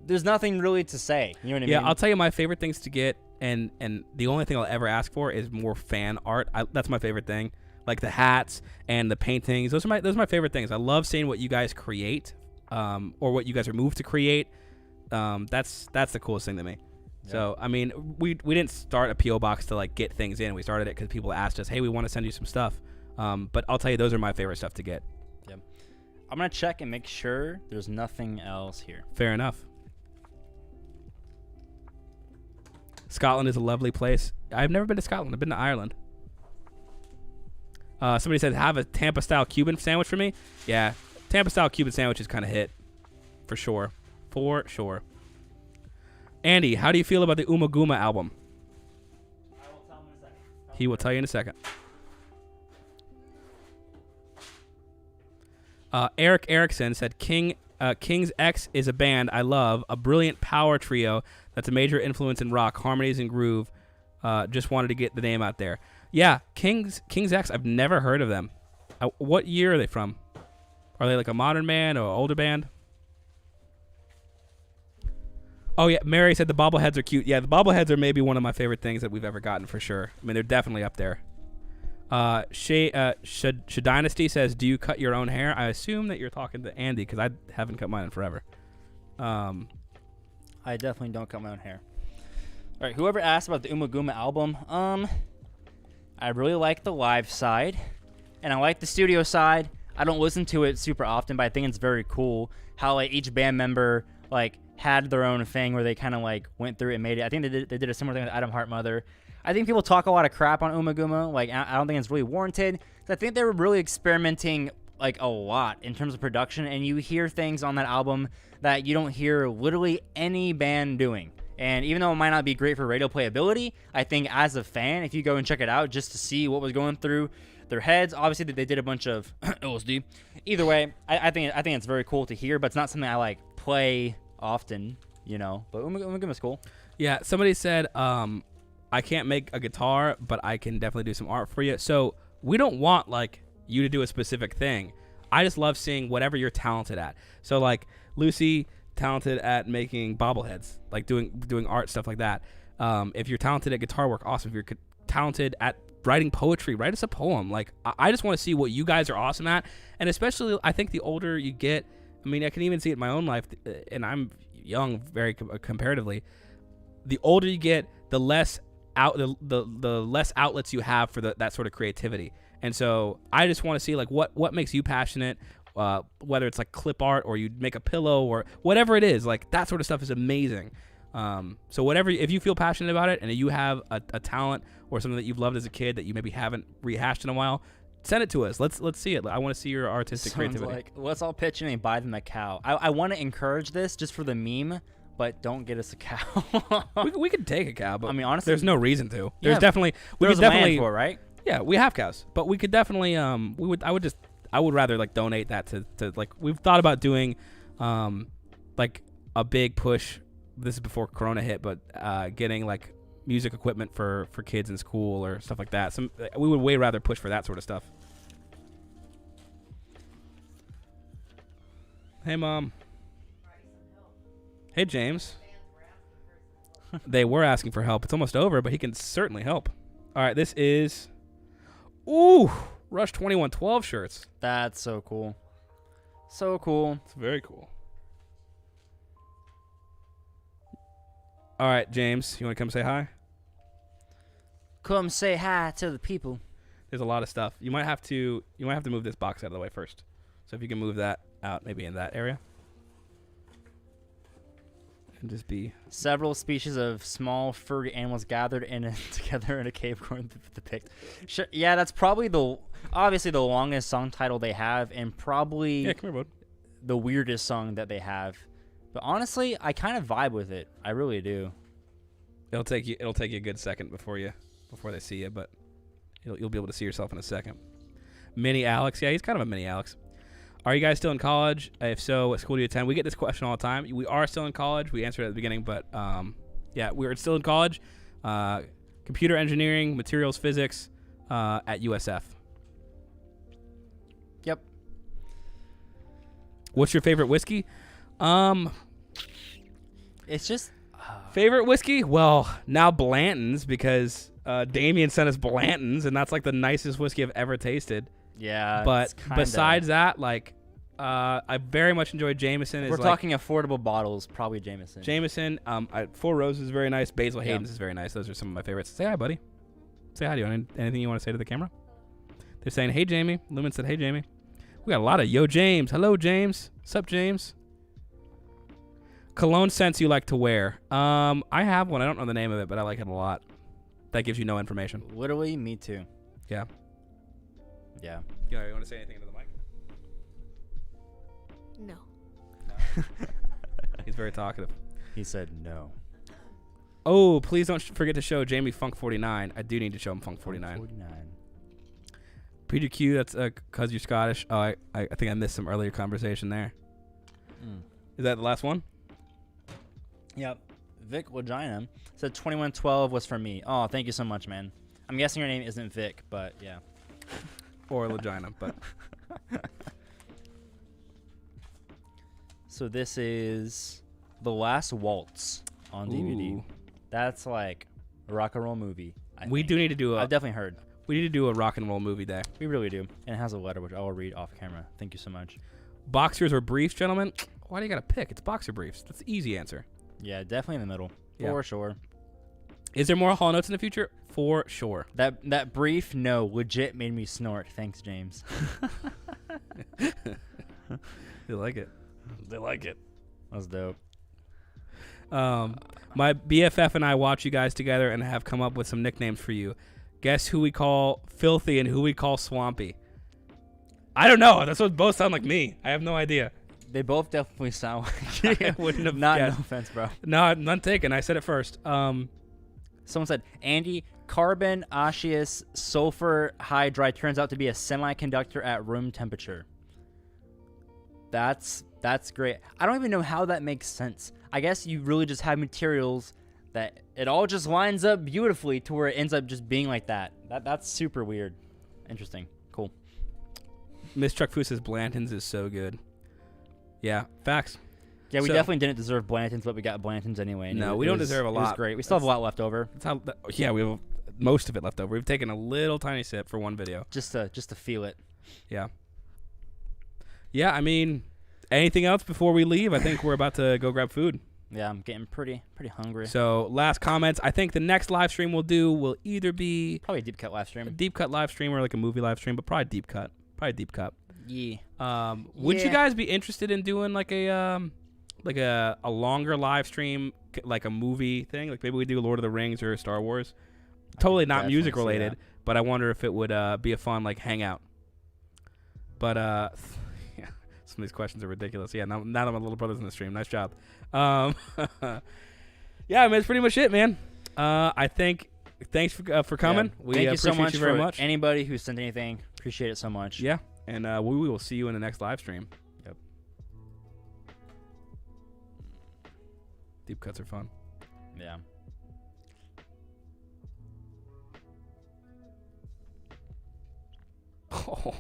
there's nothing really to say. You know what I mean? Yeah, I'll tell you my favorite things to get, and the only thing I'll ever ask for is more fan art. That's my favorite thing, like the hats and the paintings. Those are my favorite things. I love seeing what you guys create. Or what you guys are moved to create. That's the coolest thing to me. Yeah. So I mean, we didn't start a PO box to like get things in. We started it because people asked us, hey, we want to send you some stuff. But I'll tell you, those are my favorite stuff to get. Yeah, I'm gonna check and make sure there's nothing else here. Fair enough. Scotland is a lovely place. I've never been to Scotland. I've been to Ireland. Somebody said, have a Tampa style Cuban sandwich for me. Yeah. Tampa style Cuban sandwich is kind of hit, for sure. Andy, how do you feel about the Uma Guma album? I will tell him in a second. He will tell you in a second. Eric Erickson said, King's X is a band I love, a brilliant power trio that's a major influence in rock, harmonies and groove. Just wanted to get the name out there. Yeah, King's X, I've never heard of them. What year are they from? Are they like a modern band or an older band? Oh, yeah. Mary said the bobbleheads are cute. Yeah, the bobbleheads are maybe one of my favorite things that we've ever gotten for sure. I mean, they're definitely up there. Dynasty says, do you cut your own hair? I assume that you're talking to Andy because I haven't cut mine in forever. I definitely don't cut my own hair. All right, whoever asked about the Uma Guma album, I really like the live side, and I like the studio side. I don't listen to it super often, but I think it's very cool how like each band member like had their own thing where they kind of like went through it and made it. I think they did a similar thing with Adam Hart Mother. I think people talk a lot of crap on Uma Guma. Like I don't think it's really warranted. I think they were really experimenting like a lot in terms of production, and you hear things on that album that you don't hear literally any band doing. And even though it might not be great for radio playability, I think as a fan, if you go and check it out just to see what was going through their heads, obviously they did a bunch of LSD. Either way, I think it's very cool to hear, but it's not something I like play often, you know. But Uma Guma's cool. Yeah, somebody said, I can't make a guitar, but I can definitely do some art for you. So we don't want like you to do a specific thing. I just love seeing whatever you're talented at. So like Lucy talented at making bobbleheads, like doing art, stuff like that. If you're talented at guitar work, awesome. If you're talented at writing poetry, write us a poem. Like, I just want to see what you guys are awesome at. And especially, I think the older you get, I mean, I can even see it in my own life, and I'm young very comparatively. The older you get, the less the less outlets you have for that sort of creativity. And so I just want to see like what makes you passionate, whether it's like clip art or you make a pillow or whatever it is. Like, that sort of stuff is amazing. So whatever, if you feel passionate about it and you have a talent or something that you've loved as a kid that you maybe haven't rehashed in a while, send it to us. Let's see it. I want to see your artistic creativity. Like, let's all pitch in and buy them a cow. I want to encourage this just for the meme, but don't get us a cow. we could take a cow, but I mean, honestly, there's no reason to. Yeah, There's definitely there's land for it, right? Yeah, we have cows, but we could definitely I would rather like donate that to like, we've thought about doing like a big push. This is before Corona hit, but getting like music equipment for kids in school or stuff like that. We would way rather push for that sort of stuff. Hey, Mom. Hey, James. They were asking for help. It's almost over, but he can certainly help. All right, this is Rush 2112 shirts. That's so cool. So cool. It's very cool. All right, James, you want to come say hi? Come say hi to the people. There's a lot of stuff. You might have to move this box out of the way first. So if you can move that out, maybe in that area. And just be Several species of small furry animals gathered together in a cave according to the pic. Yeah, that's probably obviously the longest song title they have, and probably come here, bud. the weirdest song that they have. But honestly, I kind of vibe with it. I really do. It'll take you a good second before they see you, but you'll be able to see yourself in a second. Mini Alex, yeah, he's kind of a mini Alex. Are you guys still in college? If so, what school do you attend? We get this question all the time. We are still in college. We answered it at the beginning, but yeah, we're still in college. Computer engineering, materials physics at USF. Yep. What's your favorite whiskey? It's just favorite whiskey? Well, now Blanton's, because Damien sent us Blanton's, and that's like the nicest whiskey I've ever tasted. Yeah. But besides that, like, I very much enjoy Jameson. We're talking affordable bottles, probably Jameson. Jameson, Four Roses is very nice. Basil Hayden's is very nice. Those are some of my favorites. Say hi, buddy. Say hi to you. Anything you want to say to the camera? They're saying, hey, Jamie. Lumen said, hey, Jamie. We got a lot of yo, James. Hello, James. Sup, James? Cologne scents you like to wear. I have one. I don't know the name of it, but I like it a lot. That gives you no information. Literally, me too. Yeah. Yeah. You want to say anything to the mic? No. He's very talkative. He said no. Oh, please don't forget to show Jamie Funk 49. I do need to show him Funk 49. 49. Peter Q, that's because you're Scottish. Oh, I think I missed some earlier conversation there. Is that the last one? Yep. Vic Vagina said 2112 was for me. Oh, thank you so much, man. I'm guessing your name isn't Vic, but yeah. Or Legina, but. So this is The Last Waltz on DVD. Ooh. That's like a rock and roll movie. We do need to do I've definitely heard. We need to do a rock and roll movie day. We really do. And it has a letter, which I will read off camera. Thank you so much. Boxers or briefs, gentlemen? Why do you got to pick? It's boxer briefs. That's the easy answer. Yeah, definitely in the middle. Yeah. For sure. Is there more Hall Notes in the future? For sure. That brief, no, legit made me snort. Thanks, James. They like it. They like it. That's dope. My BFF and I watch you guys together and have come up with some nicknames for you. Guess who we call Filthy and who we call Swampy? I don't know. That's what both sound like me. I have no idea. They both definitely sound like I wouldn't have Not, no guessed. offense, bro. No, none taken. I said it first. Someone said, Andy, carbon, osseous, sulfur hydride turns out to be a semiconductor at room temperature. That's great. I don't even know how that makes sense. I guess you really just have materials that it all just lines up beautifully to where it ends up just being like that. That's super weird. Interesting. Cool. Miss Chuck Fu says Blanton's is so good. Yeah, facts. Yeah, we So- definitely didn't deserve Blanton's, but we got Blanton's anyway. and No, it we don't was- deserve a It was lot. great. We still have a lot left over. That's how. Yeah, we have most of it left over. We've taken a little tiny sip for one video. Just to feel it. Yeah. Yeah, I mean, anything else before we leave? I think we're about to go grab food. Yeah, I'm getting pretty hungry. So, last comments. I think the next live stream we'll do will either be Probably a deep cut live a stream. deep cut live stream or like a movie live stream, but probably deep cut. Yeah. Would you Yeah. guys be interested in doing like a longer live stream, like a movie thing? Like maybe we do Lord of the Rings or Star Wars. Totally not definitely music see related, that. but I wonder if it would be a fun like hangout. But yeah, some of these questions are ridiculous. Yeah, now that my little brother's in the stream, nice job. Yeah, I mean that's pretty much it, man. I think thanks for coming. Yeah. We Thank you appreciate so much you very for much. anybody who sent anything. Appreciate it so much. Yeah, and we will see you in the next live stream. Yep. Deep cuts are fun. Yeah. Oh.